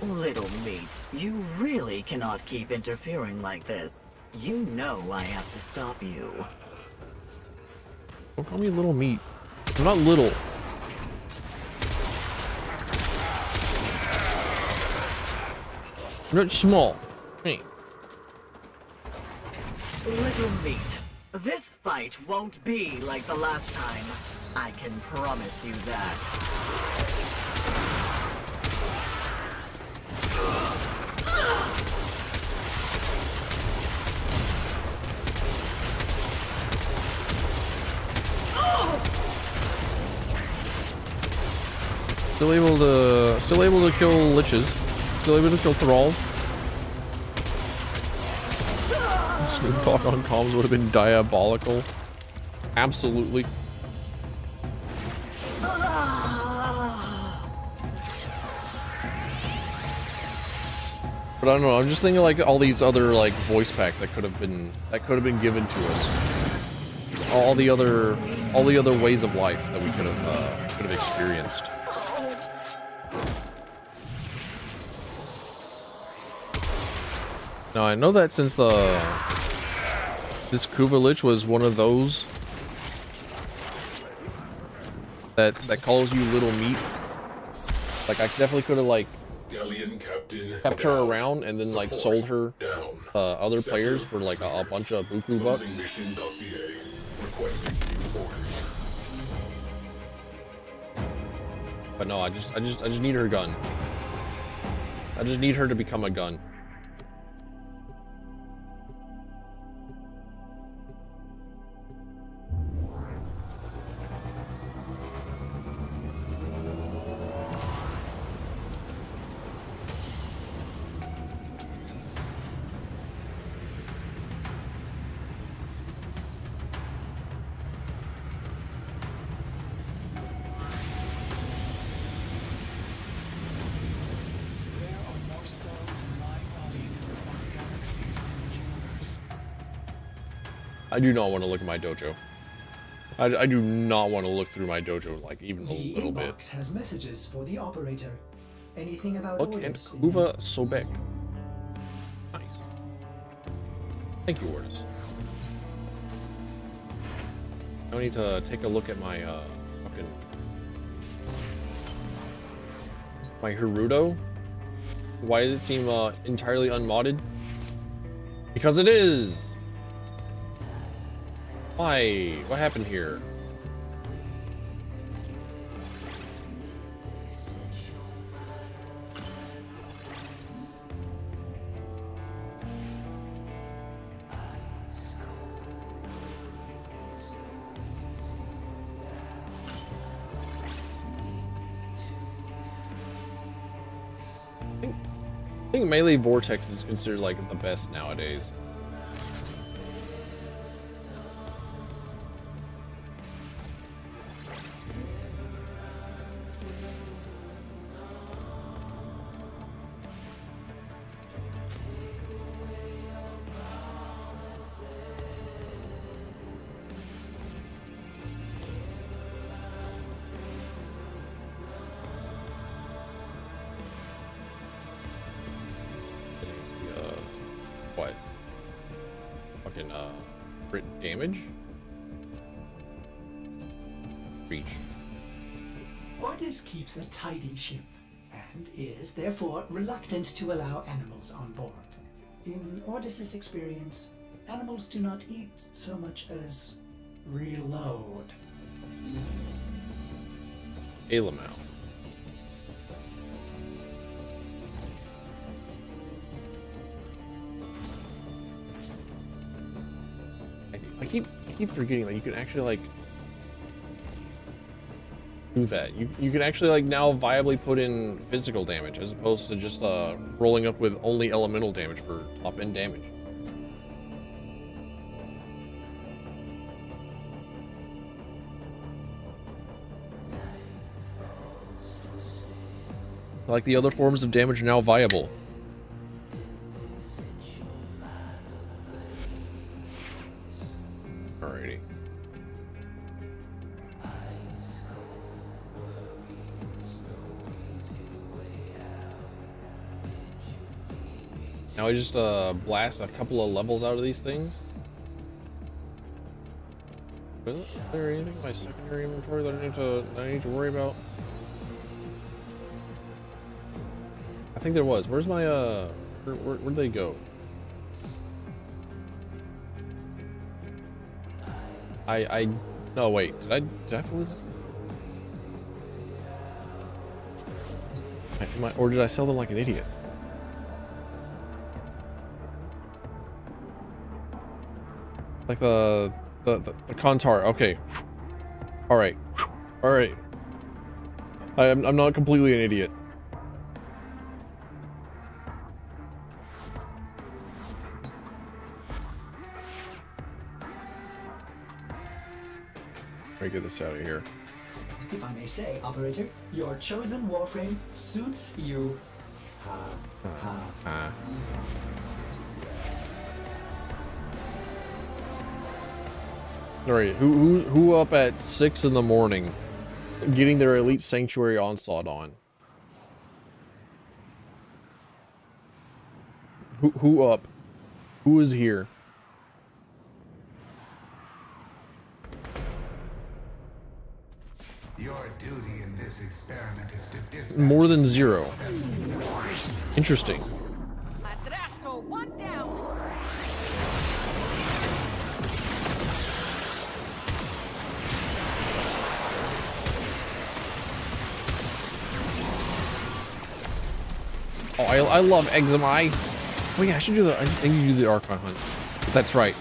Little meat, you really cannot keep interfering like this. You know I have to stop you. Don't call me little meat. I'm not little. I'm not small. Hey. Little meat, this fight won't be like the last time. I can promise you that. Still able to kill Liches. Still able to kill Thrall. Snoop Dogg on comms would have been diabolical. Absolutely. But I don't know. I'm just thinking like all these other like voice packs that could have been given to us. All the other ways of life that we could have experienced. Now I know that since this Kuva Lich was one of those that calls you little meat. Like I definitely could have like Galleon Captain kept her down. around and then like Support sold her down. other Sector players for like a bunch of buku bucks. closing mission dossier. Requesting orders. But no, I just need her gun. I just need her to become a gun. I do not want to look at my dojo. I do not want to look through my dojo like even a little bit. The inbox has messages for the operator. Anything about Look at orders? Kuva Sobek. Nice. Thank you, Orders. I need to take a look at my fucking my Hirudo. Why does it seem entirely unmodded? Because it is. Why? What happened here? I think melee vortex is considered like the best nowadays. What? Fucking crit damage? Reach. Orders keeps a tidy ship and is therefore reluctant to allow animals on board. In Ordis' experience, animals do not eat so much as reload. Alamau. I keep forgetting that you can actually like do that. You can actually like now viably put in physical damage as opposed to just rolling up with only elemental damage for top end damage. Like the other forms of damage are now viable. Alrighty. Now I just blast a couple of levels out of these things. Is there anything in my secondary inventory that I need to worry about? I think there was. Where's my where'd they go? No wait, did I fully? Or did I sell them like an idiot? Like the Contar. Okay. All right. All right. I'm not completely an idiot. Let me get this out of here. If I may say, operator, your chosen Warframe suits you. Ha ha. Alright, who up at 6 in the morning getting their Elite Sanctuary Onslaught on? Who up? Who is here? Your duty in this experiment is to dispatch More than 0. Interesting. Madrazo, one down. Oh, I love Examai. Oh yeah, I should do the. I think you do the Archon hunt. That's right.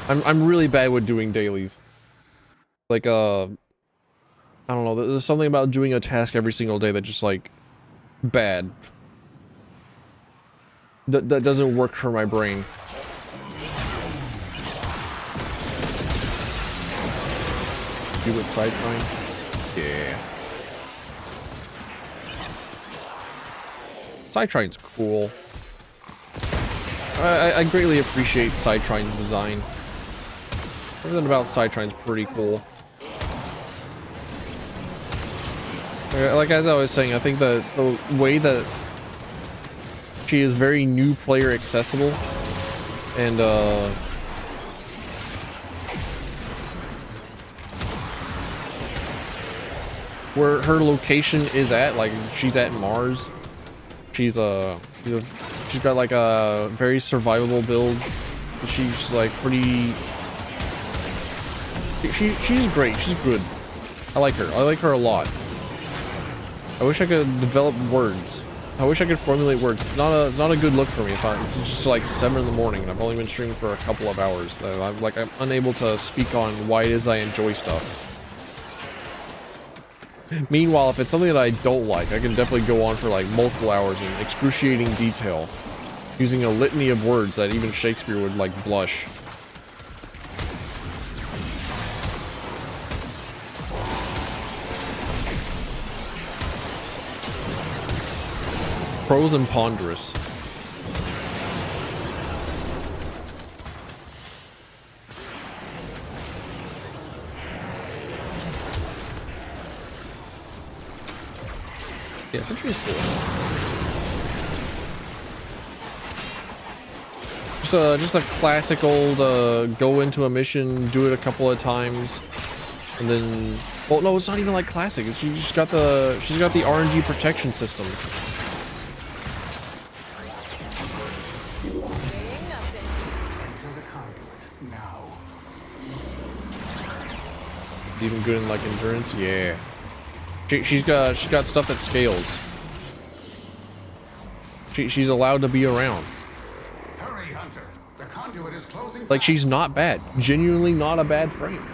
I'm really bad with doing dailies. Like I don't know. There's something about doing a task every single day that just like bad. That doesn't work for my brain. Do it sideline. Yeah. Sidetrine's cool. I greatly appreciate Sidetrine's design. Everything about Sidetrine's pretty cool. Like as I was saying, I think the way that she is very new player accessible, and where her location is at, like she's at Mars. She's got like a very survivable build. She's like pretty. She's great. She's good. I like her. I like her a lot. I wish I could develop words. I wish I could formulate words. It's not a good look for me. It's just like 7 in the morning, and I've only been streaming for a couple of hours. So I'm unable to speak on why it is I enjoy stuff. Meanwhile, if it's something that I don't like, I can definitely go on for like multiple hours in excruciating detail, using a litany of words that even Shakespeare would like blush. Prose and ponderous. Yeah, Sentry is cool. Just a classic old go into a mission, do it a couple of times, and then. Well, no, it's not even like classic. She's got the RNG protection systems. Even good in like endurance, yeah. She's got stuff that scales. She's allowed to be around. Hurry, Hunter. The conduit is closing. Like she's not bad. Genuinely not a bad frame.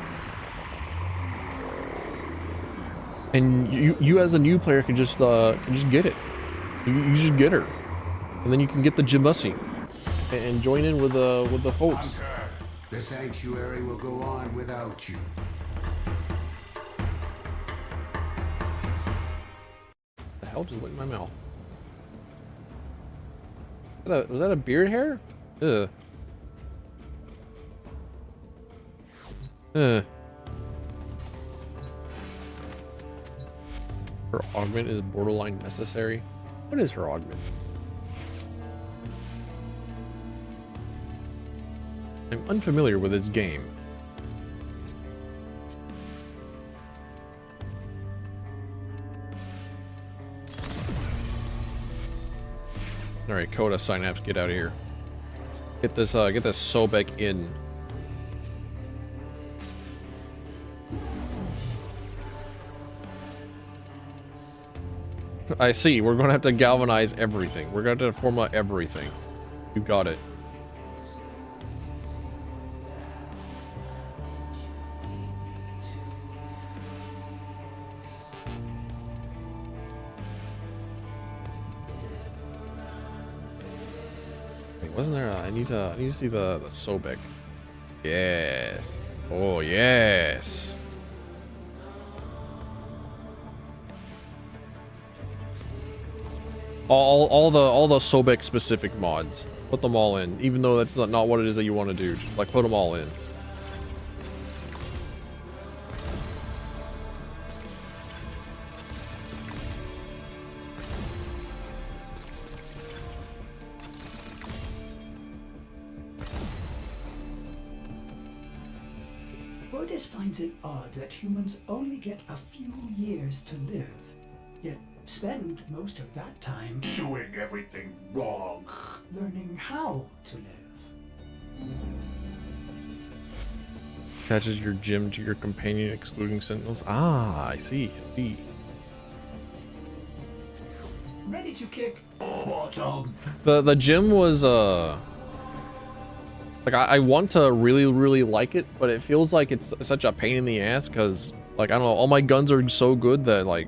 And you as a new player can just get it. You just get her, and then you can get the Jamussy and join in with the folks. Hunter, the sanctuary will go on without you. The hell just went in my mouth? Was that a beard hair? Ugh. Her augment is borderline necessary. What is her augment? I'm unfamiliar with its game. All right, Coda Synapse, get out of here. Get this Sobek in. I see. We're gonna have to galvanize everything. We're gonna have to format everything. You got it. Wait, wasn't there? I need to see the Sobek. Yes. Oh yes. All the Sobek specific mods. Put them all in, even though that's not what it is that you want to do. Just, like, put them all in. Otis finds it odd that humans only get a few years to live, yet spend most of that time Doing everything wrong. learning how to live. Attaches your gym to your companion, excluding sentinels. Ah, I see. I see. Ready to kick Bottom. The gym was like I want to really like it, but it feels like it's such a pain in the ass because like I don't know, all my guns are so good that like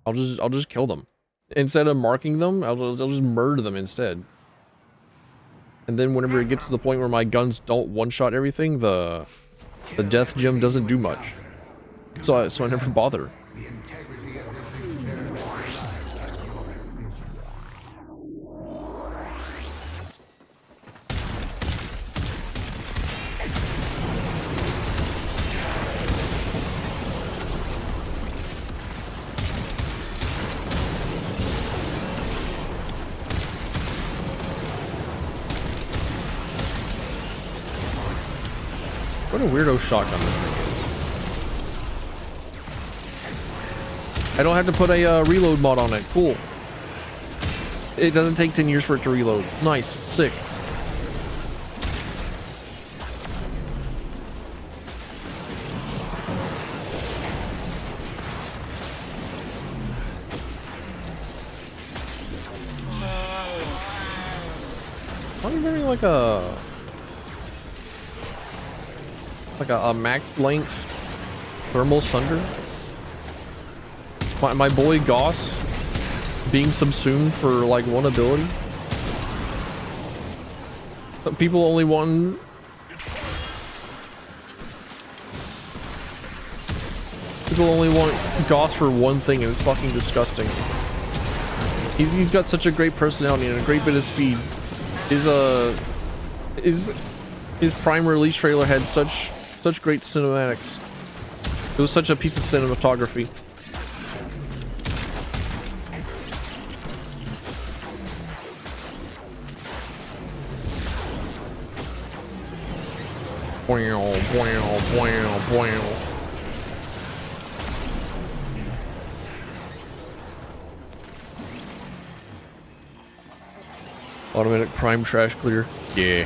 I'll just kill them instead of marking them. I'll just murder them instead. And then whenever it gets to the point where my guns don't one-shot everything, the death gem doesn't do much. So I never bother. The integrity of this experiment relies on your What a weirdo shotgun this thing is. I don't have to put a reload mod on it. Cool. It doesn't take 10 years for it to reload. Nice. Sick. Why are you wearing like a max length thermal sunder? My boy Goss being subsumed for like one ability. But people only want Goss for one thing, and it's fucking disgusting. He's got such a great personality and a great bit of speed. His prime release trailer had such great cinematics. It was such a piece of cinematography. Automatic prime trash clear. Yeah.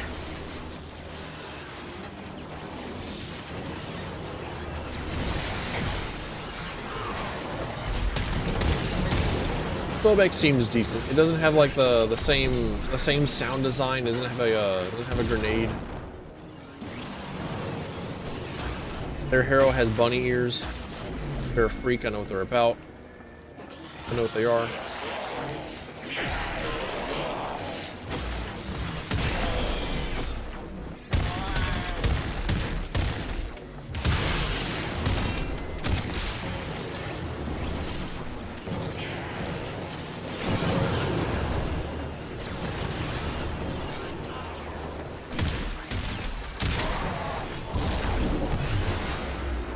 Throwback seems decent. It doesn't have like the same sound design. Doesn't have a grenade. Their hero has bunny ears. They're a freak. I know what they're about. I know what they are.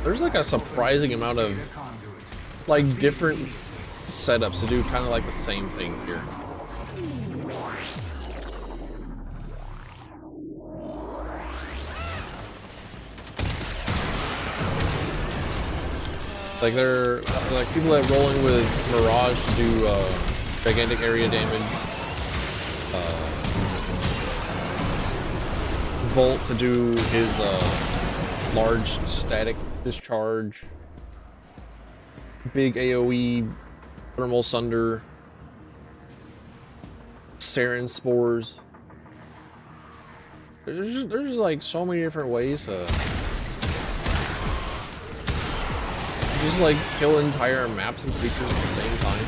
There's like a surprising amount of like different setups to do kind of like the same thing here. Like they're like people that are rolling with Mirage to do gigantic area damage. Volt to do his large static discharge, big AoE, thermal sunder, sarin spores. There's like so many different ways to just like kill entire maps and creatures at the same time.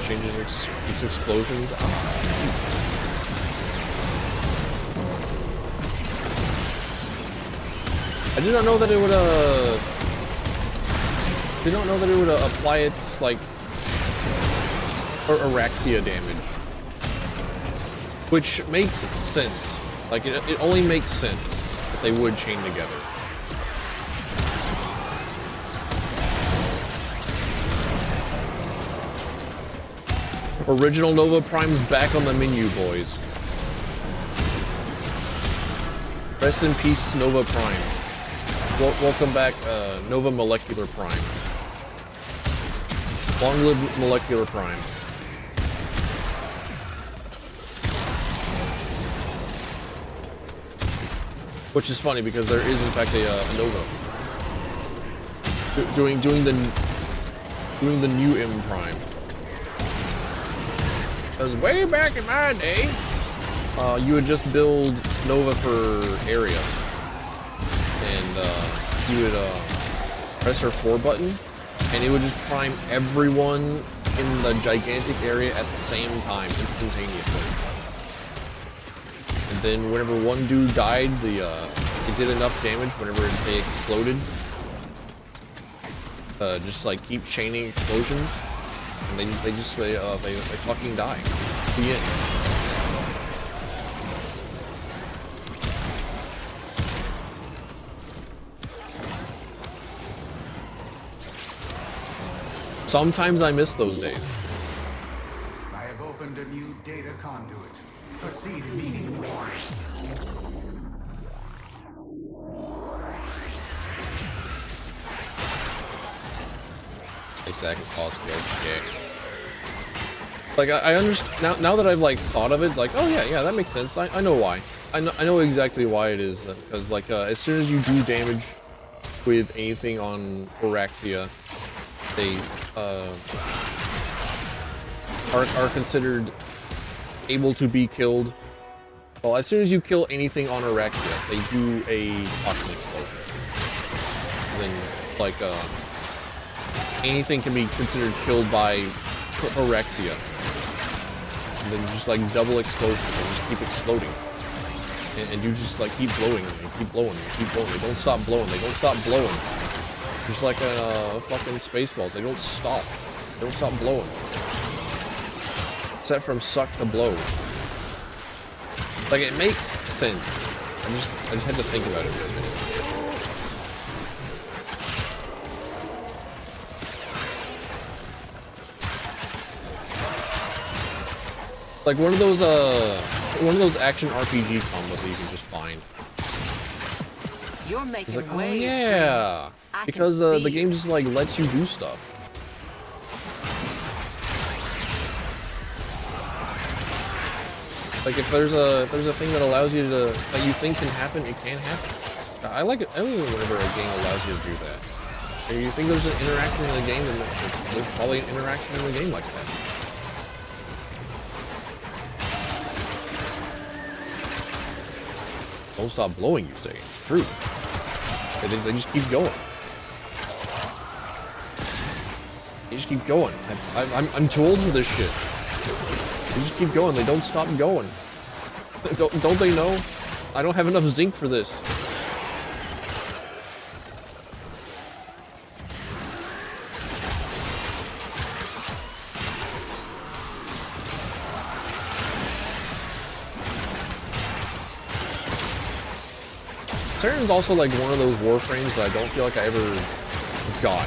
Changing these explosions. I did not know that it would apply its like or Araxia damage, which makes sense. Like it only makes sense that they would chain together. Original Nova Prime's back on the menu, boys. Rest in peace, Nova Prime. Welcome back, Nova Molecular Prime. Long live Molecular Prime. Which is funny because there is in fact a Nova doing the new M Prime. Because way back in my day, you would just build Nova for area, and you would press R4 button, and it would just prime everyone in the gigantic area at the same time, instantaneously. And then whenever one dude died, it did enough damage whenever they exploded. Just like keep chaining explosions, and they fucking die. The end. Sometimes I miss those days. I have opened a new data conduit. Proceed immediately. Stack of possible. Yeah. Like I understand now that I've like thought of it, it's like, oh yeah, that makes sense. I know why. I know exactly why it is, because like as soon as you do damage with anything on Oraxia, they are considered able to be killed. Well, as soon as you kill anything on Oraxia, they do a toxin explosion. And then like anything can be considered killed by Orexia. And then just like double explosion and just keep exploding. And you just like keep blowing and keep blowing and keep blowing. They don't stop blowing. They don't stop blowing. Just like fucking Spaceballs. They don't stop. They don't stop blowing. Except from suck to blow. Like it makes sense. I just had to think about it for a minute. Like one of those action RPG combos that you can just find. You're making It's like, oh yeah, because the game just like lets you do stuff. Like if there's a thing that allows you to that you think can happen, it can happen. I like it. I mean, whenever a game allows you to do that. If you think there's an interaction in the game, then there's probably an interaction in the game like that. Don't stop blowing, you say. It's true. They just keep going. They just keep going. I'm too old for this shit. They just keep going. They don't stop going. Don't they know? I don't have enough zinc for this. Terran's also like one of those Warframes that I don't feel like I ever got.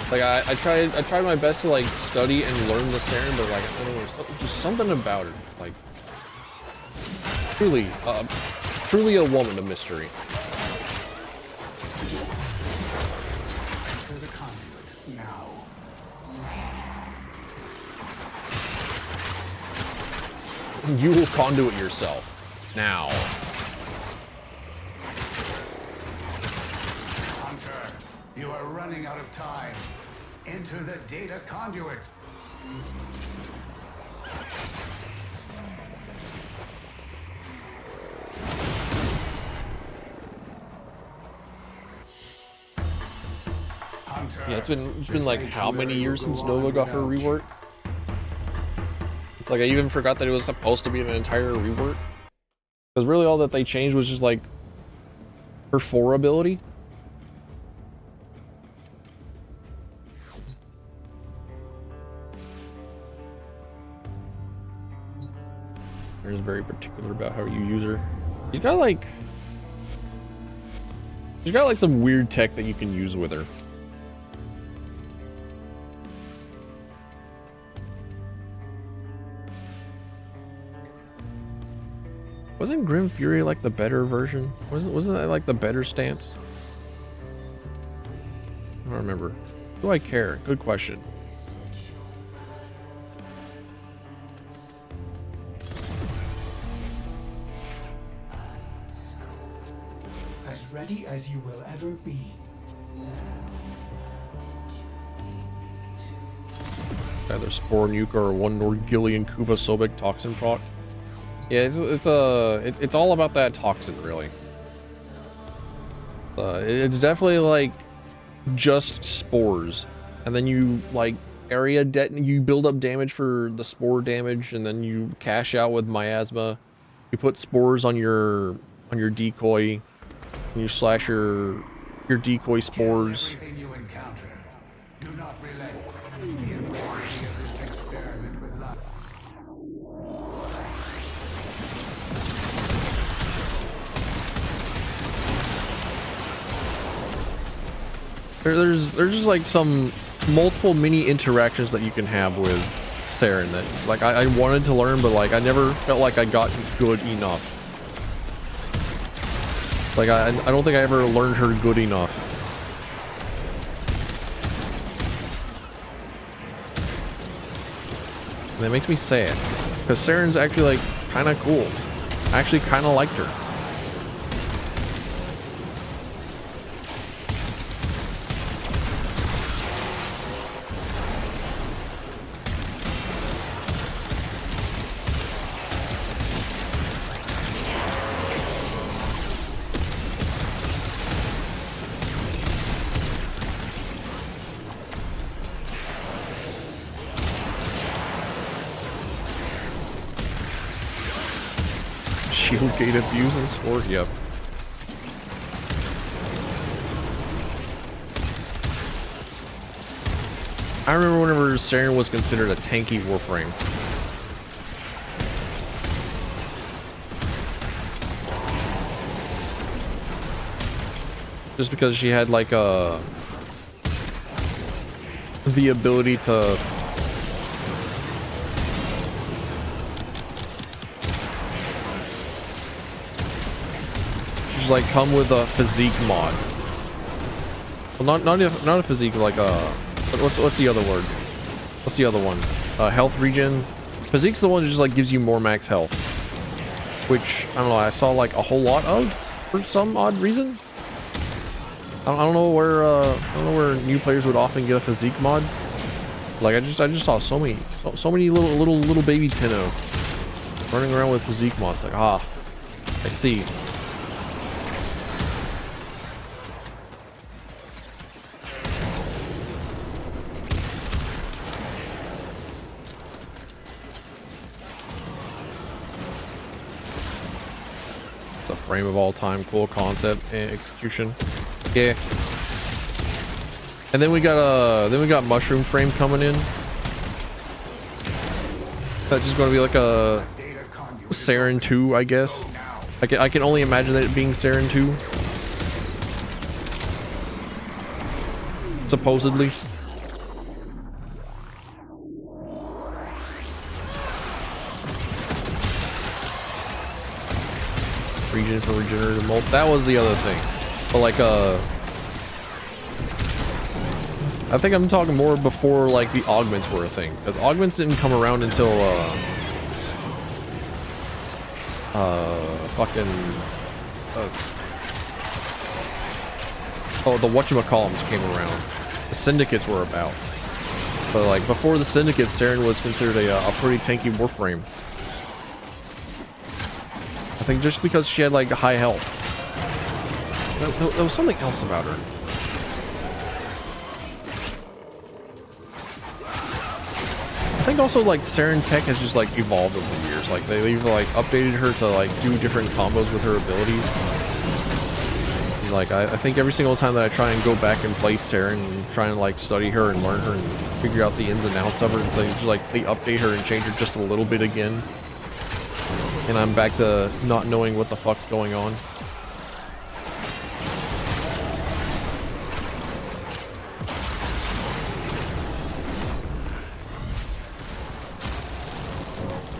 Like I tried my best to like study and learn the Saren, but like I don't know, just something about it. Like truly a woman of mystery. Enter the conduit now. You will conduit yourself now. You are running out of time. Enter the data conduit. Hunter, Yeah, it's been like how many years since Nova got her rework? It's like I even forgot that it was supposed to be an entire rework. Because really all that they changed was just like her 4 ability. Is very particular about how you use her. She's got like some weird tech that you can use with her. Wasn't Grim Fury like the better version? Wasn't that like the better stance? I don't remember. Do I care? Good question. As ready as you will ever be. Either Spore Nuka or one Norgillian Kuva Sobek toxin proc. Yeah, it's all about that toxin, really. It's definitely like just spores, and then you like you build up damage for the spore damage, and then you cash out with miasma. You put spores on your decoy, and you slash your decoy spores. Everything you encounter. Do not relent. The integrity of this experiment with life. There's just like some multiple mini interactions that you can have with Saren that like I wanted to learn, but like I never felt like I got good enough. Like I don't think I ever learned her good enough. And that makes me sad, because Saren's actually like kind of cool. I actually kind of liked her. Shield gate abuse and sport, yep. I remember whenever Saren was considered a tanky Warframe. Just because she had like the ability to like come with a physique mod. Well, not a physique, like a what's the other word? What's the other one? Health regen. Physique's the one that just like gives you more max health, which I don't know. I saw like a whole lot of for some odd reason. I don't know where new players would often get a physique mod. Like I just saw so many little baby Tenno running around with physique mods. Like I see. Frame of all time, cool concept and execution. Yeah. And then we got mushroom frame coming in. That's just going to be like a Saren 2, I guess. I can only imagine that it being Saren 2. Supposedly. Region for regenerative molt. That was the other thing. But like I think I'm talking more before like the augments were a thing, because augments didn't come around until the whatchamacallums came around. The syndicates were about. But like before the syndicates, Saren was considered a pretty tanky Warframe. I think just because she had like high health. There was something else about her. I think also like Saren tech has just like evolved over the years. Like they've like updated her to like do different combos with her abilities. And, like I think every single time that I try and go back and play Saren and try and like study her and learn her and figure out the ins and outs of her, they just like they update her and change her just a little bit again. And I'm back to not knowing what the fuck's going on.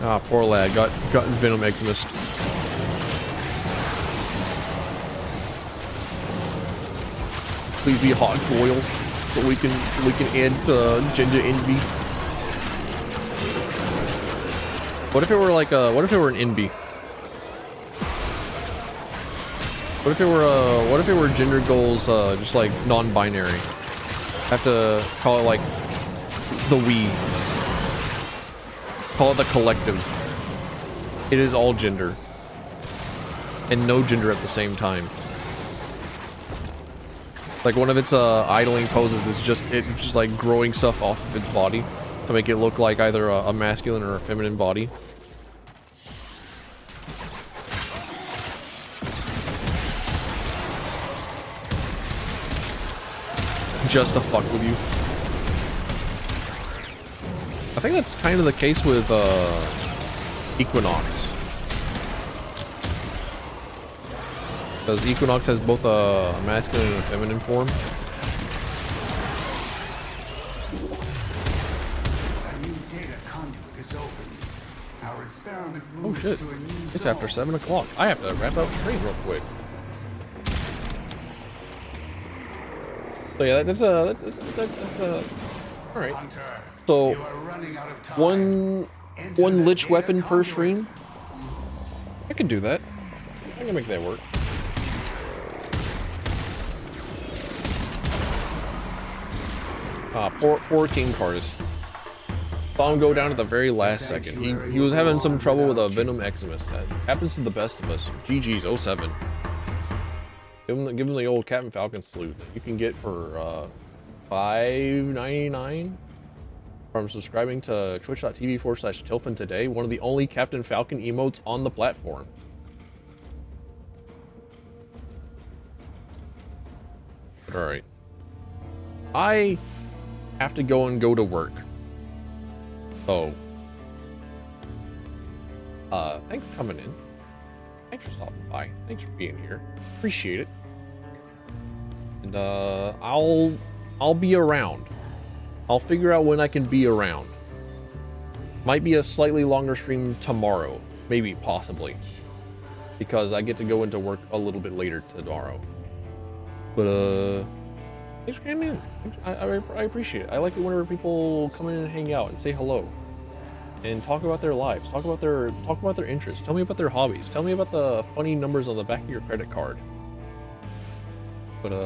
Ah, poor lad got Venom Eximus. Please be hot boiled so we can add to gender envy. What if it were like what if it were an NB? What if it were gender goals just like non-binary? Have to call it like the we. Call it the collective. It is all gender. And no gender at the same time. Like one of its idling poses is just like growing stuff off of its body to make it look like either a masculine or a feminine body. Just to fuck with you. I think that's kind of the case with Equinox. Because Equinox has both a masculine and a feminine form. A new data conduit is open. Our experiment Oh moves shit. to a new It's zone. after 7 o'clock. I have to wrap up the stream real quick. So yeah, that's all right. Hunter, So you are running out of time. one Enter the lich data weapon per conduit. stream. I can do that. I can make that work. Poor King Cardis. Saw him go down at the very last second. He was having some trouble with a Venom Eximus. That happens to the best of us. GG's 07. Give him the old Captain Falcon salute that you can get for $5.99 from subscribing to twitch.tv/Tilfin today. One of the only Captain Falcon emotes on the platform. But all right, I have to go to work. So, thanks for coming in. Thanks for stopping by. Thanks for being here. Appreciate it. And I'll be around. I'll figure out when I can be around. Might be a slightly longer stream tomorrow, maybe, possibly, because I get to go into work a little bit later tomorrow. But thanks for coming in. I appreciate it. I like it whenever people come in and hang out and say hello and talk about their lives, talk about their interests, tell me about their hobbies, tell me about the funny numbers on the back of your credit card. But